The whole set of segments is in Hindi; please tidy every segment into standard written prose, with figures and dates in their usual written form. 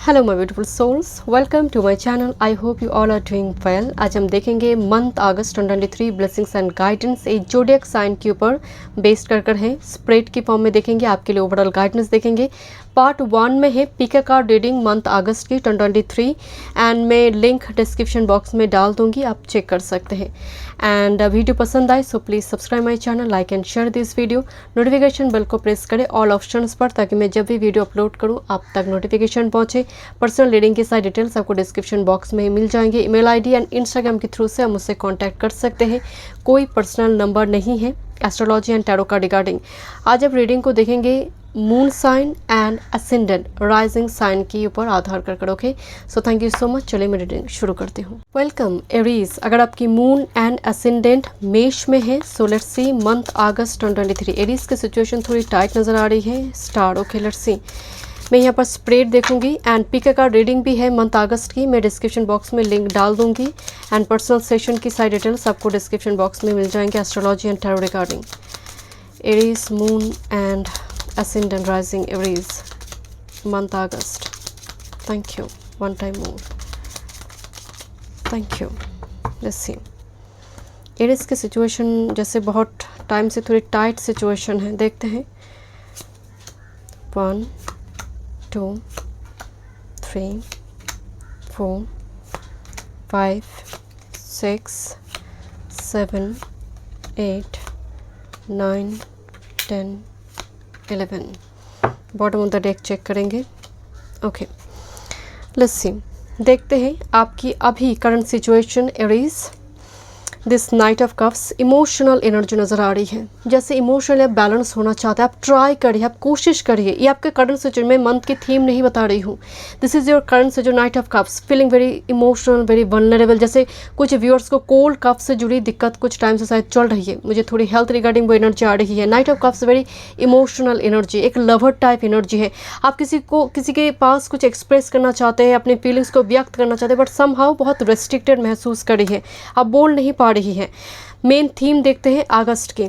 Hello my beautiful souls, welcome to my channel. I hope you all are doing well. आज हम देखेंगे month August 2023 blessings and guidance एक जोडियक साइन के ऊपर बेस्ड कर है। स्प्रेड की फॉर्म में देखेंगे, आपके लिए ओवरऑल गाइडेंस देखेंगे। पार्ट 1 में है पिका कार्ड रीडिंग मंथ अगस्त की 2023 एंड मैं लिंक डिस्क्रिप्शन बॉक्स में डाल दूंगी, आप चेक कर सकते हैं। एंड वीडियो पसंद आए so please subscribe my channel, like and share this video. Notification bell को प्रेस करें ऑल ऑप्शंस पर, ताकि मैं जब भी वीडियो अपलोड करूं आप तक नोटिफिकेशन पहुंचे। पर्सनल रीडिंग की सारी डिटेल्स आपको डिस्क्रिप्शन बॉक्स में ही मिल जाएंगे। ईमेल आईडी एंड इंस्टाग्राम के थ्रू से आप मुझसे कांटेक्ट कर सकते हैं। कोई पर्सनल नंबर नहीं है एस्ट्रोलॉजी एंड टैरो का रिगार्डिंग। आज आप रीडिंग को देखेंगे moon sign and ascendant rising sign के ऊपर आधार कर okay. So thank you so much. चलिए मैं रीडिंग शुरू करती हूँ। Welcome Aries. अगर आपकी मून एंड असेंडेंट मेष में है so let's see month August 2023। Aries की सिचुएशन थोड़ी टाइट नजर आ रही है। Star okay, let's see. मैं यहाँ पर स्प्रेड देखूंगी एंड पिका कार्ड रीडिंग भी है मंथ अगस्त की। मैं डिस्क्रिप्शन बॉक्स में लिंक डाल दूंगी एंड पर्सनल सेशन की सारी डिटेल्स आपको डिस्क्रिप्शन बॉक्स में मिल जाएंगे astrology and tarot regarding. Aries moon and ascendant rising Aries month August. Thank you. One time more. Thank you. Let's see. Aries की सिचुएशन जैसे बहुत टाइम से थोड़ी टाइट सिचुएशन है। देखते हैं 1 2 3 4 5 6 7 8 9 10 11। Bottom of the deck check करेंगे। Okay, let's see. देखते हैं आपकी अभी current situation Aries. This knight of cups emotional energy नज़र आ रही है। जैसे इमोशनल बैलेंस होना चाहते हैं आप, ट्राई करिए, आप कोशिश करिए। ये आपके करंट सिचुएशन में मंथ की थीम नहीं बता रही हूँ। This is your current situation night of cups, feeling very emotional, very vulnerable. जैसे कुछ व्यूअर्स को कोल्ड कप से जुड़ी दिक्कत कुछ टाइम से शायद चल रही है। मुझे थोड़ी हेल्थ रिगार्डिंग वो एनर्जी आ रही है। Night of cups very emotional energy, एक लवर टाइप एनर्जी है। आप किसी के पास कुछ एक्सप्रेस करना चाहते हैं, अपने फीलिंग्स को व्यक्त करना चाहते हैं, बट समहाउ बहुत रेस्ट्रिक्टेड महसूस कर रही है, आप बोल नहीं पा रही है। मेन थीम देखते हैं अगस्त की।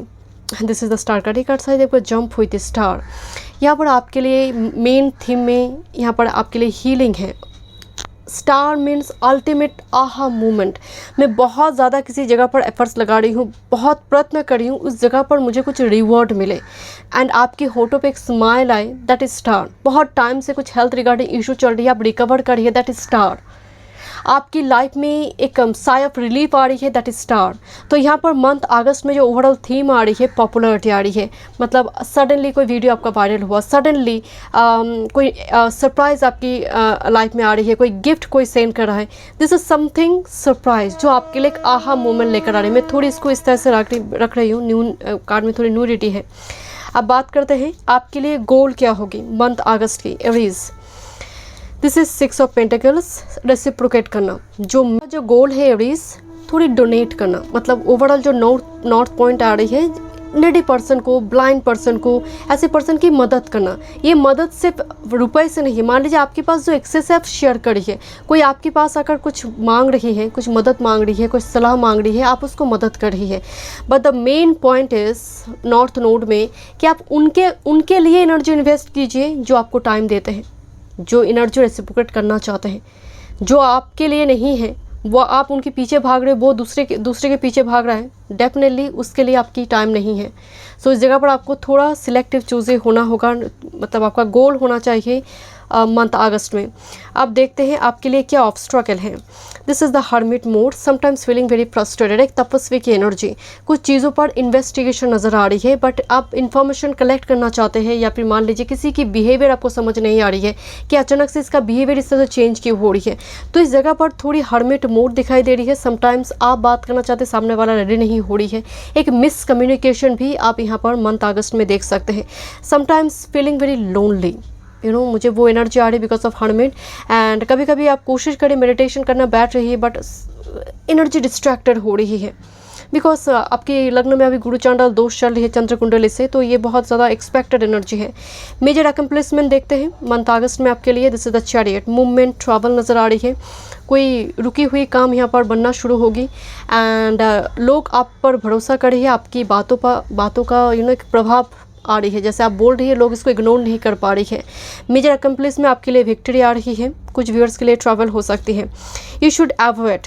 This is the star card. Card side आपको जंप हुई थी स्टार। यहाँ पर आपके लिए मेन थीम में यहाँ पर आपके लिए हीलिंग है। Star means ultimate aha moment. मैं बहुत ज़्यादा किसी जगह पर एफर्ट्स लगा रही हूँ, बहुत प्रयत्न कर रही हूँ, उस जगह पर मुझे कुछ रिवॉर्ड मिले एंड आपकी होठों पे एक स्माइल आए, दैट इज स्टार। बहुत टाइम से कुछ हेल्थ रिगार्डिंग इशू चल रही है, आप रिकवर कर रही है, दैट इज स्टार। आपकी लाइफ में एक साई ऑफ रिलीफ आ रही है, दैट इज स्टार। तो यहाँ पर मंथ अगस्त में जो ओवरऑल थीम आ रही है, पॉपुलरिटी आ रही है। मतलब सडनली कोई वीडियो आपका वायरल हुआ, सडनली कोई सरप्राइज़ आपकी लाइफ में आ रही है, कोई गिफ्ट कोई सेंड कर रहा है। दिस इज समथिंग सरप्राइज जो आपके लिए एक आहा मोमेंट लेकर आ रही है। मैं थोड़ी इसको इस तरह से रख रही हूँ। न्यू कार्ड में थोड़ी न्यूडिटी है। अब बात करते हैं आपके लिए गोल क्या होगी मंथ अगस्त की Aries. This is 6 of pentacles, reciprocate करना। जो गोल है एरीज, थोड़ी डोनेट करना। मतलब ओवरऑल जो नॉर्थ पॉइंट आ रही है, नीडी पर्सन को, ब्लाइंड पर्सन को, ऐसे पर्सन की मदद करना। ये मदद सिर्फ रुपए से नहीं। मान लीजिए आपके पास जो एक्सेस है आप शेयर करिए। कोई आपके पास आकर कुछ मांग रही है, कुछ मदद मांग रही है, कुछ सलाह मांग रही है, आप उसको मदद कर रही है। But the main point is north node में कि आप उनके लिए एनर्जी इन्वेस्ट कीजिए जो आपको टाइम देते हैं, जो एनर्जी रेसिप्रोकेट करना चाहते हैं। जो आपके लिए नहीं है, वो आप उनके पीछे भाग रहे हो, वो दूसरे के पीछे भाग रहा है, डेफिनेटली उसके लिए आपकी टाइम नहीं है। सो इस जगह पर आपको थोड़ा सिलेक्टिव चूज़े होना होगा। मतलब आपका गोल होना चाहिए मंथ अगस्त में। अब देखते हैं आपके लिए क्या ऑब्स्ट्रकल है। This is the hermit mode, sometimes feeling very frustrated. एक तपस्वी की एनर्जी, कुछ चीज़ों पर इन्वेस्टिगेशन नज़र आ रही है, बट आप इन्फॉर्मेशन कलेक्ट करना चाहते हैं, या फिर मान लीजिए किसी की बिहेवियर आपको समझ नहीं आ रही है कि अचानक से इसका बिहेवियर इस तरह से चेंज क्यों हो रही है। तो इस जगह पर थोड़ी हर्मिट मोड दिखाई दे रही है। समटाइम्स आप बात करना चाहते हैं, सामने वाला रेडी नहीं हो रही है। एक मिसकम्युनिकेशन भी आप यहाँ पर मंथ अगस्त में देख सकते हैं। समटाइम्स फीलिंग वेरी लोनली, मुझे वो एनर्जी आ रही है बिकॉज ऑफ हर्मिट। एंड कभी कभी आप कोशिश करें मेडिटेशन करना, बैठ रही है, बट एनर्जी डिस्ट्रैक्टेड हो रही है बिकॉज आपके लग्न में अभी गुरु चांडाल दोष चल रही है चंद्र कुंडली से। तो ये बहुत ज़्यादा एक्सपेक्टेड एनर्जी है। मेजर अकम्प्लिशमेंट देखते हैं मंथ अगस्त में आपके लिए। This is the chariot, movement, travel नज़र आ रही है। कोई रुकी हुई काम यहाँ पर बनना शुरू होगी एंड लोग आप पर भरोसा करेंगे, आपकी बातों का एक प्रभाव आ रही है, जैसे आप बोल रही है लोग इसको इग्नोर नहीं कर पा रही है। मेजर अकम्प्लिश में आपके लिए विक्ट्री आ रही है, कुछ व्यूअर्स के लिए ट्रैवल हो सकती है। You should avoid,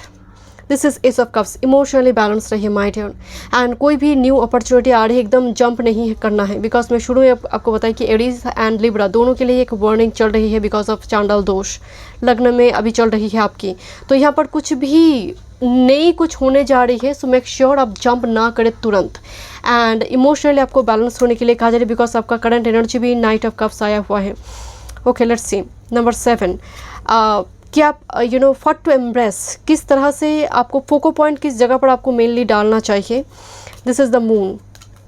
this is ace of cups, emotionally balance रहिए माय डियर। एंड कोई भी न्यू अपॉर्चुनिटी आ रही है एकदम जंप नहीं करना है, बिकॉज मैं शुरू में आपको बताया कि एरीज एंड लिब्रा दोनों के लिए एक वार्निंग चल रही है बिकॉज ऑफ चांडाल दोष लग्न में अभी चल रही है आपकी। तो यहाँ पर कुछ भी नई कुछ होने जा रही है, सो मेक श्योर आप जंप ना करें तुरंत। एंड इमोशनली आपको बैलेंस होने के लिए कहा जा रहा है बिकॉज आपका करंट एनर्जी भी नाइट ऑफ कप्स आया हुआ है। ओके, लेट्स सी नंबर 7, कि आप व्हाट टू एम्ब्रेस, किस तरह से आपको फोको पॉइंट किस जगह पर आपको मेनली डालना चाहिए। This is the moon,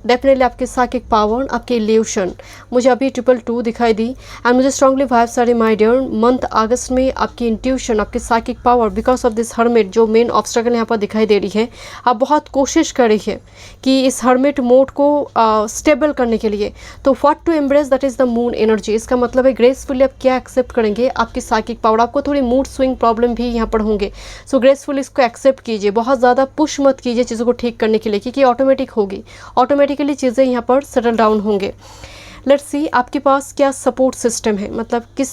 definitely आपके साइकिक पावर, आपके इल्यूशन। मुझे अभी 222 दिखाई दी एंड मुझे स्ट्रांगली वाइब्स आ रही माय डियर, मंथ अगस्त में आपकी इंट्यूशन, आपकी psychic power because of this hermit जो मेन ऑब्स्टेकल यहाँ पर दिखाई दे रही है, आप बहुत कोशिश कर रही है कि इस हर्मिट मोड को स्टेबल करने के लिए। तो what to embrace, that is the moon energy. इसका मतलब है ग्रेसफुली आप क्या एक्सेप्ट करेंगे, आपकी साइकिक पावर। आपको थोड़ी मूड स्विंग प्रॉब्लम भी यहाँ पर होंगे, सो ग्रेसफुली इसको एक्सेप्ट कीजिए, बहुत ज़्यादा पुश मत कीजिए चीज़ों को ठीक करने के लिए, क्योंकि ऑटोमेटिक होगी, ऑटोमेटिकली चीज़ें यहाँ पर सेटल डाउन होंगे। लेट्स सी आपके पास क्या सपोर्ट सिस्टम है, मतलब किस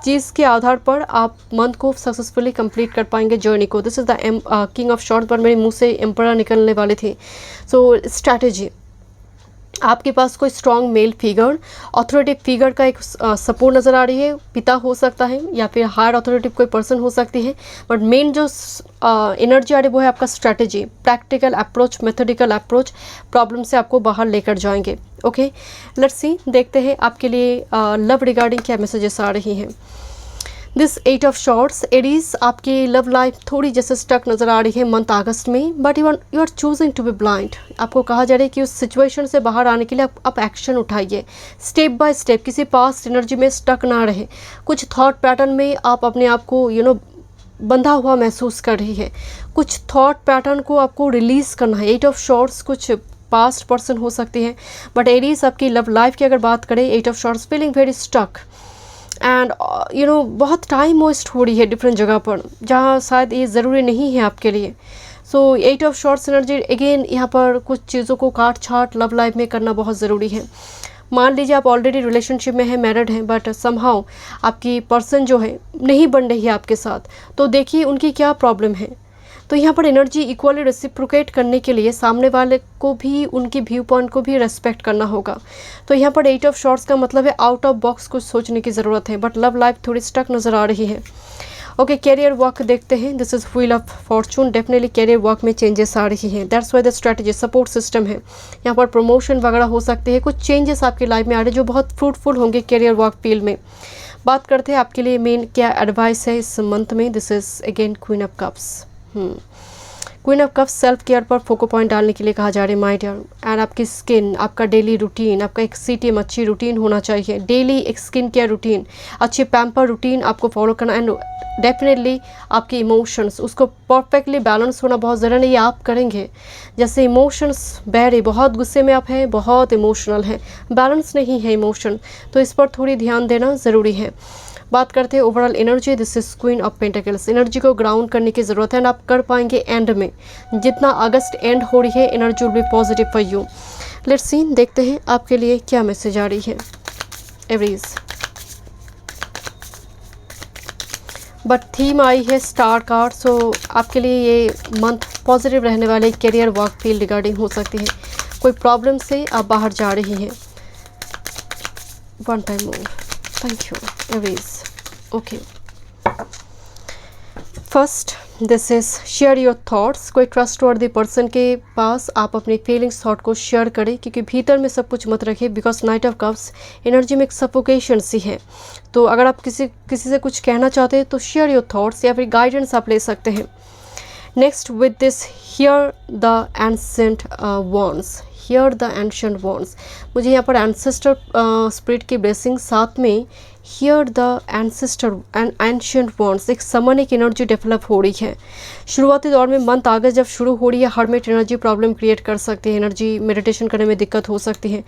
चीज़ के आधार पर आप मंथ को सक्सेसफुली कंप्लीट कर पाएंगे जर्नी को। This is the king of shorts, पर मेरे मुंह से एम्परर निकलने वाले थे। सो स्ट्रैटेजी, आपके पास कोई strong male figure, authority figure का एक सपोर्ट नज़र आ रही है, पिता हो सकता है या फिर हायर अथॉरिटी कोई पर्सन हो सकती है, बट मेन जो एनर्जी आ रही है वो है आपका strategy, practical approach, methodical approach, problem से आपको बाहर लेकर जाएंगे। ओके, लेट्स सी, देखते हैं आपके लिए लव रिगार्डिंग क्या मैसेजेस आ रही हैं। दिस 8 ऑफ शॉर्ट्स, एरीज, आपकी लव लाइफ थोड़ी जैसे स्टक नज़र आ रही है मंथ अगस्त में, but you are choosing to be blind. आपको कहा जा रहा है कि उस सिचुएशन से बाहर आने के लिए आप एक्शन उठाइए, स्टेप बाय स्टेप, किसी पास्ट एनर्जी में स्टक ना रहे। कुछ थॉट पैटर्न में आप अपने आप को बंधा हुआ महसूस कर रही है, कुछ थॉट पैटर्न को आपको रिलीज़ करना है। 8 ऑफ शॉर्ट्स कुछ पास्ट पर्सन हो सकती है, बट एरीज आपकी लव लाइफ की अगर बात करें, 8 of swords feeling very stuck and बहुत टाइम वेस्ट हो रही है डिफरेंट जगह पर जहाँ शायद ये ज़रूरी नहीं है आपके लिए। सो 8 ऑफ शॉर्ट्स एनर्जी अगेन यहाँ पर कुछ चीज़ों को काट छाट लव लाइफ में करना बहुत ज़रूरी है। मान लीजिए आप ऑलरेडी रिलेशनशिप में हैं, मैरिड हैं, बट समहाउ आपकी पर्सन जो है नहीं बन रही है आपके साथ, तो देखिए उनकी क्या प्रॉब्लम है। तो यहाँ पर एनर्जी इक्वली रेसिप्रोकेट करने के लिए सामने वाले को भी उनकी व्यू पॉइंट को भी रेस्पेक्ट करना होगा। तो यहाँ पर 8 ऑफ शॉर्ट्स का मतलब है आउट ऑफ बॉक्स कुछ सोचने की ज़रूरत है, बट लव लाइफ थोड़ी स्टक नज़र आ रही है। ओके, कैरियर वर्क देखते हैं। This is wheel of fortune, definitely career work में चेंजेस आ रही हैं, that's why the strategy, support system है यहाँ पर, प्रमोशन वगैरह हो सकते हैं, कुछ चेंजेस आपकी लाइफ में आ रहे हैं जो बहुत फ्रूटफुल होंगे कैरियर वर्क फील्ड में। बात करते हैं आपके लिए मेन क्या एडवाइस है इस मंथ में। This is again queen of cups. Queen of cups self care पर फोको पॉइंट डालने के लिए कहा जा रहा है माय डियर। एंड आपकी स्किन, आपका डेली रूटीन, आपका एक सीटीएम अच्छी रूटीन होना चाहिए, डेली एक स्किन केयर रूटीन, अच्छी पैम्पर रूटीन आपको फॉलो करना। एंड डेफिनेटली आपके इमोशंस, उसको परफेक्टली बैलेंस होना बहुत ज़रूरी है। ये आप करेंगे, जैसे इमोशंस बह रहे, बहुत गुस्से में आप हैं, बहुत इमोशनल हैं, बैलेंस नहीं है इमोशन, तो इस पर थोड़ी ध्यान देना ज़रूरी है। बात करते हैं overall energy. This is queen of pentacles, energy को ग्राउंड करने की ज़रूरत है एंड आप कर पाएंगे एंड में, जितना अगस्त एंड हो रही है energy will be positive for you. Let's see, देखते हैं आपके लिए क्या मैसेज आ रही है एवरीज। बट थीम आई है स्टार कार्ड, सो आपके लिए ये मंथ पॉजिटिव रहने वाले करियर वर्क फील्ड रिगार्डिंग हो सकती है, कोई प्रॉब्लम से आप बाहर जा रही हैं। One time more, thank you Aries. Okay, first this is share your thoughts, कोई ट्रस्टवर्दी पर्सन के पास आप अपनी फीलिंग्स थॉट को शेयर करें, क्योंकि भीतर में सब कुछ मत रखिए, because night of cups energy में एक सफोकेशन सी है। तो अगर आप किसी से कुछ कहना चाहते हैं तो शेयर योर थॉट्स या फिर गाइडेंस आप ले सकते हैं। Next with this hear the ancient ones, hear the ancient ones, मुझे यहाँ पर एंसेस्टर स्पिरिट की ब्लेसिंग, साथ में hear the ancestor and ancient ones, एक समनिक एनर्जी डेवलप हो रही है। शुरुआती दौर में मंथ अगस्त जब शुरू हो रही है, हर्मिट एनर्जी प्रॉब्लम क्रिएट कर सकती है, एनर्जी मेडिटेशन करने में दिक्कत हो सकती है।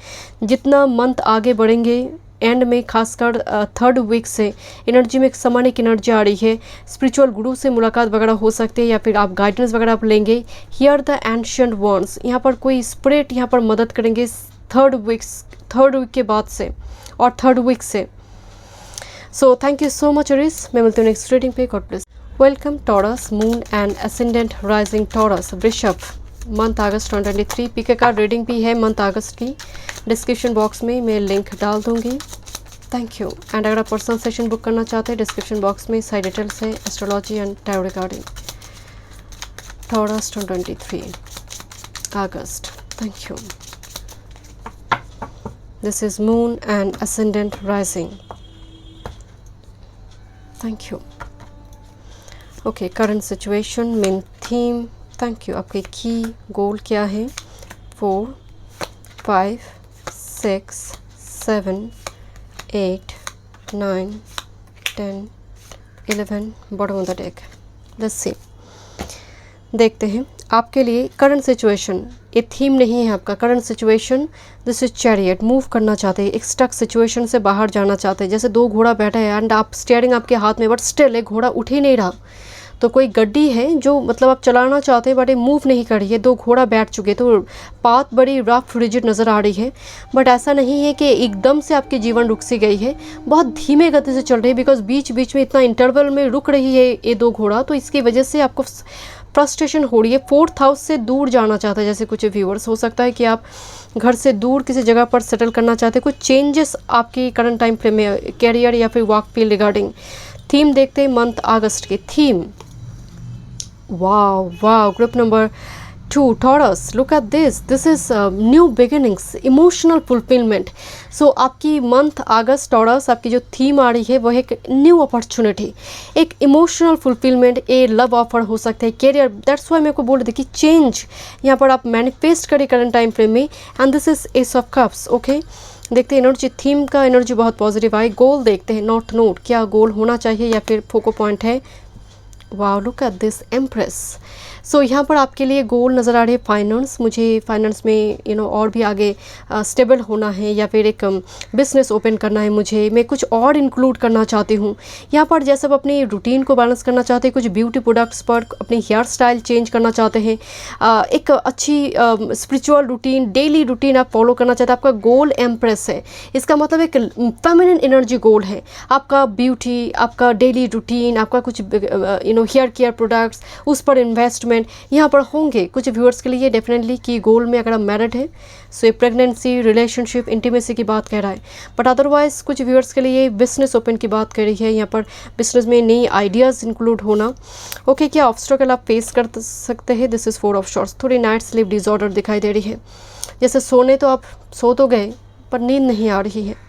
जितना मंथ आगे बढ़ेंगे एंड में, खासकर 3rd वीक से एनर्जी में एक सामान्य एनर्जी आ रही है, स्पिरिचुअल गुरु से मुलाकात वगैरह हो सकती है या फिर आप गाइडेंस वगैरह आप लेंगे। हियर द एंशिएंट वॉन्स, यहाँ पर कोई स्पिरिट यहाँ पर मदद करेंगे, थर्ड वीक के बाद से और थर्ड वीक से। सो thank you so much Aries, मैं मिलती हूँ नेक्स्ट रीडिंग पे। God bless. Welcome taurus, moon and ascendant rising taurus, वृषभ, मंथ अगस्त 2023। पीके कार्ड रीडिंग भी है मंथ अगस्त की, डिस्क्रिप्शन बॉक्स में मैं लिंक डाल दूंगी। Thank you. एंड अगर आप पर्सनल सेशन बुक करना चाहते हैं, डिस्क्रिप्शन बॉक्स में सारी डिटेल्स है, astrology and tarot regarding taurus 2023 August. Thank you. This is moon and ascendant rising. Thank you. Okay, current situation, main theme. Thank you. आपके की गोल क्या है? 4 5 6 7 8 9 10 11 bottom of the deck. Let's see, देखते हैं आपके लिए करंट सिचुएशन। ये थीम नहीं है आपका current situation. This is chariot. Move करना चाहते हैं, एक स्टक सिचुएशन से बाहर जाना चाहते हैं। जैसे दो घोड़ा बैठा है एंड आप स्टीयरिंग आपके हाथ में, बट स्टिल एक घोड़ा उठ ही नहीं रहा। तो कोई गड्डी है जो मतलब आप चलाना चाहते हैं बट ये मूव नहीं कर रही है। दो घोड़ा बैठ चुके, तो पाथ बड़ी रफ रिजिड नज़र आ रही है। बट ऐसा नहीं है कि एकदम से आपके जीवन रुक सी गई है, बहुत धीमे गति से चल रही है, बिकॉज बीच बीच में इतना इंटरवल में रुक रही है ये दो घोड़ा। तो इसकी वजह से आपको फ्रस्ट्रेशन हो रही है। 4th हाउस से दूर जाना चाहता है। जैसे कुछ व्यूअर्स, हो सकता है कि आप घर से दूर किसी जगह पर सेटल करना चाहते हैं। कुछ चेंजेस आपकी करंट टाइम फ्रेम में, कैरियर या फिर वर्क फील्ड रिगार्डिंग। थीम देखते हैं मंथ अगस्त की थीम। वाह, group number 2 Taurus, look at this is new beginnings, emotional fulfillment। सो आपकी मंथ अगस्त टॉरस, आपकी जो थीम आ रही है वो है एक न्यू अपॉर्चुनिटी, एक इमोशनल फुलफिलमेंट, ए लव ऑफर हो सकता है, कैरियर। दैट्स वाई मेरे को बोल रही थी कि चेंज यहाँ पर आप मैनिफेस्ट करें करंट टाइम फ्रेम में। And this is ace of cups. Okay, देखते हैं एनर्जी, थीम का एनर्जी बहुत पॉजिटिव आए। गोल देखते हैं, नोट क्या गोल होना चाहिए या फिर फोको पॉइंट है। Wow, look at this empress. So यहाँ पर आपके लिए गोल नज़र आ रही है फाइनेंस। मुझे फाइनेंस में और भी आगे स्टेबल होना है या फिर एक बिजनेस ओपन करना है मुझे, मैं कुछ और इंक्लूड करना चाहती हूँ यहाँ पर। जैसे आप अपनी रूटीन को बैलेंस करना चाहते हैं, कुछ ब्यूटी प्रोडक्ट्स पर अपनी हेयर स्टाइल चेंज करना चाहते हैं, एक अच्छी स्पिरिचुअल रूटीन, डेली रूटीन आप फॉलो करना चाहते हैं। आपका गोल एम्प्रेस है, इसका मतलब एक फेमिनिन एनर्जी गोल है आपका। ब्यूटी, आपका डेली रूटीन, आपका कुछ हेयर केयर प्रोडक्ट्स, उस पर इन्वेस्टमेंट यहाँ पर होंगे। कुछ व्यूअर्स के लिए डेफिनेटली कि गोल में अगर आप मैरिड है, सो ये प्रेगनेंसी, रिलेशनशिप, इंटीमेसी की बात कह रहा है। बट अदरवाइज कुछ व्यूअर्स के लिए बिजनेस ओपन की बात कर रही है यहाँ पर, बिजनेस में नई आइडियाज़ इंक्लूड होना। ओके, क्या ऑब्स्टेकल आप फेस कर सकते हैं? This is 4 of shorts. थोड़ी नाइट स्लीप डिसऑर्डर दिखाई दे रही है। जैसे सोने तो आप सो तो गए पर नींद नहीं आ रही है।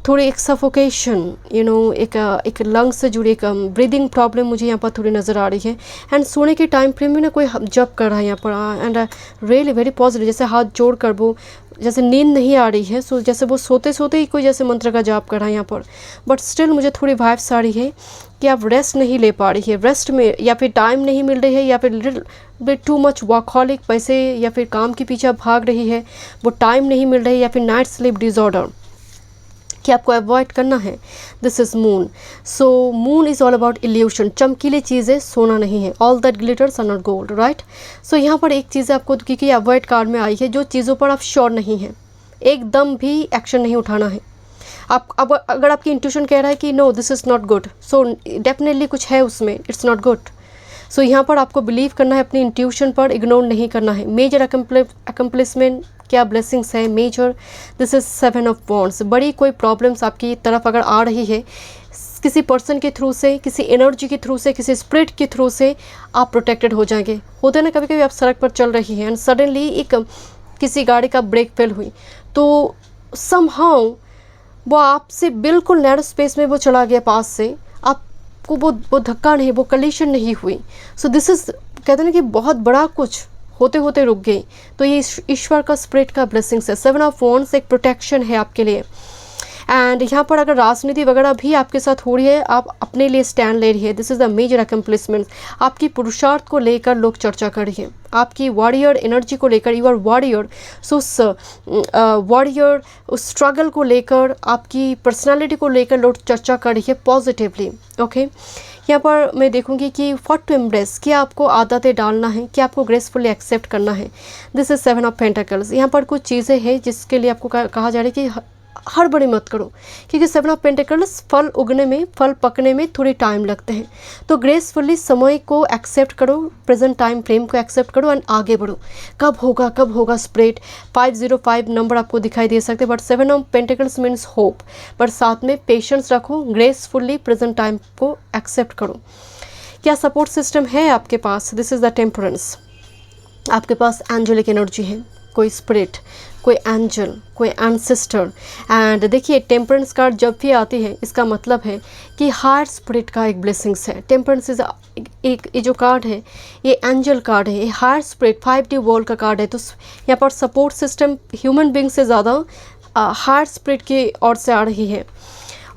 थोड़ी एक सफोकेशन, एक लंग्स से जुड़ी एक ब्रीदिंग प्रॉब्लम मुझे यहाँ पर थोड़ी नज़र आ रही है। एंड सोने के टाइम फ्रेम में ना कोई जप कर रहा है यहाँ पर। एंड रियली वेरी पॉजिटिव, जैसे हाथ जोड़ कर वो, जैसे नींद नहीं आ रही है, सो जैसे वो सोते सोते ही कोई जैसे मंत्र का जाप कर रहा है यहाँ पर। बट स्टिल मुझे थोड़ी वाइब्स आ रही है कि आप रेस्ट नहीं ले पा रही है, रेस्ट में या फिर टाइम नहीं मिल रही है, या फिर little bit to much workaholic, पैसे या फिर काम के पीछे भाग रही है, वो टाइम नहीं मिल रही है, या फिर नाइट स्लीप डिसऑर्डर कि आपको अवॉइड करना है। This is moon. So moon is all about illusion, चमकीली चीज़ें सोना नहीं है। All that glitters are not gold, right. So यहाँ पर एक चीज़ आपको, क्योंकि अवॉइड कार्ड में आई है, जो चीज़ों पर आप श्योर नहीं हैं, एकदम भी एक्शन नहीं उठाना है। आप अब अगर आपकी इंट्यूशन कह रहा है कि no this is not good, so definitely कुछ है उसमें, इट्स नॉट गुड। सो यहाँ पर आपको बिलीव करना है अपनी इंट्यूशन पर, इग्नोर नहीं करना है। मेजर अकम्प्लिशमेंट, क्या ब्लेसिंग्स है major. This is 7 of wands. बड़ी कोई प्रॉब्लम्स आपकी तरफ अगर आ रही है, किसी पर्सन के थ्रू से, किसी एनर्जी के थ्रू से, किसी स्पिरिट के थ्रू से, आप प्रोटेक्टेड हो जाएंगे। होते ना कभी कभी आप सड़क पर चल रही हैं एंड सडनली एक किसी गाड़ी का ब्रेक फेल हुई, तो समहाउ वो आपसे बिल्कुल नैरो स्पेस में वो चला गया पास से, आपको वो धक्का नहीं, वो कलीशन नहीं हुई। सो दिस इज़, कहते हैं ना कि बहुत बड़ा कुछ होते होते रुक गई। तो ये ईश्वर का, स्पिरिट का ब्लेसिंग्स है। 7 ऑफ वॉन्ड्स एक प्रोटेक्शन है आपके लिए। एंड यहाँ पर अगर राजनीति वगैरह भी आपके साथ हो रही है, आप अपने लिए स्टैंड ले रही है, दिस इज़ द मेजर अकम्प्लिसमेंट। आपकी पुरुषार्थ को लेकर लोग चर्चा कर रही है, आपकी वॉरियर एनर्जी को लेकर, यू आर वॉरियर, सो उस वॉरियर उस स्ट्रगल को लेकर, आपकी पर्सनालिटी को लेकर लोग चर्चा कर रही है पॉजिटिवली। ओके, यहाँ पर मैं देखूंगी कि व्हाट टू एम्ब्रेस, क्या आपको आदतें डालना है, क्या आपको ग्रेसफुली एक्सेप्ट करना है। This is 7 of pentacles. यहाँ पर कुछ चीज़ें हैं जिसके लिए आपको कहा जा रहा है कि हड़बड़ी मत करो, क्योंकि 7 ऑफ पेंटिकल्स फल उगने में, फल पकने में थोड़ी टाइम लगते हैं। तो ग्रेसफुली समय को एक्सेप्ट करो, प्रेजेंट टाइम फ्रेम को एक्सेप्ट करो एंड आगे बढ़ो। कब होगा स्प्रेड। 505 नंबर आपको दिखाई दे सकते हैं, but 7 of pentacles means hope, but साथ में पेशेंस रखो, ग्रेसफुली प्रेजेंट टाइम को एक्सेप्ट करो। क्या सपोर्ट सिस्टम है आपके पास? This is the temperance. आपके पास एंजेलिक एनर्जी है, कोई स्पिरिट, कोई एंजल, कोई एंसेस्टर। एंड देखिए, टेम्परेंस कार्ड जब भी आती है, इसका मतलब है कि हायर स्पिरिट का एक ब्लेसिंग्स है। टेम्परेंस इज एक, ये जो कार्ड है ये एंजल कार्ड है, ये हायर स्पिरिट 5D वर्ल्ड का कार्ड है। तो यहाँ पर सपोर्ट सिस्टम ह्यूमन बींग से ज़्यादा हायर स्पिरिट की ओर से आ रही है।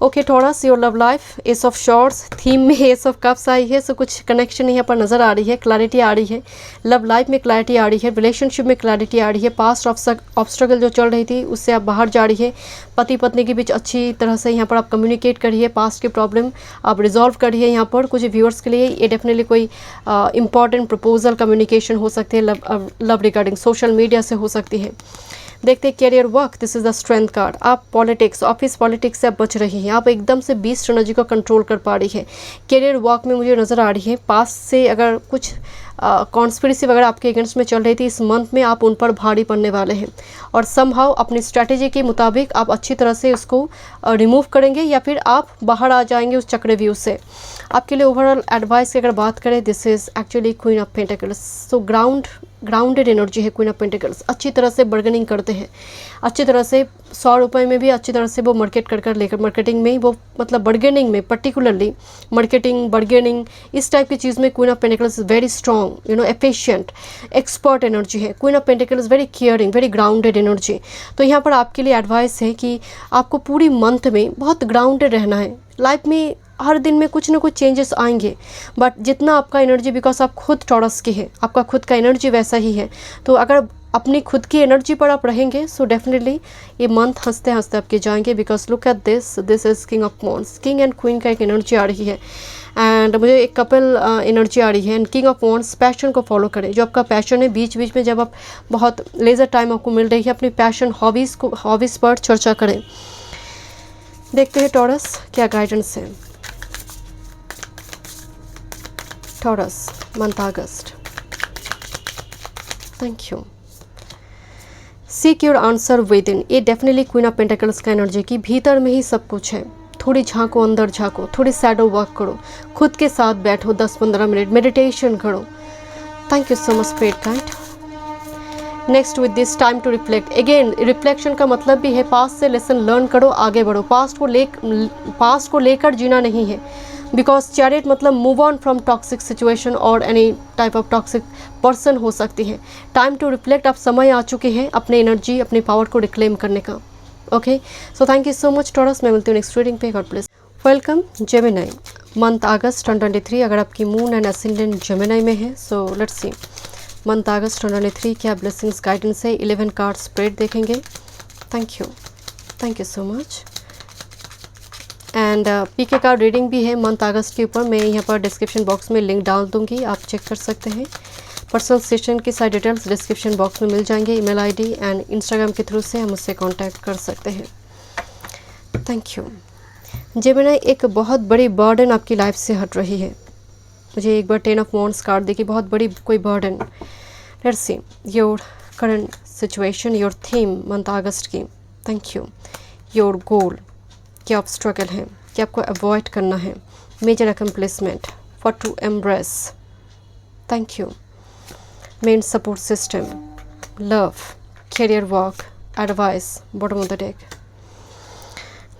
Okay taurus, your love life, S of shorts, theme में एस ऑफ कप्स आई है, सो कुछ कनेक्शन यहाँ पर नज़र आ रही है, क्लैरिटी आ रही है, लव लाइफ में क्लैरिटी आ रही है, रिलेशनशिप में क्लैरिटी आ रही है। पास्ट ऑब्स्ट्रगल जो चल रही थी उससे आप बाहर जा रही है, पति पत्नी के बीच अच्छी तरह से यहाँ पर आप कम्युनिकेट करिए, पास्ट की प्रॉब्लम आप रिजॉल्व करिए। यहाँ पर कुछ व्यूअर्स के लिए ये डेफिनेटली कोई इंपॉर्टेंट प्रपोजल कम्युनिकेशन हो सकती है, लव रिगार्डिंग सोशल मीडिया से हो सकती है। देखते हैं career work, this is the strength card. आप पॉलिटिक्स, ऑफिस पॉलिटिक्स से आप बच रही हैं, आप एकदम से बीस्ट एनर्जी को कंट्रोल कर पा रही है। कैरियर वर्क में मुझे नज़र आ रही है, पास से अगर कुछ कॉन्स्पिरेसी वगैरह आपके अगेंस्ट में चल रही थी, इस मंथ में आप उन पर भारी पड़ने वाले हैं और समहाउ अपनी स्ट्रैटेजी के मुताबिक आप अच्छी तरह से उसको रिमूव करेंगे या फिर आप बाहर आ जाएंगे उस चक्रव्यूह से। आपके लिए ओवरऑल एडवाइस की अगर बात करें, this is actually queen of pentacles. So grounded energy है क्वीन ऑफ पेंटिकल्स, अच्छी तरह से बार्गेनिंग करते हैं, अच्छी तरह से 100 रुपये में भी अच्छी तरह से वो मार्केट कर लेकर, मार्केटिंग में वो मतलब बार्गेनिंग में, पर्टिकुलरली मार्केटिंग बार्गेनिंग इस टाइप की चीज़ में queen of pentacles very strong, you know, efficient, expert energy है। Queen of pentacles very caring, very grounded energy. तो यहाँ पर आपके लिए एडवाइस है कि आपको पूरी मंथ में बहुत ग्राउंडेड रहना है। लाइफ में हर दिन में कुछ ना कुछ चेंजेस आएंगे, बट जितना आपका एनर्जी, बिकॉज आप खुद टॉरस के हैं, आपका खुद का एनर्जी वैसा ही है, तो अगर अपनी खुद की एनर्जी पर आप रहेंगे सो डेफिनेटली ये मंथ हंसते हंसते आपके जाएंगे। Because look at this is king of wands, king and queen का एक एनर्जी आ रही है एंड मुझे एक कपल एनर्जी आ रही है। And king of wands, passion को फॉलो करें, जो आपका पैशन है, बीच बीच में जब आप बहुत लेजर टाइम आपको मिल रही है, अपनी पैशन हॉबीज़ पर चर्चा करें। देखते हैं टॉरस क्या गाइडेंस है। Taurus month August, thank you. Seek your answer with in, ये डेफिनेटली क्वीन ऑफ पेंटिकल्स का एनर्जी की भीतर में ही सब कुछ है। थोड़ी झांको, अंदर झांको, थोड़ी शैडो वर्क करो, खुद के साथ बैठो, 10-15 मिनट मेडिटेशन करो। Thank you so much spirit guide. Next with this time to reflect. Again reflection का मतलब भी है पास्ट से लेसन लर्न करो, आगे बढ़ो। पास्ट को लेकर जीना नहीं है, बिकॉज चैरिट मतलब move on from toxic situation और any type of toxic person हो सकती है। टाइम टू रिफ्लेक्ट, आप समय आ चुके हैं अपने एनर्जी, अपने पावर को रिक्लेम करने का। Okay, so thank you so much Taurus. मैं मिलती हूँ नेक्स्ट रीडिंग पे। God bless. Welcome Gemini, month August 2023। अगर आपकी मून एंड असेंडेंट जेमिनी में है so let's see month August 2023 क्या ब्लेसिंग्स गाइडेंस है। 11 कार्ड स्प्रेड देखेंगे। Thank you so much. And PK card reading भी है मंथ अगस्त के ऊपर, मैं यहाँ पर डिस्क्रिप्शन बॉक्स में लिंक डाल दूँगी, आप चेक कर सकते हैं। पर्सनल सेशन की सारी डिटेल्स डिस्क्रिप्शन बॉक्स में मिल जाएंगे। ईमेल आईडी एंड इंस्टाग्राम के थ्रू से हम उससे कांटेक्ट कर सकते हैं। Thank you. जेमिनी, एक बहुत बड़ी बर्डन आपकी लाइफ से हट रही है। मुझे एक बार 10 ऑफ वॉन्ड्स कार्ड देखिए, बहुत बड़ी कोई burden. Let's see your current situation, your theme month August की। Thank you. योर गोल, क्या आप स्ट्रगल हैं, क्या आपको अवॉइड करना है। Major accomplishment, what to embrace. Thank you. Main support system, love, career work, advice, bottom of the deck.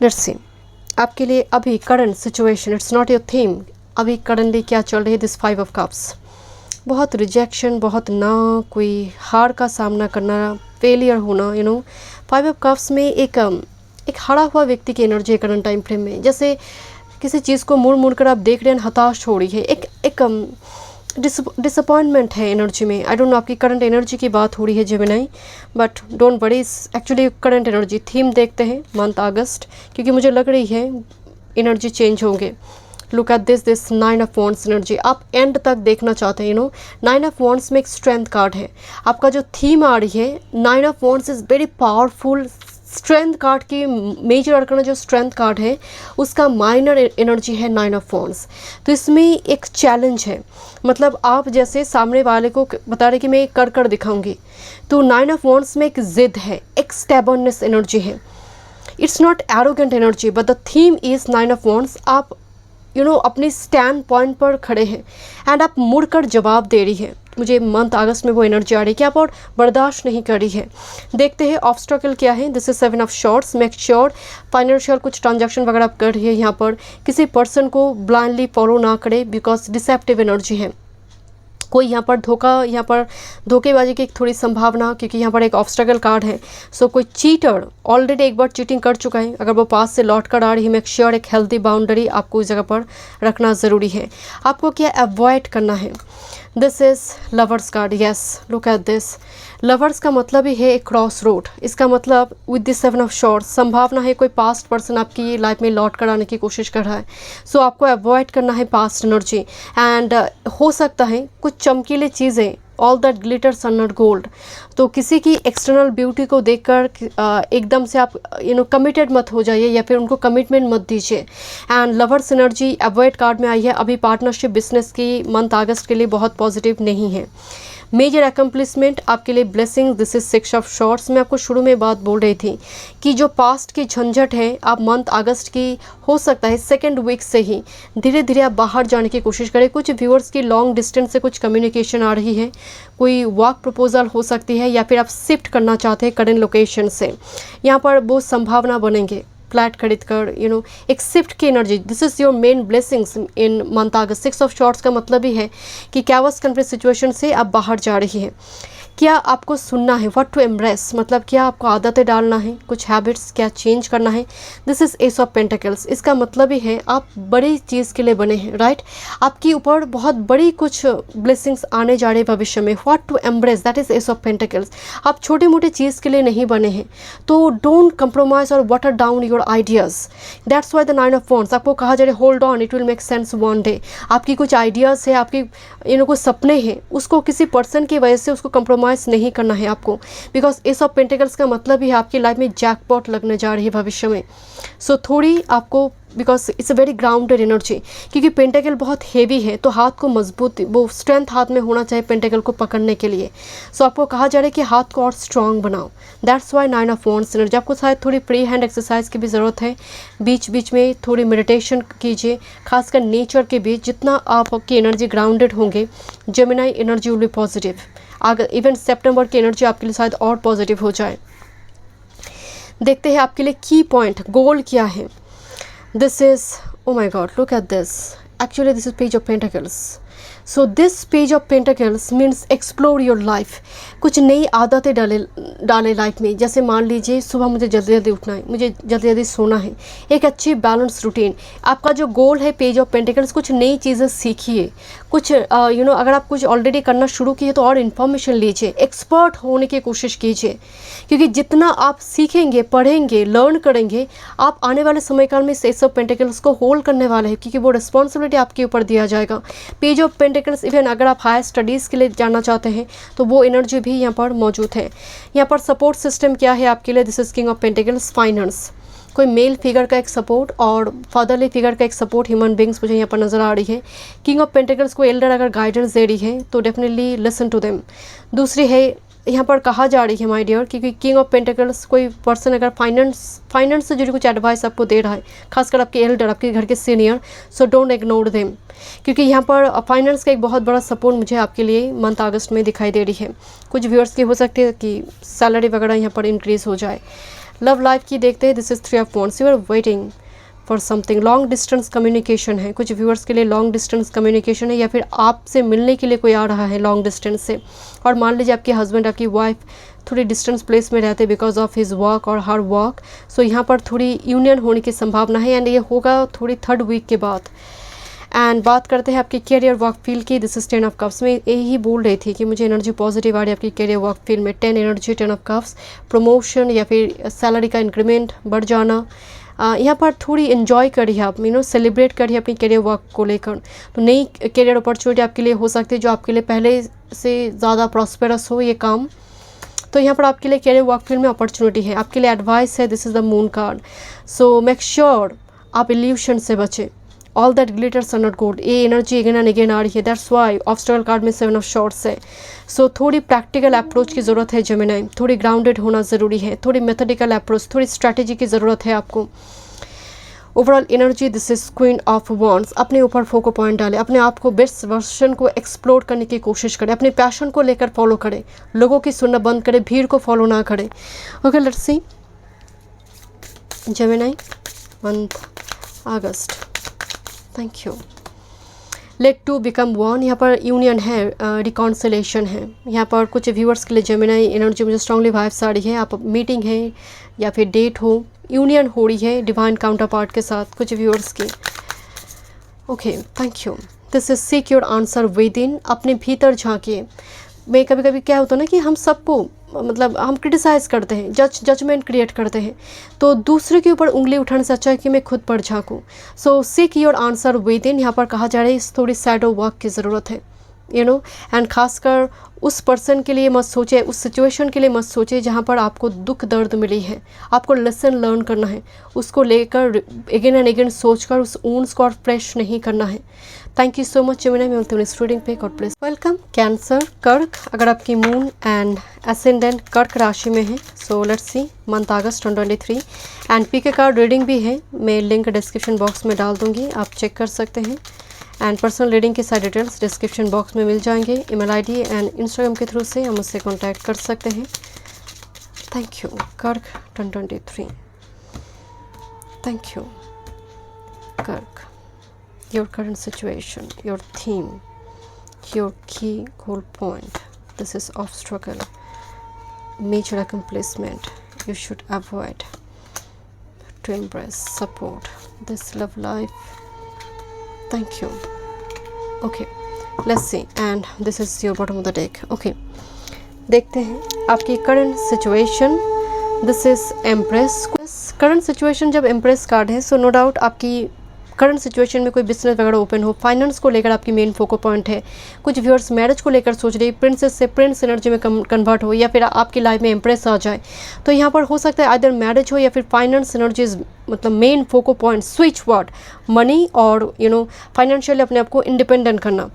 Let's see आपके लिए अभी current situation, it's not your theme, अभी करंटली क्या चल रही है। दिस 5 ऑफ कप्स, बहुत रिजेक्शन, बहुत ना, कोई हार का सामना करना, फेलियर होना, यू नो। 5 ऑफ कप्स में एक एक हारा हुआ व्यक्ति की एनर्जी है करंट टाइम फ्रेम में, जैसे किसी चीज़ को मुड़ मुड़ कर आप देख रहे हैं, हताश हो रही है, एक डिसअपॉइंटमेंट है एनर्जी में। आई डोंट नो आपकी करंट एनर्जी की बात हो रही है Gemini, but don't worry, actually current energy theme देखते हैं मंथ अगस्त, क्योंकि मुझे लग रही है एनर्जी चेंज होंगे। Look at this 9 of wands energy, आप एंड तक देखना चाहते हैं। 9 ऑफ वॉन्ड्स में एक स्ट्रेंथ कार्ड है। आपका जो थीम आ रही है 9 of wands is very powerful. Strength card की मेजर अरकाना जो स्ट्रेंथ कार्ड है उसका माइनर एनर्जी है 9 ऑफ वॉन्ड्स। तो इसमें एक चैलेंज है, मतलब आप जैसे सामने वाले को बता रहे कि मैं कर दिखाऊंगी, तो 9 ऑफ वॉन्ड्स में एक जिद है, एक स्टैबर्ननेस एनर्जी है। It's not arrogant energy but the theme is 9 of wands. आप अपनी स्टैंड पॉइंट पर खड़े हैं एंड आप मुड़कर जवाब दे रही है। मुझे मंथ अगस्त में वो एनर्जी आ रही है कि आप और बर्दाश्त नहीं कर रही है। देखते हैं ऑब्स्टेकल क्या है। This is 7 of shorts. Make sure financial कुछ ट्रांजैक्शन वगैरह आप कर रही है, यहाँ पर किसी पर्सन को ब्लाइंडली फॉलो ना करे बिकॉज डिसेप्टिव एनर्जी है। कोई यहाँ पर धोखेबाजी की एक थोड़ी संभावना, क्योंकि यहाँ पर एक ऑब्स्टेकल कार्ड है। सो कोई चीटर ऑलरेडी एक बार चीटिंग कर चुका है, अगर वो पास से लौट कर आ रही है, मेक श्योर एक हेल्दी बाउंड्री आपको इस जगह पर रखना ज़रूरी है। आपको क्या अवॉइड करना है। This is lovers card. Yes, look at this. Lovers का मतलब ही है एक क्रॉस रोड। इसका मतलब विद दिस 7 ऑफ शॉर्ट्स संभावना है कोई पास्ट पर्सन आपकी लाइफ में लौट कर आने की कोशिश कर रहा है। सो आपको अवॉइड करना है पास्ट एनर्जी एंड हो सकता है कुछ चमकीली चीज़ें, all that glitters are not gold. तो किसी की एक्सटर्नल ब्यूटी को देखकर एकदम से आप कमिटेड मत हो जाइए या फिर उनको कमिटमेंट मत दीजिए। And lovers energy avoid card में आई है। अभी पार्टनरशिप बिजनेस की मंथ अगस्त के लिए बहुत पॉजिटिव नहीं है। मेजर अकम्पलिशमेंट आपके लिए blessing. This is 6 of shorts. मैं आपको शुरू में बात बोल रही थी कि जो पास्ट की झंझट है आप मंथ अगस्त की हो सकता है सेकेंड वीक से ही धीरे धीरे आप बाहर जाने की कोशिश करें। कुछ व्यूअर्स की लॉन्ग डिस्टेंस से कुछ कम्युनिकेशन आ रही है, कोई वर्क प्रपोजल हो सकती है या फिर आप शिफ्ट करना चाहते हैं करेंट लोकेशन से। यहाँ पर बहुत संभावना बनेंगे फ्लैट खरीद कर एक शिफ्ट की energy. This is your main blessings in month August. 6 of shorts का मतलब ही है कि कैवस कन्फ्लिक्ट सिचुएशन से आप बाहर जा रही है। क्या आपको सुनना है, व्हाट टू एम्ब्रेस, मतलब क्या आपको आदतें डालना है, कुछ हैबिट्स क्या चेंज करना है। This is ace of pentacles. इसका मतलब ही है आप बड़ी चीज़ के लिए बने हैं, राइट। आपके ऊपर बहुत बड़ी कुछ ब्लेसिंग्स आने जा रहे हैं भविष्य में। What to embrace, that is ace of pentacles. आप छोटी मोटी चीज़ के लिए नहीं बने हैं, तो डोंट कंप्रोमाइज और water down your ideas. That's why the 9 of wands. आपको कहा जा रहा है hold on, it will make sense one day. आपकी कुछ आइडियाज़ है, आपकी कुछ सपने हैं, उसको किसी पर्सन की वजह से उसको कंप्रोमाइज नहीं करना है आपको, बिकॉज एस ऑफ पेंटिकल्स का मतलब ही आपकी लाइफ में जैकपॉट लगने जा रही है भविष्य में। सो थोड़ी आपको, because it's a very grounded energy, क्योंकि पेंटिकल बहुत हेवी है तो हाथ को मजबूत, वो स्ट्रेंथ हाथ में होना चाहिए पेंटिकल को पकड़ने के लिए। सो आपको कहा जा रहा है कि हाथ को और स्ट्रांग बनाओ। That's why 9 of wands energy. आपको शायद थोड़ी फ्री हैंड एक्सरसाइज की भी ज़रूरत है, बीच बीच में थोड़ी मेडिटेशन कीजिए, खासकर नेचर के बीच। जितना आपकी एनर्जी ग्राउंडेड होंगे, Gemini energy will be positive. अगर इवन सितंबर की एनर्जी आपके लिए शायद और पॉजिटिव हो जाए। देखते हैं आपके लिए की पॉइंट, गोल क्या है। This is, oh my God, look at this. Actually this is page of pentacles. So this page of pentacles means explore your life. कुछ नई आदतें डाले लाइफ में। जैसे मान लीजिए सुबह मुझे जल्दी जल्दी उठना है, मुझे जल्दी जल्दी सोना है, एक अच्छी बैलेंस रूटीन। आपका जो गोल है पेज ऑफ पेंटिकल्स, कुछ नई चीज़ें सीखिए, कुछ अगर आप कुछ ऑलरेडी करना शुरू किए तो और इन्फॉर्मेशन लीजिए, एक्सपर्ट होने की कोशिश कीजिए, क्योंकि जितना आप सीखेंगे, पढ़ेंगे, लर्न करेंगे, आप आने वाले समय काल में एस ऑफ पेंटिकल्स को होल्ड करने वाले हैं, क्योंकि वो रिस्पॉन्सिबिलिटी आपके ऊपर दिया जाएगा। पेज ऑफ पेंटिकल्स इवन अगर आप हायर स्टडीज़ के लिए जाना चाहते हैं तो वो एनर्जी भी यहाँ पर मौजूद है। यहाँ पर सपोर्ट सिस्टम क्या है आपके लिए। This is king of pentacles, finance. कोई मेल फिगर का एक सपोर्ट और फादरली फिगर का एक सपोर्ट, ह्यूमन बींग्स मुझे यहाँ पर नज़र आ रही है। किंग ऑफ पेंटिकल्स को एल्डर अगर गाइडेंस दे रही है तो डेफिनेटली लिसन टू देम। दूसरी है, यहाँ पर कहा जा रही है माय डियर, क्योंकि किंग ऑफ पेंटिकल्स कोई पर्सन अगर फाइनेंस से जुड़ी कुछ एडवाइस आपको दे रहा है, खासकर आपके एल्डर, आपके घर के senior, so don't ignore them, क्योंकि यहाँ पर फाइनेंस का एक बहुत बड़ा सपोर्ट मुझे आपके लिए मंथ अगस्त में दिखाई दे रही है। कुछ व्यूअर्स की हो सकती है कि सैलरी वगैरह यहाँ पर इंक्रीज़ हो जाए। लव लाइफ की देखते हैं। This is 3 of wands. You are waiting for something. Long distance communication है, कुछ व्यूअर्स के लिए लॉन्ग डिस्टेंस कम्युनिकेशन है, या फिर आपसे मिलने के लिए कोई आ रहा है लॉन्ग डिस्टेंस से, और मान लीजिए आपके हस्बैंड आपकी वाइफ थोड़ी डिस्टेंस प्लेस में रहते बिकॉज ऑफ हिज वर्क और हर वर्क। सो यहाँ पर थोड़ी यूनियन होने की संभावना है, एंड ये होगा थोड़ी 3rd वीक के बाद। एंड बात करते हैं आपकी कैरियर वर्क फील्ड की। This is 10 of cups. में यही बोल रही थी कि मुझे एनर्जी पॉजिटिव आ रही है आपकी कैरियर वर्क फील्ड में। 10 एनर्जी, 10 ऑफ कप्स, प्रमोशन या फिर सैलरी का इंक्रीमेंट बढ़ जाना। यहाँ पर थोड़ी इन्जॉय करिए आप, सेलिब्रेट करिए अपनी कैरियर वर्क को लेकर। तो नई कैरियर अपॉर्चुनिटी आपके लिए हो सकती है जो आपके लिए पहले से ज़्यादा प्रॉस्पेरस हो ये काम। तो यहाँ पर आपके लिए कैरियर वर्क फील्ड में अपॉर्चुनिटी है। आपके लिए एडवाइस है, this is the moon card. So make sure आप इल्यूशन से बचें। All that glitters are not gold, ये एनर्जी अगेन एंड अगेन आ रही है। दैट्स वाई ऑब्स्टेकल कार्ड में 7 ऑफ शॉर्ट्स है। सो थोड़ी प्रैक्टिकल अप्रोच की ज़रूरत है जेमिनी, थोड़ी ग्राउंडेड होना ज़रूरी है, थोड़ी मेथडिकल अप्रोच, थोड़ी स्ट्रैटेजी की ज़रूरत है आपको। Overall energy, this is queen of wands. अपने ऊपर फोको पॉइंट डालें, अपने आप को बेस्ट वर्जन को एक्सप्लोर करने की कोशिश करें, अपने पैशन को लेकर फॉलो करें, लोगों की सुनना बंद करें, भीड़ को फॉलो ना करें। Okay, let's see Gemini month August. Thank you. Let two become one, यहाँ पर यूनियन है, रिकॉन्सिलेशन है। यहाँ पर कुछ व्यूअर्स के लिए जेमिनी एनर्जी मुझे स्ट्रांगली वाइब्स आ रही है। आप मीटिंग है या फिर डेट हो, यूनियन हो रही है डिवाइन काउंटर पार्ट के साथ कुछ व्यूअर्स की। Okay, thank you. This is seek your answer with in, अपने भीतर झांकिए। मैं कभी कभी क्या होता है ना कि हम सबको मतलब हम क्रिटिसाइज़ करते हैं, जजमेंट क्रिएट करते हैं, तो दूसरे के ऊपर उंगली उठाने से अच्छा है कि मैं खुद पर झांकूँ। So seek your answer within, यहाँ पर कहा जा रहा है इस थोड़ी सैडो वर्क की ज़रूरत है, एंड खासकर उस पर्सन के लिए मत सोचे, उस सिचुएशन के लिए मत सोचे जहाँ पर आपको दुख दर्द मिली है, आपको लेसन लर्न करना है, उसको लेकर अगेन एंड अगेन सोचकर उस ऊंस को और फ्रेश नहीं करना है। Thank you so much Gemini, मैं मिलती हूँ इस रीडिंग पे। God bless. वेलकम कैंसर, कर्क। अगर आपकी मून एंड एसेंडेंट कर्क राशि में है, so let's see month August 2023। And PK card reading भी है, मैं लिंक डिस्क्रिप्शन बॉक्स में डाल दूँगी, आप चेक कर सकते हैं। एंड पर्सनल रीडिंग के सारे डिटेल्स डिस्क्रिप्शन बॉक्स में मिल जाएंगे। ईमेल आईडी एंड इंस्टाग्राम के थ्रू से हम मुझसे कॉन्टैक्ट कर सकते हैं। Thank you. कर्क 2023। Thank you. कर्क, your current situation, your theme, your key goal point. This is obstacle, major accomplishment you should avoid to embrace, support this love life. Thank you. Okay, let's see, and this is your bottom of the deck. Okay, देखते हैं आपकी current situation. This is Empress. Current situation जब Empress कार्ड है, so no doubt आपकी करंट सिचुएशन में कोई बिजनेस वगैरह ओपन हो, फाइनेंस को लेकर आपकी मेन फोको पॉइंट है। कुछ व्यूअर्स मैरिज को लेकर सोच रही, प्रिंसेस से प्रिंस एनर्जी में कन्वर्ट हो, या फिर आपकी लाइफ में एम्प्रेस आ जाए। तो यहाँ पर हो सकता है आइदर मैरिज हो या फिर फाइनेंस एनर्जीज, मतलब main focal point, switch word money और फाइनेंशियली अपने आप को इंडिपेंडेंट करना।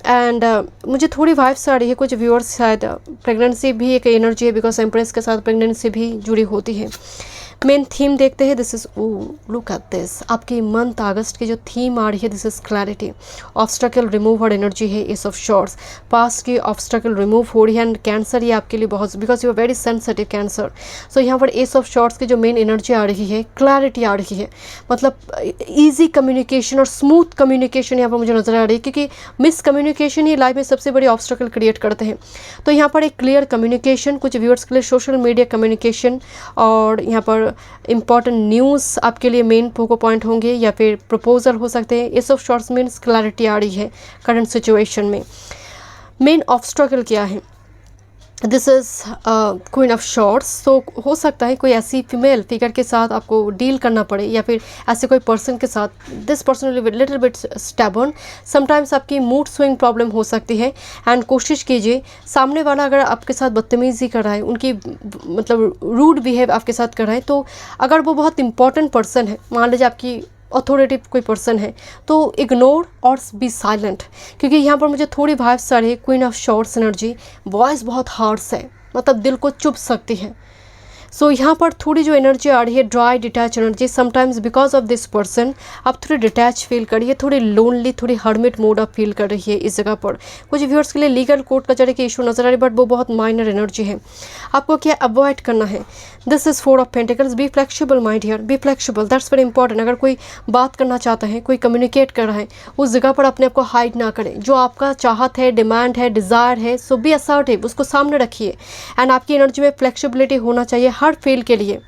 एंड मुझे थोड़ी वाइब्स आ रही है, कुछ व्यूअर्स शायद प्रेगनेंसी भी एक एनर्जी है, बिकॉज एम्प्रेस के साथ प्रेगनेंसी भी जुड़ी होती है। मेन थीम देखते हैं। This is look at this, आपकी मंथ अगस्त की जो थीम आ रही है, this is clarity. Obstacle remove और एनर्जी है, एस ऑफ शॉर्ट्स। पास्ट की ऑब्स्टेकल रिमूव हो रही है, एंड कैंसर ये आपके लिए बहुत, because you are very sensitive cancer. So यहाँ पर एस ऑफ शॉर्ट्स की जो मेन एनर्जी आ रही है, क्लैरिटी आ रही है, मतलब ईजी कम्युनिकेशन और स्मूथ कम्युनिकेशन यहाँ पर मुझे नजर आ रही है, क्योंकि मिस कम्युनिकेशन ही लाइफ में सबसे बड़ी ऑब्स्टेकल क्रिएट करते हैं। तो यहाँ पर एक क्लियर कम्युनिकेशन, कुछ व्यूअर्स के लिए सोशल मीडिया कम्युनिकेशन, और यहाँ पर इंपॉर्टेंट न्यूज़ आपके लिए मेन फोको पॉइंट होंगे, या फिर प्रपोजल हो सकते हैं। Ace of swords means clarity आ रही है करंट सिचुएशन में। मेन ऑब्स्ट्रगल क्या है, this is queen of swords. तो हो सकता है कोई ऐसी फीमेल फिगर के साथ आपको डील करना पड़े, या फिर ऐसे कोई पर्सन के साथ, this person little bit stubborn. Sometimes आपकी मूड स्विंग प्रॉब्लम हो सकती है, एंड कोशिश कीजिए सामने वाला अगर आपके साथ बदतमीज़ी कर रहा है, उनकी मतलब रूड बिहेव आपके साथ कर रहा है, तो अगर वो बहुत इंपॉर्टेंट पर्सन है, मान लीजिए आपकी अथॉरिटिव कोई पर्सन है, तो इग्नोर और बी साइलेंट। क्योंकि यहाँ पर मुझे थोड़ी वाइब्स आ रही है, queen of swords energy. Voice बहुत हार्श है, मतलब दिल को चुभ सकती है। सो यहाँ पर थोड़ी जो एनर्जी आ रही है dry detach energy, sometimes because of this person आप थोड़ी डिटैच फील करिए, थोड़ी लोनली, थोड़ी हर्मिट मोड आप फील कर रही है इस जगह पर। कुछ व्यूअर्स के लिए लीगल कोर्ट कचहरी के इशू नजर आ रही है, बट वो बहुत माइनर एनर्जी है। आपको क्या अवॉइड करना है, this is 4 of pentacles. Be flexible my dear, be flexible, that's very important. अगर कोई बात करना चाहता है, कोई कम्युनिकेट कर रहा है, उस जगह पर अपने आप को हाइड ना करें। जो आपका चाहत है, डिमांड है, डिज़ायर है, सो बी असर्टिव, उसको सामने रखिए। एंड आपकी एनर्जी में फ्लेक्सिबिलिटी होना चाहिए हर फील्ड के लिए।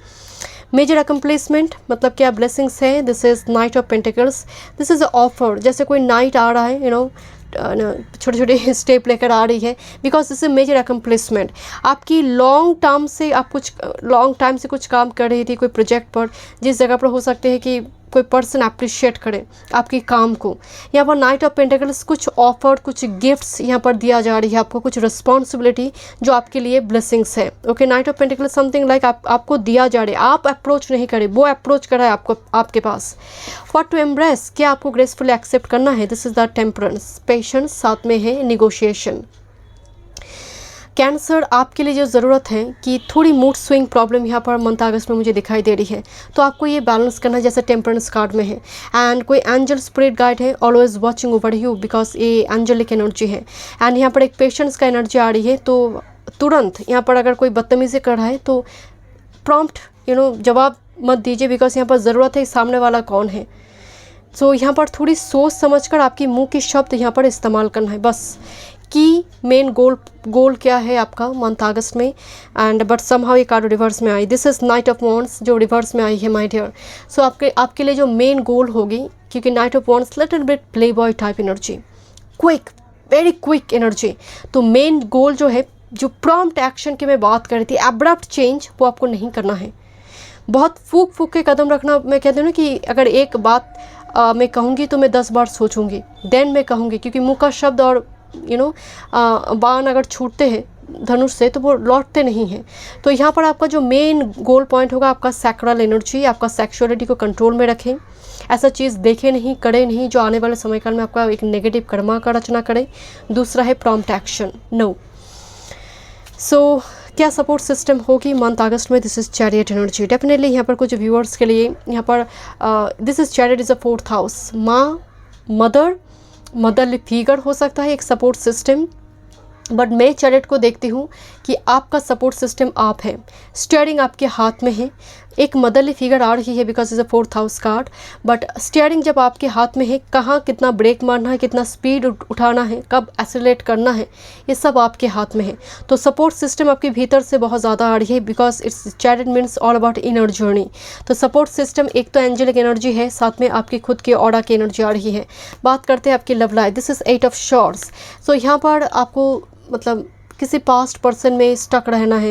मेजर अकम्प्लिसमेंट मतलब क्या ब्लेसिंग्स है, this is knight of pentacles, this is offer. जैसे कोई नाइट आ रहा है, छोटे छोटे स्टेप लेकर आ रही है, बिकॉज दिस इज मेजर अकम्प्लिसमेंट। आपकी लॉन्ग टर्म से आप कुछ लॉन्ग टाइम से कुछ काम कर रही थी कोई प्रोजेक्ट पर, जिस जगह पर हो सकते हैं कि कोई पर्सन अप्रिशिएट करे आपके काम को। यहाँ पर नाइट ऑफ पेंटिकल्स कुछ ऑफर, कुछ गिफ्ट्स यहाँ पर दिया जा रही है आपको, कुछ रिस्पॉन्सिबिलिटी जो आपके लिए ब्लेसिंग्स है। Okay, night of pentacles something like आपको दिया जा रहा है, आप अप्रोच नहीं करें, वो अप्रोच करा है आपको आपके पास। व्हाट टू एम्ब्रेस, क्या आपको ग्रेसफुली एक्सेप्ट करना है, this is the temperance. Patience, साथ में है निगोशिएशन। कैंसर, आपके लिए जो ज़रूरत है कि थोड़ी मूड स्विंग प्रॉब्लम यहाँ पर मंथ अगस्त में मुझे दिखाई दे रही है, तो आपको ये बैलेंस करना है जैसे टेम्परेंस कार्ड में है। एंड कोई एंजल स्पिरिट गाइड है always watching over you, because ये एंजलिक एनर्जी है। एंड यहाँ पर एक पेशेंस का एनर्जी आ रही है, तो तुरंत यहाँ पर अगर कोई बदतमीज़ी कर रहा है तो प्रॉम्प्ट जवाब मत दीजिए, बिकॉज यहाँ पर ज़रूरत है सामने वाला कौन है। सो यहाँ पर थोड़ी सोच समझकर आपकी मुंह के शब्द यहाँ पर इस्तेमाल करना है बस। की मेन गोल क्या है आपका मंथ अगस्त में। एंड बट समहाउ ये कार्ड रिवर्स में आई, this is knight of wands जो रिवर्स में आई है माय डियर। सो आपके लिए जो मेन गोल होगी, क्योंकि night of wands little bit play boy type energy, quick, very quick energy. तो मेन गोल जो है, जो प्रॉम्प्ट एक्शन की मैं बात कर रही थी, एब्रप्ट चेंज, वो आपको नहीं करना है। बहुत फूक के कदम रखना। मैं कहती हूँ ना कि अगर एक बात मैं कहूँगी तो मैं 10 बार सोचूंगी, देन मैं कहूँगी, क्योंकि मुँह का शब्द और बाण अगर छूटते हैं धनुष से तो वो लौटते नहीं हैं। तो यहाँ पर आपका जो मेन गोल पॉइंट होगा आपका सैक्रल एनर्जी, आपका सेक्सुअलिटी को कंट्रोल में रखें। ऐसा चीज़ देखे नहीं, करे नहीं जो आने वाले समय काल में आपका एक नेगेटिव कर्मा का रचना करे। दूसरा है प्रॉम्प्ट एक्शन, नो। सो क्या सपोर्ट सिस्टम होगी मंथ अगस्त में, this is chariot energy. Definitely यहाँ पर कुछ व्यूअर्स के लिए यहाँ पर this is chariot is a 4th house. माँ, मदरली फिगर हो सकता है एक सपोर्ट सिस्टम, बट मैं चैरियट को देखती हूँ कि आपका सपोर्ट सिस्टम आप है, स्टीयरिंग आपके हाथ में है। एक मदरली फिगर आ रही है because is a 4th house card, but steering जब आपके हाथ में है, कहाँ कितना ब्रेक मारना है, कितना स्पीड उठाना है, कब एक्सेलरेट करना है, ये सब आपके हाथ में है। तो सपोर्ट सिस्टम आपके भीतर से बहुत ज़्यादा आ रही है, because it's chariot means all about inner journey. तो सपोर्ट सिस्टम एक तो एंजेलिक एनर्जी है, साथ में आपकी खुद की ऑरा की एनर्जी आ रही है। बात करते हैं आपकी love life, this is 8 of swords. So यहाँ पर आपको मतलब किसी पास्ट पर्सन में स्टक रहना है,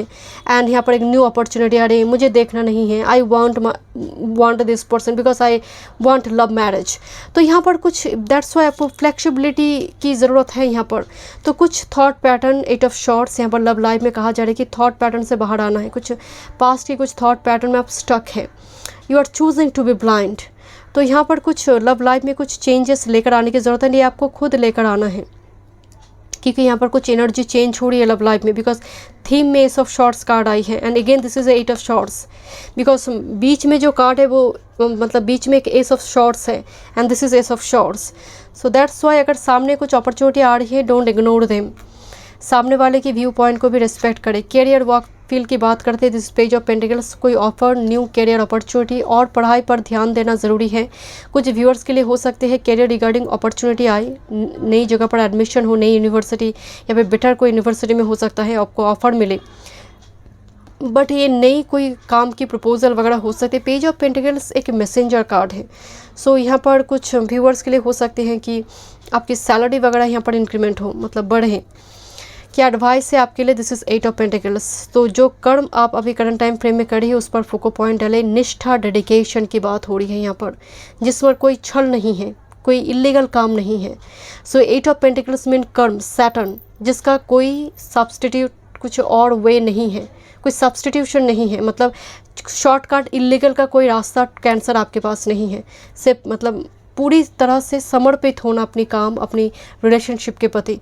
एंड यहाँ पर एक न्यू अपॉर्चुनिटी आ रही है, मुझे देखना नहीं है, I want this person because I want love marriage. तो यहाँ पर कुछ दैट्स वाई आपको फ्लेक्सिबिलिटी की ज़रूरत है यहाँ पर। तो कुछ थॉट पैटर्न, 8 ऑफ शॉर्ट्स यहाँ पर लव लाइफ में कहा जा रहा है कि थॉट पैटर्न से बाहर आना है। कुछ पास्ट की कुछ थॉट पैटर्न में आप स्टक है, you are choosing to be blind. तो यहाँ पर कुछ लव लाइफ में कुछ चेंजेस लेकर आने की ज़रूरत है, ये आपको खुद लेकर आना है, क्योंकि यहाँ पर कुछ एनर्जी चेंज हो रही है लव लाइफ में, बिकॉज थीम में एस ऑफ शॉर्ट्स कार्ड आई है। And again this is 8 of swords, because बीच में जो कार्ड है वो मतलब बीच में एक एस ऑफ शॉर्ट्स है, and this is ace of swords. So that's why अगर सामने कुछ अपॉर्चुनिटी आ रही है, डोंट इग्नोर देम। सामने वाले की व्यू पॉइंट को भी रिस्पेक्ट करें। कैरियर वर्क फील्ड की बात करते हैं, दिस पेज ऑफ पेंटिकल्स, कोई ऑफर, न्यू कैरियर अपॉर्चुनिटी और पढ़ाई पर ध्यान देना ज़रूरी है। कुछ व्यूअर्स के लिए हो सकते हैं कैरियर रिगार्डिंग अपॉर्चुनिटी आई, नई जगह पर एडमिशन हो, नई यूनिवर्सिटी या फिर बेटर कोई यूनिवर्सिटी में हो सकता है आपको ऑफर मिले, बट ये नई कोई काम की प्रपोजल वगैरह हो सकती है। पेज ऑफ पेंटिकल्स एक मैसेंजर कार्ड है। सो यहाँ पर कुछ व्यूअर्स के लिए हो सकते हैं कि आपकी सैलरी वगैरह यहाँ पर इंक्रीमेंट हो, मतलब बढ़े। क्या एडवाइस है आपके लिए, दिस इज़ 8 ऑफ पेंटिकल्स। तो जो कर्म आप अभी करंट टाइम फ्रेम में करिए उस पर फोको पॉइंट डालें। निष्ठा, डेडिकेशन की बात हो रही है यहाँ पर, जिस पर कोई छल नहीं है, कोई इलीगल काम नहीं है। सो 8 ऑफ पेंटिकल्स मीन कर्म, सैटर्न, जिसका कोई सब्सटीट्यूट कुछ और वे नहीं है, कोई सब्सटीट्यूशन नहीं है, मतलब शॉर्टकट इलीगल का कोई रास्ता कैंसर आपके पास नहीं है। सिर्फ मतलब पूरी तरह से समर्पित होना अपनी काम, अपनी रिलेशनशिप के प्रति।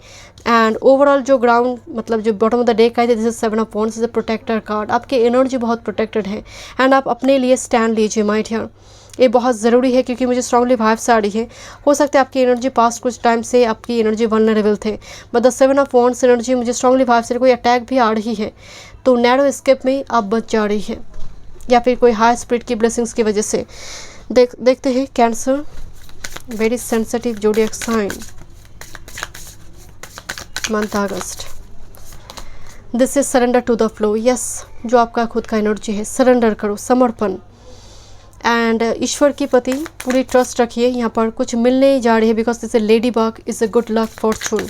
एंड ओवरऑल जो ग्राउंड मतलब जो बॉटम ऑफ द डेक है, this is 7 of wands, is a protector card. आपकी एनर्जी बहुत प्रोटेक्टेड है एंड आप अपने लिए स्टैंड लीजिए माय डियर, ये बहुत ज़रूरी है क्योंकि मुझे स्ट्रांगली वाइब्स आ रही है। हो सकता है आपकी एनर्जी पास्ट कुछ टाइम से आपकी एनर्जी वल्नरेबल थे, but the 7 of wands energy मुझे स्ट्रांगली वाइब्स से कोई अटैक भी आ रही है तो नैरो एस्केप में आप बच जा रही है, या फिर कोई हाई स्पिरिट की ब्लेसिंग्स की वजह से। देखते हैं Cancer, very sensitive zodiac sign, month August. This is surrender to the flow. Yes, जो आपका खुद का एनर्जी है सरेंडर करो, समर्पण। एंड ईश्वर के प्रति पूरी ट्रस्ट रखिए। यहाँ पर कुछ मिलने जा रही है because this a ladybug is a good luck fortune,